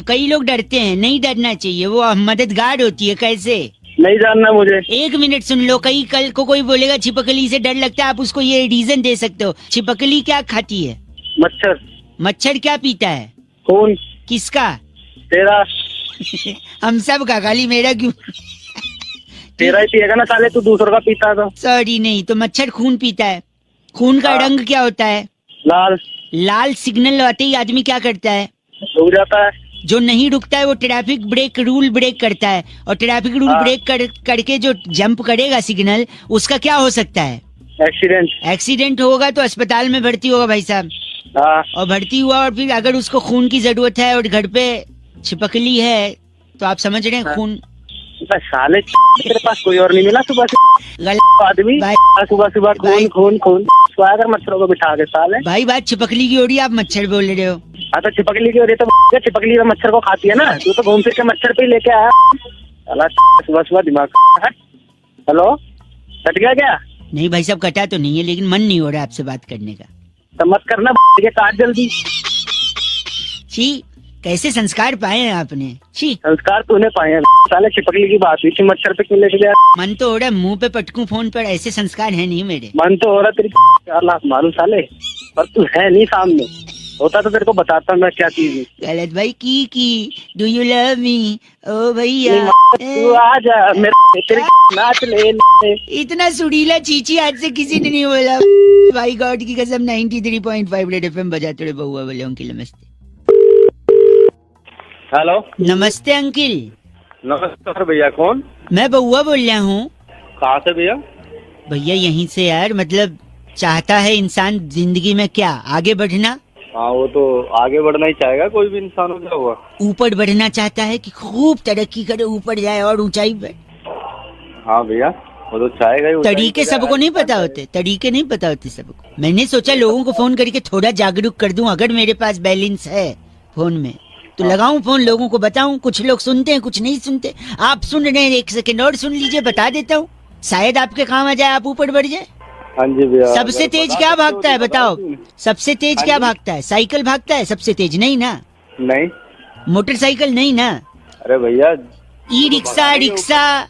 B: कई लोग डरते हैं, नहीं डरना चाहिए, वो मददगार होती है। कैसे?
K: नहीं जानना मुझे।
B: 1 मिनट सुन लो। कई कल को कोई बोलेगा छिपकली से डर लगता है, आप उसको ये रीजन दे सकते हो। छिपकली क्या खाती है?
K: मच्छर।
B: मच्छर क्या पीता है?
K: खून।
B: किसका?
K: तेरा।
B: हम सब का, खाली मेरा क्यों?
K: तेरा ही पिएगा ना साले, तू दूसरों का पीता था।
B: सॉरी नहीं, तो मच्छर खून पीता है। खून का रंग क्या होता है?
K: लाल।
B: लाल सिग्नल आते ही आदमी क्या करता है?
K: रुक जाता है।
B: जो नहीं रुकता है वो ट्रैफिक ब्रेक रूल ब्रेक करता है, और ट्रैफिक रूल ब्रेक करके जो जंप करेगा सिग्नल, उसका क्या हो सकता है?
K: एक्सीडेंट।
B: एक्सीडेंट होगा तो अस्पताल में भर्ती होगा भाई साहब। और भर्ती हुआ और फिर अगर उसको खून की जरूरत है और घर पे छिपकली है, तो आप समझ रहे हैं खून।
K: साले तेरे पास कोई और नहीं मिला सुबह से?
B: गलत
K: आदमी सुबह सुबह खून खून खून स्वागर मच्छरों को बिठा के साले।
B: भाई बात छिपकली की हो रही है, आप मच्छर बोल रहे हो।
K: हाँ तो छिपकली की हो रही है तो छिपकली तो मच्छर को खाती है ना, तू तो घूम फिर के मच्छर पे ही लेके आया। सुबह सुबह दिमाग। हेलो, कट गया क्या?
B: नहीं भाई साहब कटा तो नहीं है, लेकिन मन नहीं हो रहा आपसे बात करने का।
K: तो मत करना, काट जल्दी।
B: छी, कैसे संस्कार पाए हैं आपने? छी,
K: संस्कार तूने पाए हैं साले, छिपकली की बात हुई थी, मच्छर पे क्यों लेके गया?
B: मन तो हो रहा है मुंह पे पटकूं फोन पर, ऐसे संस्कार है नहीं मेरे।
K: मन तो हो रहा तेरी 4 लाख मारूं साले, पर तू है नहीं सामने। होता तो तेरे को बताता मैं क्या चीज है।
B: गलत भाई की डू यू लव मी ओ भैया,
K: तू आ जा मेरे तेरे नाच ले।
B: इतना सुरीला चीची आज से किसी ने नहीं बोला भाई, गॉड की कसम। 93.5 रेड एफएम बजाते रहे बहुआ बोले। अंकिल नमस्ते।
K: हेलो,
B: नमस्ते अंकिल।
K: नमस्कार भैया, कौन?
B: मैं बहुआ बोल रहा हूँ।
K: कहाँ से भैया?
B: भैया यहीं से यार, मतलब चाहता है इंसान जिंदगी में क्या, आगे बढ़ना।
K: हाँ वो तो आगे बढ़ना ही चाहेगा कोई भी इंसान, हो क्या हुआ?
B: ऊपर बढ़ना चाहता है कि खूब तरक्की करे, ऊपर जाए और ऊंचाई पे।
K: हाँ भैया वो तो चाहेगा ही।
B: तरीके सबको नहीं पता होते, तरीके नहीं पता होते सबको। मैंने सोचा लोगों को फोन करके थोड़ा जागरूक कर दूं, अगर मेरे पास बैलेंस है फोन में तो लगाऊं फोन, लोगों को बताऊं। कुछ लोग सुनते हैं, कुछ नहीं सुनते। आप सुन रहे हैं, 1 सेकंड और सुन लीजिए, बता देता हूँ, शायद आपके काम आ जाए, आप ऊपर बढ़ जाए।
K: हाँ जी भैया।
B: सबसे तेज क्या भागता है बताओ? सबसे तेज क्या भागता है? साइकिल भागता है सबसे तेज? नहीं ना।
K: नहीं।
B: मोटरसाइकिल नहीं ना।
K: अरे भैया,
B: e rickshaw, rickshaw,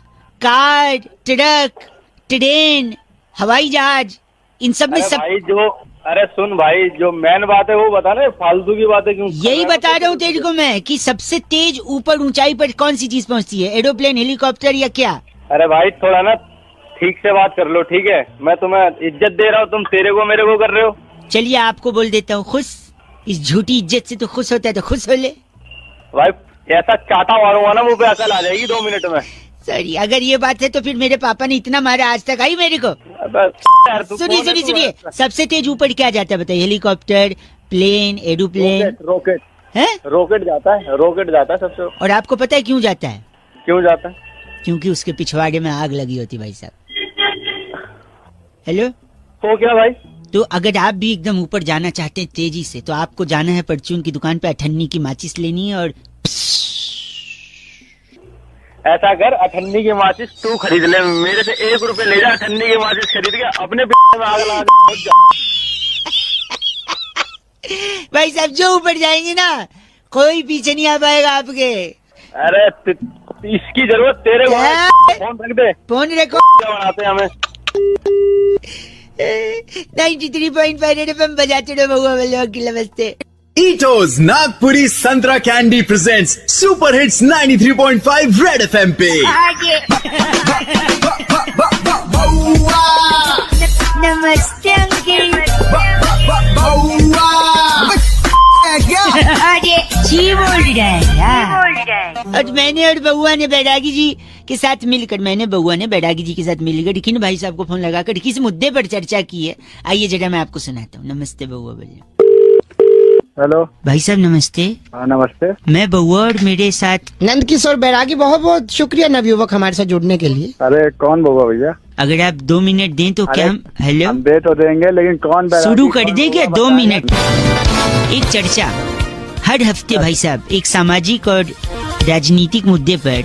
B: car, truck, train, हवाई जहाज, इन सब में सब।
K: भाई जो, अरे सुन भाई, जो मेन बात है वो बता ना, फालतू की बातें क्यों?
B: यही बता रहा हूँ तेरे को मैं कि सबसे तेज ऊपर ऊंचाई पर कौन सी चीज पहुँचती है? एरोप्लेन, हेलीकॉप्टर या क्या?
K: अरे भाई थोड़ा ना ठीक से बात कर लो, ठीक है? मैं तुम्हें इज्जत दे रहा हूँ, तुम तेरे को मेरे को कर रहे हो।
B: चलिए आपको बोल देता हूँ खुश। इस झूठी इज्जत से तो खुश होता है तो खुश हो ले
K: भाई। ऐसा चाटा मारूंगा ना मुंह पे, अकल आ जाएगी 2 मिनट में।
B: सॉरी, अगर ये बात है तो फिर मेरे पापा ने इतना मारा आज तक आई मेरे को। सुनिए सुनिए सुनिए, सबसे तेज ऊपर क्या जाता है बताइए? हेलीकॉप्टर, प्लेन, एरोप्लेन,
K: रॉकेट
B: है?
K: रॉकेट जाता है, रॉकेट जाता है सबसे।
B: और आपको पता है क्यों जाता है?
K: क्यों जाता है?
B: क्योंकि उसके पिछवाड़े में आग लगी होती भाई साहब। हेलो,
K: हो क्या भाई?
B: तो अगर आप भी एकदम ऊपर जाना चाहते हैं तेजी से, तो आपको जाना है परचून की दुकान पे, 98 की माचिस लेनी है और
K: ऐसा कर, 98 की माचिस तू खरीद ले, मेरे से 1 रुपए ले जा। 98 की माचिस खरीद के अपने में आग लगा दे।
B: भाई साहब जो ऊपर जाएंगे ना, कोई पीछे नहीं आ पाएगा आपके।
K: अरे इसकी जरूरत तेरे को है। फोन रख दे,
B: फोन रखो।
K: क्या बनाते हैं हमें?
B: 93.5 रेड एफएम बजाते रहो बहुआ बोले। अंकिल नमस्ते।
L: ईटोज नागपुरी संतरा candy presents super hits 93.5 red FM पे।
B: नमस्ते अंकिल। जी बोल रहा है यार। और मैंने और बउआ ने बैरागी जी के साथ मिलकर, भाई साहब को फोन लगाकर किस मुद्दे पर चर्चा की है, आइए जरा मैं आपको सुनाता हूँ। नमस्ते बउआ बोलिए।
J: हेलो
B: भाई साहब नमस्ते।
J: हाँ नमस्ते।
B: मैं बउआ और मेरे साथ
C: नंद किशोर बैरागी, बहुत बहुत शुक्रिया नवयुवक हमारे साथ जुड़ने के लिए।
J: अरे कौन बउआ भैया?
B: अगर आप 2 मिनट दें तो क्या हम? हेलो,
J: हम दे तो देंगे, लेकिन कौन
B: शुरू कर दे क्या? 2 मिनट। एक चर्चा हर हफ्ते भाई साहब, एक सामाजिक और राजनीतिक मुद्दे पर।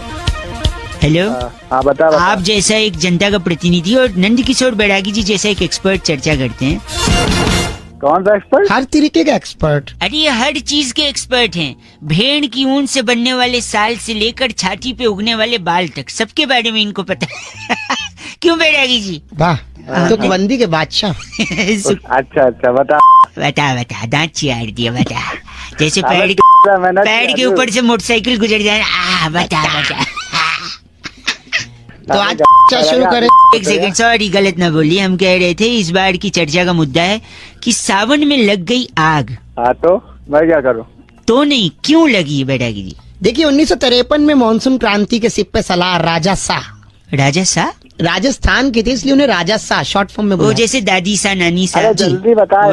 B: हेलो,
J: हाँ बता।
B: आप जैसा एक जनता का प्रतिनिधि और नंद किशोर बैरागी जी जैसा एक एक्सपर्ट चर्चा करते हैं।
J: कौन सा एक्सपर्ट?
C: हर तरीके का एक्सपर्ट।
B: अरे ये हर चीज के एक्सपर्ट हैं। भेड़ की ऊन से बनने वाले साल से लेकर छाती पे उगने वाले बाल तक, सबके बारे में इनको पता है। क्यों बैरागी जी?
C: वाह, तो बंदी के बादशाह।
J: अच्छा बता
B: दांत चियार दिया, बता। जैसे पैर
J: मेहनत
B: पैड के ऊपर से मोटरसाइकिल गुजर जाए। बचा बचा।
C: तो आज शुरू करें।
B: एक सेकंड, सॉरी गलत ना बोलिए। हम कह रहे थे इस बार की चर्चा का मुद्दा है कि सावन में लग गई आग।
J: हाँ तो मैं क्या करूँ?
B: तो नहीं, क्यों लगी बेटा गिरी?
C: देखिए 1953 में मानसून क्रांति के सिप पे सलाह राजा शाह।
B: राजा शाह
C: राजस्थान के थे, इसलिए उन्हें राजा शाह शॉर्ट फॉर्म में
B: वो
C: बुलाया।
B: जैसे दादी सा नानी सा।
J: अरे जल्दी बता।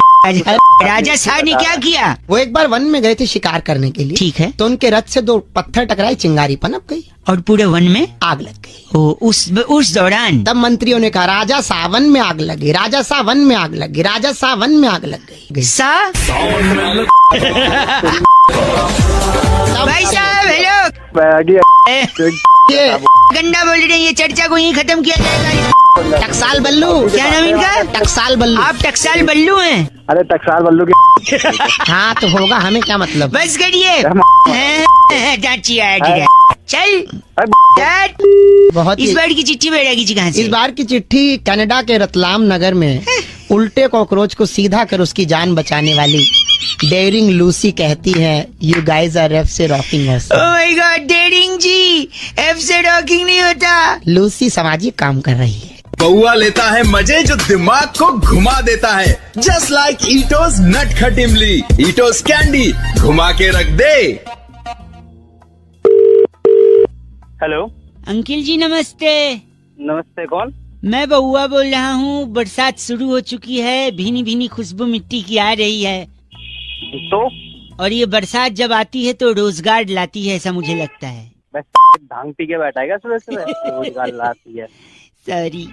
B: राजा शाह ने क्या किया?
C: वो एक बार वन में गए थे शिकार करने के लिए।
B: ठीक है।
C: तो उनके रथ से 2 पत्थर टकराए, चिंगारी पनप गई
B: और पूरे वन में
C: आग लग गई।
B: ओ, उस दौरान
C: तब मंत्रियों ने कहा राजा शाह वन में आग लगी, राजा शाह वन में आग लगी, राजा शाह वन में आग लग गई।
B: भाई साहब हेलो, गंदा बोल रहे हैं। ये चर्चा को यहीं खत्म किया जाएगा।
C: टकसाल बल्लू।
B: क्या नाम इनका?
C: टकसाल बल्लू।
B: आप टकसाल बल्लू हैं?
J: अरे टकसाल बल्लू की।
C: हाँ तो होगा, हमें क्या मतलब।
B: बस करिए। चल
C: बहुत।
B: इस बार की चिट्ठी बैठेगी जी कहाँ से?
C: इस बार की चिट्ठी कनाडा के रतलाम नगर में उल्टे कॉकरोच को सीधा कर उसकी जान बचाने वाली डेयरिंग लूसी कहती है, यू गाइज आर एफ से rocking us.
B: Oh my god, daring ji, F से रॉकिंग नहीं होता।
C: लूसी सामाजिक काम कर रही है।
L: बउआ लेता है मजे जो दिमाग को घुमा देता है। जस्ट लाइक ईटोस नटखट इमली, ईटोस कैंडी घुमा के रख दे।
A: हेलो
B: अंकिल जी नमस्ते।
A: नमस्ते, कौन?
B: मैं बउआ बोल रहा हूँ। बरसात शुरू हो चुकी है, भीनी भीनी खुशबू मिट्टी की आ रही है।
A: तो
B: और ये बरसात जब आती है तो रोजगार लाती है, ऐसा मुझे लगता है।
A: बस भांग पी के बैठा है सुबह सुबह, रोजगार लाती है।
B: सॉरी,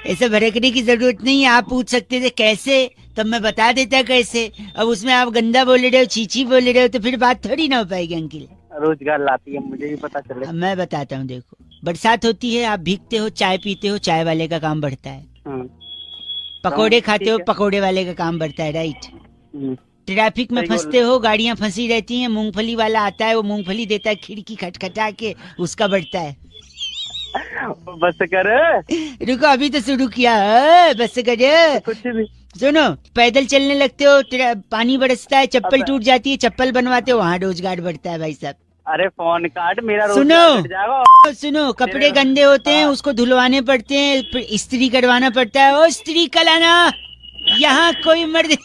B: ऐसे भड़कने की जरूरत नहीं है। आप पूछ सकते थे कैसे, तब मैं बता देता कैसे। अब उसमें आप गंदा बोल रहे हो, चीची बोल रहे हो, तो फिर बात थोड़ी ना हो पाएगी अंकिल।
A: रोजगार लाती है, मुझे भी पता चले।
B: मैं बताता हूँ, देखो बरसात होती है, आप भीगते हो, चाय पीते हो, चाय वाले का काम बढ़ता है। पकोड़े खाते हो, पकोड़े वाले का काम बढ़ता है, राइट। ट्रैफिक में फंसते हो, गाड़ियाँ फंसी रहती हैं, मूंगफली वाला आता है, वो मूंगफली देता है खिड़की खटखटा के, उसका बढ़ता है।
A: बस कर,
B: रुको अभी तो शुरू किया है, बस कर।
A: कुछ भी
B: सुनो, पैदल चलने लगते हो, पानी बरसता है, चप्पल टूट जाती है, चप्पल बनवाते हो, वहाँ रोजगार बढ़ता है भाई साहब।
A: अरे फोन काट, मेरा
B: सुनो, कपड़े गंदे होते हैं, उसको धुलवाने पड़ते हैं, फिर इस्त्री करवाना पड़ता है। ओ इस्त्री कलाना, यहाँ कोई मर्द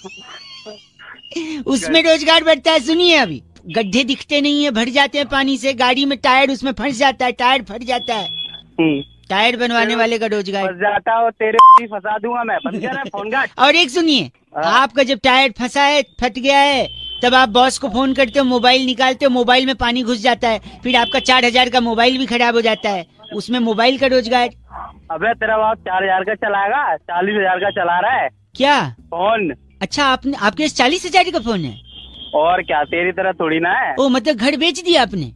B: उसमें रोजगार बढ़ता है। सुनिए, अभी गड्ढे दिखते नहीं है, भर जाते हैं पानी से, गाड़ी में टायर उसमें फंस जाता है, टायर फट जाता है, टायर बनवाने वाले का रोजगार
A: जाता हो। तेरे फंसा दूंगा मैं, बंद कर फोन काट।
B: और एक सुनिए, आपका जब टायर फंसा है, फट गया है, तब आप बॉस को फोन करते हो, मोबाइल निकालते हो, मोबाइल में पानी घुस जाता है, फिर आपका 4000 का मोबाइल भी खराब हो जाता है, उसमें मोबाइल का रोजगार।
A: अबे तेरा बाप 4000 का चलाएगा, 40,000 का चला रहा है
B: क्या
A: फोन?
B: अच्छा, आपके पास 40,000 का फोन है?
A: और क्या, तेरी तरह थोड़ी ना है।
B: ओ मतलब घर बेच दिया आपने?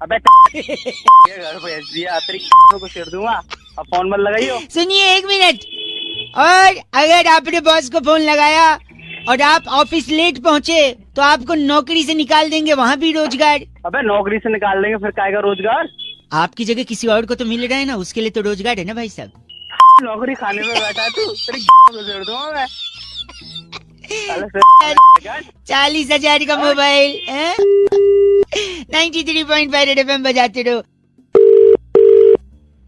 A: अबे ये घर बेच दिया, तेरी को सिर दूंगा। अब फोन मत लगाइयो।
B: सुनिए एक मिनट, और अगर आपने बॉस को फोन लगाया और आप ऑफिस लेट पहुँचे तो आपको नौकरी से निकाल देंगे, वहाँ भी रोजगार।
A: अबे नौकरी से निकाल देंगे, फिर काहे का रोजगार?
B: आपकी जगह किसी और को तो मिल रहा है ना, उसके लिए तो रोजगार है ना भाई साहब।
A: नौकरी खाने में बैठा है तू, तेरी को सिर दूंगा मैं।
B: 40,000 का मोबाइल, 93.5 रेड एफएम बजाते रहो।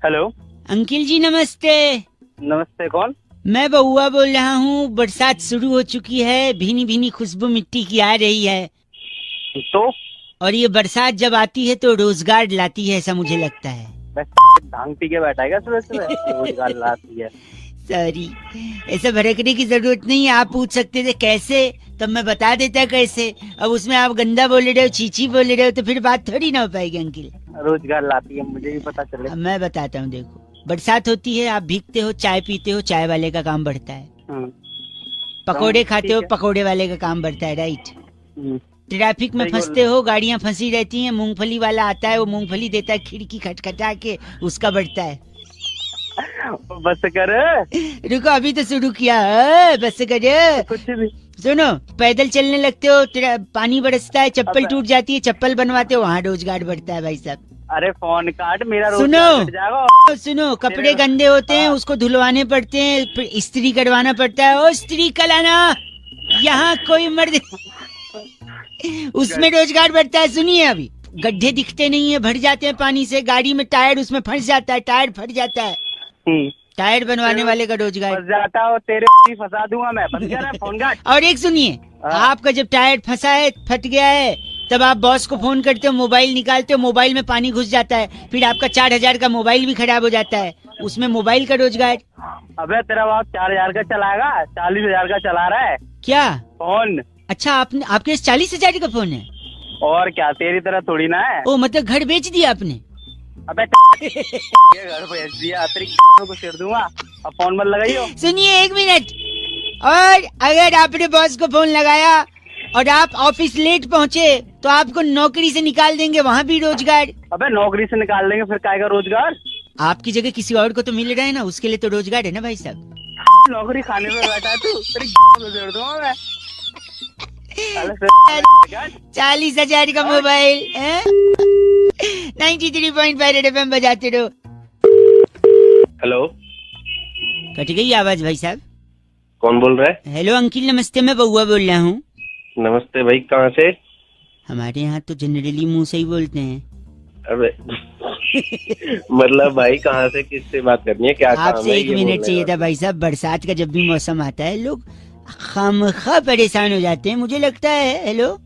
A: हेलो
B: अंकिल जी नमस्ते।
A: नमस्ते, कौन?
B: मैं बउआ बोल रहा हूँ। बरसात शुरू हो चुकी है, भीनी भीनी खुशबू मिट्टी की आ रही है।
A: तो
B: और ये बरसात जब आती है तो रोजगार लाती है, ऐसा मुझे लगता है।
A: भांग पी के बैठा है सुबह सुबह, रोजगार लाती है।
B: सॉरी, ऐसे भड़कने की जरूरत नहीं है। आप पूछ सकते थे कैसे, तब मैं बता देता कैसे। अब उसमें आप गंदा बोल रहे हो, चीची बोल रहे हो, तो फिर बात थोड़ी ना हो पाएगी अंकिल।
A: रोजगार लाती है, मुझे भी पता चले।
B: अब मैं बताता हूँ, देखो बरसात होती है, आप भीगते हो, चाय पीते हो, चाय वाले का काम बढ़ता है। पकोड़े खाते हो, पकोड़े वाले का काम बढ़ता है, राइट। ट्रैफिक में फंसते हो, गाड़ियाँ फंसी रहती हैं, मूंगफली वाला आता है, वो मूंगफली देता है खिड़की खटखटा के, उसका बढ़ता है।
A: बस कर,
B: रुको अभी तो शुरू किया है, बस कर।
A: कुछ भी
B: सुनो, पैदल चलने लगते हो, पानी बरसता है, चप्पल टूट जाती है, चप्पल बनवाते हो, वहाँ रोजगार बढ़ता है भाई साहब।
A: अरे फोन काट, मेरा
B: सुनो, कपड़े गंदे होते हैं, उसको धुलवाने पड़ते हैं, फिर इस्त्री करवाना पड़ता है। ओ इस्त्री कलाना, यहाँ कोई मर्द उसमें रोजगार बढ़ता है। सुनिए, अभी गड्ढे दिखते नहीं है, भर जाते हैं पानी से, गाड़ी में टायर उसमें फंस जाता है, टायर फट जाता है, टायर बनवाने वाले का रोजगार
A: फंस जाता और तेरे फंसा दूंगा मैं। बंद कर रहा फोन का।
B: और एक सुनिए, आपका जब टायर फंसा है, फट गया है, तब आप बॉस को फोन करते हो, मोबाइल निकालते हो, मोबाइल में पानी घुस जाता है, फिर आपका 4000 का मोबाइल भी खराब हो जाता है, उसमें मोबाइल का रोजगार।
A: अबे तेरा बाप 4000 का चलाएगा, 40,000 का चला रहा है
B: क्या
A: फोन?
B: अच्छा, आपके 40,000 का फोन है?
A: और क्या, तेरी तरह थोड़ी ना है।
B: ओ, मतलब घर बेच दिया आपने?
A: अबे ये घर बेच दिया, तेरी को सिर दूंगा। अब फोन मत लगाइयो।
B: सुनिए 1 मिनट, और अगर आपने बॉस को फोन लगाया और आप ऑफिस लेट पहुँचे तो आपको नौकरी से निकाल देंगे, वहाँ भी रोजगार।
A: अबे नौकरी से निकाल देंगे, फिर काहेगा रोजगार?
B: आपकी जगह किसी और को तो मिल रहा है ना, उसके लिए तो रोजगार है ना भाई साहब।
A: नौकरी खाने में बैठा है तू, तेरी को सिर दूंगा मैं।
B: 40,000 का मोबाइल, 93.5 रेड एफएम बजाते रहो।
M: हेलो,
B: कट गई आवाज भाई साहब।
M: कौन बोल रहा है?
B: हेलो अंकिल, नमस्ते, मैं बउआ बोल रहा हूँ।
M: नमस्ते भाई, कहाँ से?
B: हमारे यहाँ तो जनरली मुंह से ही बोलते हैं।
M: अबे मतलब भाई कहाँ से, किससे बात करनी है, क्या काम है?
B: आपसे 1 मिनट चाहिए था भाई साहब। बरसात का जब भी मौसम आता है लोग खामखा परेशान हो जाते हैं, मुझे लगता है। हेलो,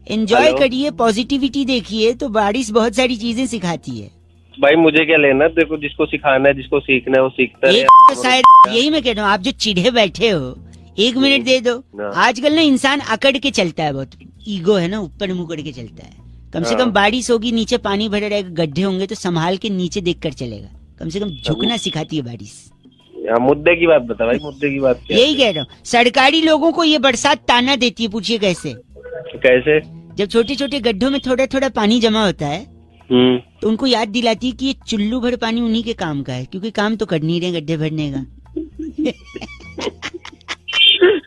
B: एंजॉय करिए, पॉजिटिविटी देखिए, तो बारिश बहुत सारी चीजें सिखाती है।
M: भाई मुझे क्या लेना, देखो जिसको सिखाना है, जिसको सीखना है वो सीखता है।
B: तो शायद यही मैं कह रहा हूँ, आप जो चिढ़े बैठे हो 1 मिनट दे दो। आजकल ना इंसान अकड़ के चलता है, बहुत ईगो है ना, ऊपर मुँह करके चलता है। कम से कम बारिश होगी, नीचे पानी भरे रहेगा, गड्ढे होंगे तो संभाल के नीचे देख कर चलेगा। कम से कम झुकना सिखाती है बारिश।
M: मुद्दे की बात बता भाई, मुद्दे की बात क्या?
B: यही कह रहा हूँ, सरकारी लोगों को ये बरसात ताना देती है। पूछिए कैसे?
M: कैसे?
B: जब छोटे छोटे गड्ढों में थोड़ा थोड़ा पानी जमा होता है तो उनको याद दिलाती है कि ये चुल्लू भर पानी उन्हीं के काम का है, क्योंकि काम तो कर नहीं रहे गड्ढे भरने का।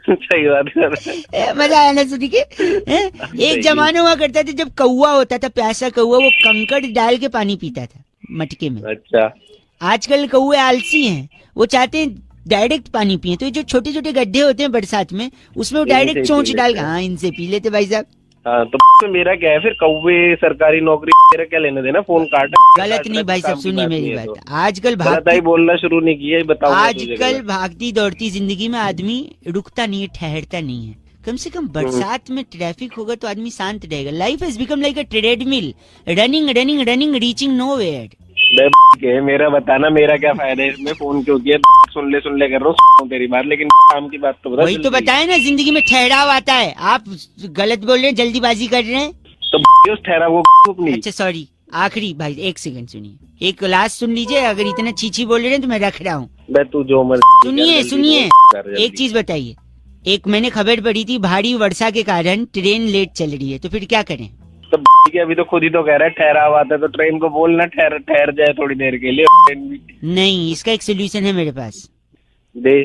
M: सही बात कर रहा है।
B: मजा आया ना सुन के? एक जमाना हुआ करता था जब कौवा होता था, प्यासा कौवा, वो कंकड़ डाल के पानी पीता था मटके में।
M: अच्छा,
B: आजकल कौवे आलसी हैं, वो चाहते हैं डायरेक्ट पानी पिए। तो जो छोटे छोटे गड्ढे होते हैं बरसात में, उसमें वो डायरेक्ट चोंच डाल के, हाँ, इनसे पी लेते भाई साहब।
M: हाँ, तो मेरा क्या है फिर? कौवे, सरकारी नौकरी, तेरा क्या लेना देना? फोन काट।
B: गलत नहीं भाई साहब, सुनिए मेरी बात। आजकल
M: भागती बोलना शुरू नहीं किया, बताओ।
B: आजकल भागती दौड़ती जिंदगी में आदमी रुकता नहीं है, ठहरता नहीं है। कम से कम बरसात में ट्रैफिक होगा तो आदमी शांत रहेगा। Life has become like a treadmill, running running running, reaching nowhere.
M: मेरा बताना, मेरा क्या फायदा है इसमें? फोन क्यों किया? सुन ले कर रहा हूँ तेरी बात, लेकिन काम की बात तो बता।
B: वही तो बताया ना, जिंदगी में ठहराव आता है। आप गलत बोल रहे हैं, जल्दीबाजी कर रहे हैं।
M: तो ठहराव अपनी।
B: अच्छा सॉरी, आखिरी भाई 1 सेकंड सुनिए, एक लास्ट सुन लीजिए। अगर इतना चीची बोल रहे हैं तो मैं रख रहा हूँ।
M: तू जो मर्जी।
B: सुनिए, एक चीज बताइए। एक मैंने खबर पढ़ी थी, भारी वर्षा के कारण ट्रेन लेट चल रही है, तो फिर क्या करें?
M: तो अभी तो खुद ही तो कह रहा है ठहराव आता है, तो ट्रेन को बोलना ठहर जाए थोड़ी देर के लिए।
B: नहीं, इसका एक सोल्यूशन है मेरे पास।
M: दे।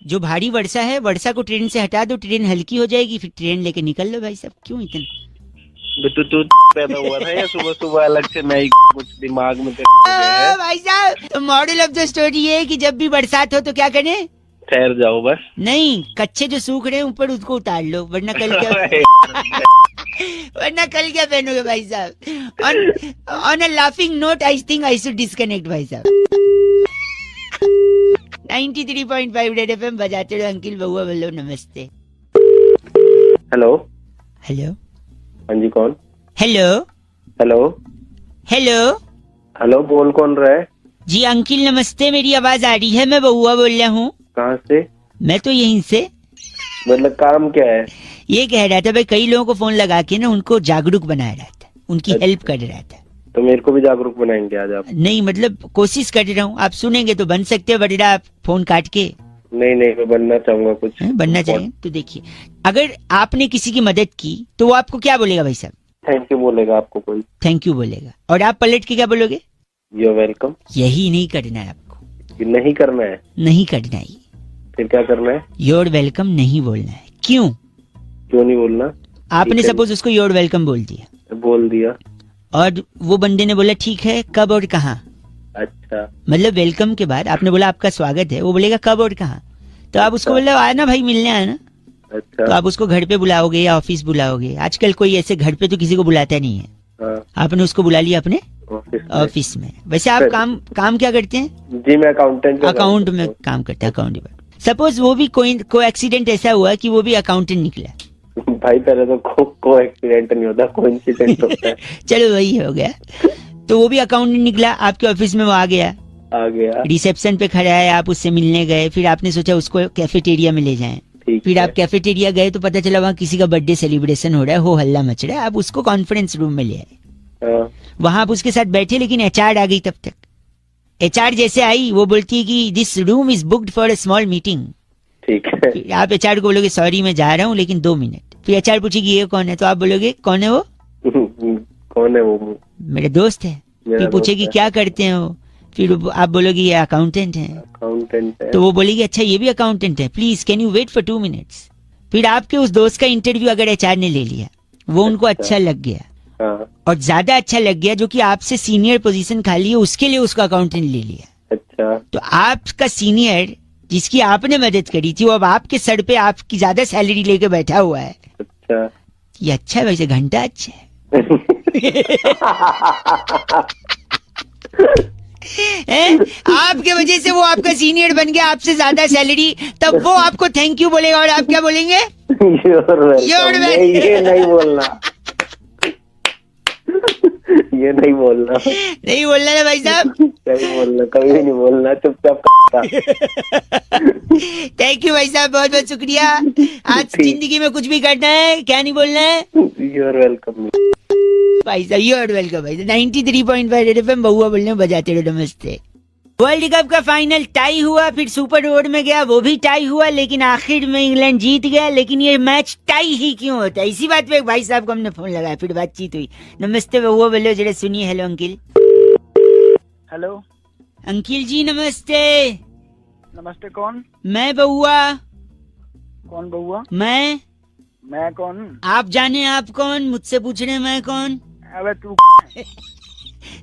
M: जो
B: भारी वर्षा है, वर्षा को ट्रेन से हटा दो, ट्रेन हल्की हो जाएगी, फिर ट्रेन लेके निकल लो भाई साहब। क्यों इतना?
M: तू पैदा हुआ था या सुबह सुबह अलग से मैं कुछ दिमाग में
B: भाई साहब? तो मॉडल ऑफ द स्टोरी है कि जब भी बरसात हो तो क्या करें?
M: ठहर जाओ बस।
B: नहीं, कच्चे जो सूख रहे हैं ऊपर उसको उतार लो, वरना कल क्या क्या पहनोगे भाई साहब? On a laughing note I think I should disconnect भाई साहब। 93.5 रेड एफएम बजाते रहो। अंकिल बउआ बोलो नमस्ते।
M: हेलो
B: हेलो,
M: हाँ जी, कौन?
B: हेलो
M: हेलो
B: हेलो
M: हेलो, बोल कौन रहा है?
B: जी अंकिल नमस्ते, मेरी आवाज आ रही है? मैं बउआ बोल रहा हूँ।
M: कहाँ से?
B: मैं तो यहीं से।
M: मतलब काम क्या है?
B: ये कह रहा था भाई, कई लोगों को फोन लगा के ना उनको जागरूक बना रहा था, उनकी हेल्प कर रहा था।
M: तो मेरे को भी जागरूक बनाएंगे आज आप?
B: नहीं, मतलब कोशिश कर रहा हूँ, आप सुनेंगे तो बन सकते हो, वरना आप फोन काट के।
M: नहीं, मैं बनना चाहूंगा कुछ।
B: बनना चाहिए तो देखिए, अगर आपने किसी की मदद की तो वो आपको क्या बोलेगा भाई साहब?
M: थैंक यू बोलेगा आपको कोई।
B: थैंक यू बोलेगा, और आप पलट के क्या बोलोगे?
M: You are welcome.
B: यही नहीं करना है आपको।
M: नहीं करना है?
B: नहीं करना है।
M: फिर क्या करना है?
B: योर वेलकम नहीं बोलना है। क्यों
M: नहीं बोलना?
B: आपने सपोज उसको योर वेलकम बोल दिया, और वो बंदे ने बोला ठीक है, कब और कहाँ?
M: अच्छा,
B: मतलब वेलकम के बाद आपने बोला आपका स्वागत है, वो बोलेगा कब और कहाँ? तो आप उसको बोले आना भाई, मिलने आना। तो आप उसको घर पे बुलाओगे या ऑफिस बुलाओगे? आजकल कोई ऐसे घर पे तो किसी को बुलाता नहीं है। आपने उसको बुला लिया अपने ऑफिस में। वैसे आप काम क्या करते हैं?
M: जी मैं अकाउंटेंट।
B: अकाउंट में काम करते हैं, अकाउंट डिपार्टमेंट। सपोज वो भी कोई एक्सीडेंट ऐसा हुआ कि वो भी अकाउंटेंट निकला।
M: भाई पहले तो को एक्सीडेंट नहीं होता, कोइंसिडेंट होता है।
B: चलो वही हो गया। तो वो भी अकाउंटेंट निकला, आपके ऑफिस में वो आ गया, रिसेप्शन पे खड़ा है, आप उससे मिलने गए, फिर आपने सोचा उसको कैफेटेरिया में ले जाएं। फिर आप कैफेटेरिया गए तो पता चला वहाँ किसी का बर्थडे सेलिब्रेशन हो रहा है, हो हल्ला मच रहा है। आप उसको कॉन्फ्रेंस रूम में ले आए, वहां आप उसके साथ बैठे, लेकिन एचआर आ गई तब तक। एचआर जैसे आई वो बोलती है कि this room is booked for a small meeting.
M: ठीक है।
B: आप एचआर को बोलोगे सॉरी मैं जा रहा हूँ लेकिन 2 मिनट। फिर एचआर पूछेगी ये कौन है, तो आप बोलोगे कौन है वो?
M: कौन है वो?
B: मेरे दोस्त है। फिर पूछेगी क्या करते हैं वो, फिर आप बोलोगे ये अकाउंटेंट है। तो वो बोलेगी अच्छा ये भी अकाउंटेंट है, please can you wait for 2 minutes. फिर आपके उस दोस्त का इंटरव्यू अगर एचआर ने ले लिया, वो उनको अच्छा लग गया और ज्यादा अच्छा लग गया, जो कि आपसे सीनियर पोजीशन खाली है उसके लिए उसका अकाउंटेंट ले लिया।
M: अच्छा।
B: तो आपका सीनियर जिसकी आपने मदद करी थी वो अब आपके सर पे आपकी ज्यादा सैलरी लेके बैठा हुआ है।
M: अच्छा।
B: ये अच्छा है, वैसे घंटा अच्छा है। आपके वजह से वो आपका सीनियर बन गया, आपसे ज्यादा सैलरी, तब वो आपको थैंक यू बोलेगा और आप क्या बोलेंगे?
M: ये नहीं बोलना। ये नहीं बोलना।
B: नहीं बोलना ना भाई साहब।
M: नहीं बोलना, कभी भी नहीं बोलना, चुपचाप।
B: थैंक यू भाई साहब, बहुत बहुत शुक्रिया। आज जिंदगी में कुछ भी करना है क्या नहीं बोलना है?
M: यू आर वेलकम
B: भाई साहब, यू आर वेलकम भाई साहब। 93.5 रेड एफएम बहुआ बोलने बजाते रहो, नमस्ते। वर्ल्ड कप का फाइनल टाई हुआ, फिर सुपर ओवर में गया, वो भी टाई हुआ, लेकिन आखिर में इंग्लैंड जीत गया। लेकिन ये मैच टाई ही क्यों होता है, इसी बात पे एक भाई साहब को हमने फोन लगाया, फिर बातचीत हुई। नमस्ते बहुआ बोलो जरा सुनिए। Hello uncle.
A: हेलो
B: अंकिल जी नमस्ते।
A: नमस्ते, कौन?
B: मैं बहुआ।
A: कौन बहुआ?
B: मैं
A: कौन?
B: आप जाने आप कौन, मुझसे पूछ रहे मैं कौन?
A: अबे तू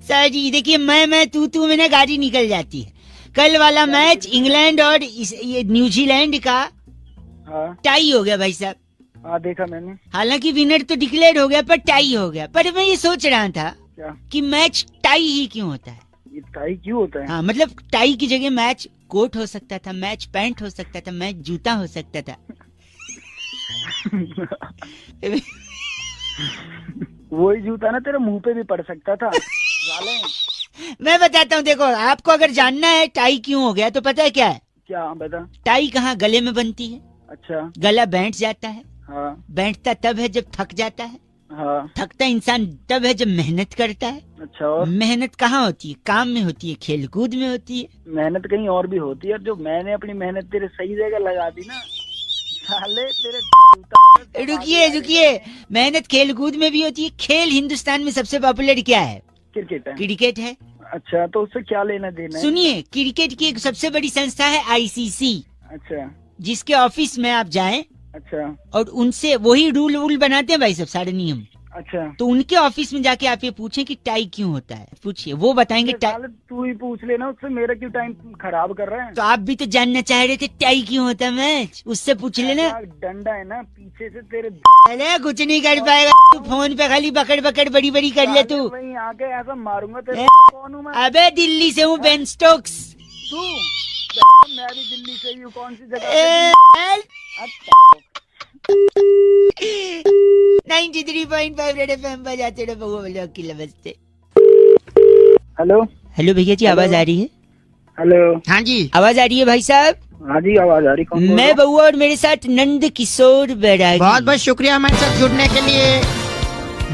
B: सर जी देखिए, मैं तू में ना गाड़ी निकल जाती है। कल वाला मैच इंग्लैंड और ये न्यूजीलैंड का टाई हो गया भाई साहब।
A: हाँ देखा मैंने।
B: हालांकि विनर तो डिक्लेयर हो गया पर टाई हो गया। पर मैं ये सोच रहा था कि मैच टाई ही क्यों होता है?
A: ये टाई क्यों होता है?
B: हाँ मतलब टाई की जगह मैच कोट हो सकता था, मैच पैंट हो सकता था, मैच जूता हो सकता था।
A: वही जूता ना तेरे मुंह पे भी पड़ सकता था।
B: मैं बताता हूँ, देखो आपको अगर जानना है टाई क्यों हो गया तो पता है क्या है?
A: क्या बता।
B: टाई कहाँ गले में बनती है।
A: अच्छा।
B: गला बैठ जाता है।
A: हाँ।
B: बैठता तब है जब थक जाता है।
A: हाँ।
B: थकता इंसान तब है जब मेहनत करता है।
A: अच्छा। और
B: मेहनत कहाँ होती है? काम में होती है, खेल कूद में होती है।
A: मेहनत कहीं और भी होती है। जो मैंने अपनी मेहनत तेरे सही जगह लगा दी ना साले तेरे।
B: रुकिए, मेहनत खेल कूद में भी होती है। खेल हिंदुस्तान में सबसे पॉपुलर क्या है? क्रिकेट है।
A: अच्छा, तो उससे क्या लेना देना है?
B: सुनिए, क्रिकेट की एक सबसे बड़ी संस्था है आईसीसी।
A: अच्छा।
B: जिसके ऑफिस में आप जाएं।
A: अच्छा।
B: और उनसे वही रूल बनाते हैं भाई सब, सारे नियम।
A: अच्छा।
B: तो उनके ऑफिस में जाके आप ये पूछें कि टाई क्यों होता है, पूछिए, वो बताएंगे।
A: तू ही पूछ लेना उससे, मेरा क्यों टाइम खराब कर रहा है?
B: तो आप भी तो जानना चाह रहे थे टाई क्यों होता है मैच, उससे पूछ लेना।
A: डंडा है ना पीछे से तेरे।
B: अरे कुछ नहीं कर पाएगा तू, फोन पे खाली बकड़ बड़ी बड़ी कर ले तू।
A: वहीं आके ऐसा मारूंगा तेरे। कौन हूँ मैं?
B: अबे दिल्ली से हूँ, बेन स्टोक्स।
A: तू? मैं भी दिल्ली से ही हूँ। कौन सी जगह? 93.5 रेड एफएम बजाते रहो बहुआ बोलो की। नमस्ते।
B: हेलो भैया जी, आवाज आ रही है?
A: हेलो।
C: हाँ जी
B: आवाज आ रही है भाई साहब?
A: हाँ जी आवाज आ रही। कौन?
B: मैं बहुआ और मेरे साथ नंद किशोर बैरागी।
C: बहुत बहुत शुक्रिया हमारे साथ जुड़ने के लिए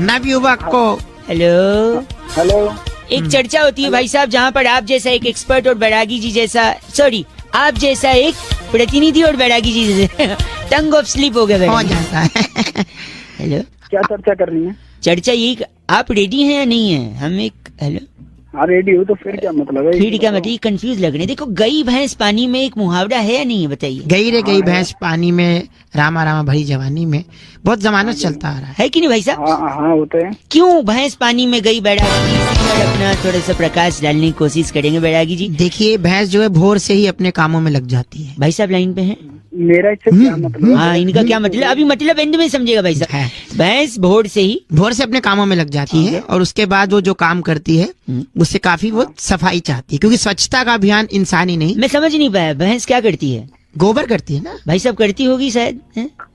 C: नवयुवक को।
B: हेलो। एक चर्चा होती है भाई साहब जहाँ पर आप जैसा एक एक्सपर्ट और बैरागी जी जैसा, सॉरी आप जैसा एक प्रतिनिधि और बैरागी जी जैसे टंग ऑफ स्लिप हो गया।
C: हो जाता है।
B: हेलो,
A: क्या चर्चा करनी है?
B: चर्चा यही, आप रेडी हैं या नहीं है? हम एक हेलो।
A: हाँ रेडी हो। तो फिर क्या मतलब है?
B: फिर क्या मतलब? कंफ्यूज लग रहे हैं। देखो, गई भैंस पानी में एक मुहावरा है या नहीं है, बताइए।
C: गई रे गई भैंस पानी में, रामा रामा भरी जवानी में, बहुत जमाना चलता आ रहा है
B: कि नहीं भाई साहब?
A: हाँ होते हैं।
B: क्यों भैंस पानी में गई बैरागी? अपना थोड़ा सा प्रकाश डालने की कोशिश करेंगे बैरागी जी।
C: देखिए, भैंस जो है भोर से ही अपने कामों में लग जाती है।
B: भाई साहब लाइन पे हैं?
J: मेरा इससे क्या मतलब?
B: हाँ, इनका क्या मतलब, अभी मतलब एंड में समझेगा भाई साहब। भैंस भोर से
C: अपने कामों में लग जाती है और उसके बाद वो जो काम करती है उससे काफी वो सफाई चाहती है, क्योंकि स्वच्छता का अभियान इंसान ही नहीं।
B: मैं समझ नहीं पाया, भैंस क्या करती है?
C: गोबर करती है ना
B: भाई साहब, करती होगी शायद,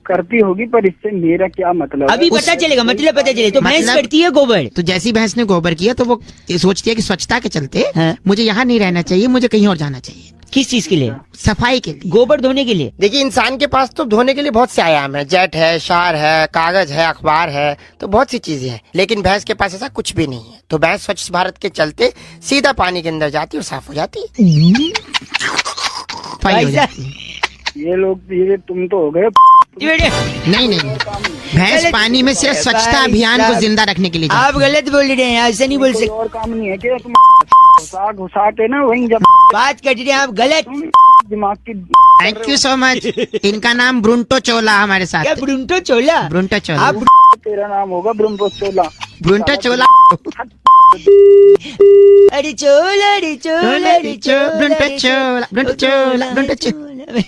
J: करती होगी, पर इससे मेरा क्या मतलब?
B: अभी पता चलेगा, मतलब पता चले। तो भैंस
C: मतलब
B: करती है गोबर,
C: तो जैसी भैंस ने गोबर किया तो वो ये सोचती है कि स्वच्छता के चलते मुझे यहाँ नहीं रहना चाहिए, मुझे कहीं और जाना चाहिए।
B: किस चीज के लिए?
C: सफाई के लिए,
B: गोबर धोने के लिए।
N: देखिए, इंसान के पास तो धोने के लिए बहुत से आयाम है, जेट है, शार है, कागज है, अखबार है, तो बहुत सी चीजें हैं, लेकिन भैंस के पास ऐसा कुछ भी नहीं है। तो भैंस स्वच्छ भारत के चलते सीधा पानी के अंदर जाती और साफ हो जाती है।
J: ये लोग, ये तुम तो हो गए।
C: नहीं, भैंस पानी में सिर्फ स्वच्छता अभियान को जिंदा रखने के लिए जाती
B: आप गलत बोल रहे हैं, ऐसा नहीं बोल सकते।
J: और काम नहीं है क्या? तुम घुसा के ना वहीं जब
B: बात कर रहे हैं आप गलत।
J: दिमाग की।
C: Thank you so much. इनका नाम ब्रुंटो चोला हमारे साथ।
B: क्या ब्रुंटो चोला?
C: ब्रुंटो चोला।
J: तेरा नाम होगा ब्रुंटो चोला।
C: ब्रुंटो चोला।
B: अरे चोला, अरे चोला, अरे चोला,
C: ब्रुंटो चोला, ब्रुंटो चोला, ब्रुंटो चोला।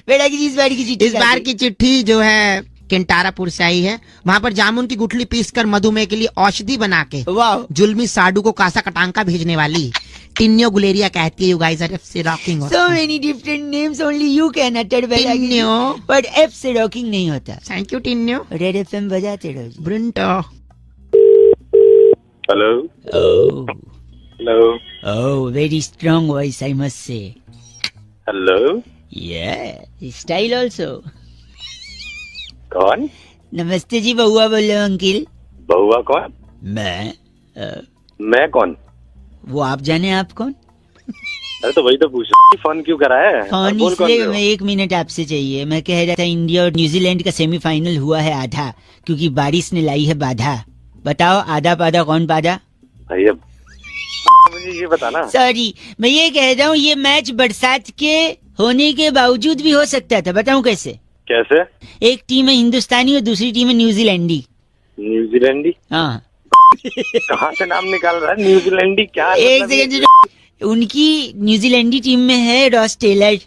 B: बेटा की इस बार की चिट्ठी,
C: इस बार की चिट्ठी जो है केंटारापुर से आई है। वहाँ पर जामुन की गुठली पीसकर मधुमेह के लिए औषधि बना के जुल्मी साडू को कासा कटांका भेजने वाली टिन्यो गुलेरिया कहती है, यू गाइस आर एफ से rocking.
B: So many different names, only you can utter
C: Tinyo,
B: but F से रॉकिंग नहीं होता।
C: Thank you Tinyo.
B: Red FM बजाते रहो।
C: Brunto.
M: Hello. Hello.
B: Oh, very strong voice, I must say.
M: Hello.
B: Yeah, style also.
M: कौन?
B: नमस्ते जी, बहुआ बोल रहे हो अंकिल।
M: बहुआ कौन? मैं कौन?
B: वो आप जाने, आप कौन?
M: अरे तो वही तो पूछ, फोन क्यों करा है?
B: फोन इसलिए, मैं 1 मिनट आपसे चाहिए। मैं कह रहा था इंडिया और न्यूजीलैंड का सेमीफाइनल हुआ है आधा, क्योंकि बारिश ने लाई है बाधा। बताओ आधा पाधा कौन पाधा?
M: भैया मुझे ये बताना।
B: सॉरी, मैं ये कह रहा हूँ ये मैच बरसात के होने के बावजूद भी हो सकता था। बताऊँ कैसे?
M: कैसे?
B: एक टीम है हिंदुस्तानी और दूसरी टीम है न्यूजीलैंडी।
M: न्यूजीलैंडी?
B: हाँ।
M: कहाँ से नाम निकाल रहा है न्यूजीलैंडी? क्या
B: एक सेकंड, उनकी न्यूजीलैंडी टीम में है रॉस टेलर,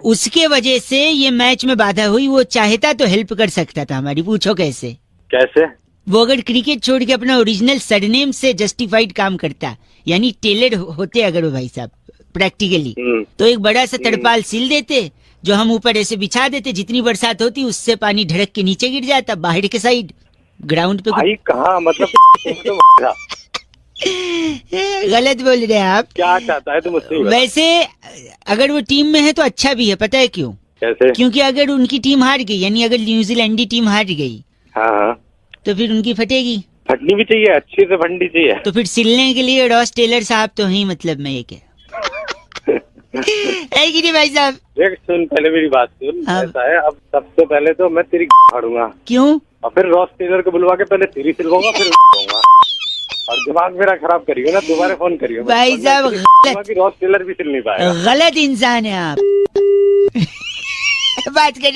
B: उसके वजह से ये मैच में बाधा हुई। वो चाहता तो हेल्प कर सकता था हमारी। पूछो कैसे?
M: कैसे?
B: वो अगर क्रिकेट छोड़ के अपना ओरिजिनल सरनेम से जस्टिफाइड काम करता, यानी टेलर होते अगर वो भाई साहब प्रैक्टिकली, तो एक बड़ा सा तरपाल सिल देते जो हम ऊपर ऐसे बिछा देते। जितनी बरसात होती उससे पानी ढड़क के नीचे गिर जाता बाहर के साइड ग्राउंड पे।
M: भाई कहाँ मतलब
B: गलत बोल रहे हैं आप।
M: क्या चाहता है तुम मुझसे?
B: वैसे अगर वो टीम में है तो अच्छा भी है। पता है क्यों?
M: कैसे?
B: क्योंकि अगर उनकी टीम हार गई, यानी अगर न्यूजीलैंडी टीम हार गई,
M: हाँ, तो
B: फिर उनकी फटेगी।
M: फटनी भी चाहिए, अच्छी से फटनी चाहिए।
B: तो फिर सिलने के लिए रॉस टेलर साहब तो ही, मतलब मैं ये कह भाई साहब।
M: देख सुन, पहले मेरी बात सुन। ऐसा है, अब सबसे पहले तो मैं तेरी फाड़ूंगा।
B: क्यों?
M: और फिर रॉस टेलर को बुलवा के पहले तेरी सिलवाऊंगा, फिर और दिमाग मेरा खराब करियो ना, दोबारा फोन करियो
B: भाई साहब।
M: रॉस टेलर भी सिल नहीं पाएगा।
B: गलत इंसान है आप। बात करिए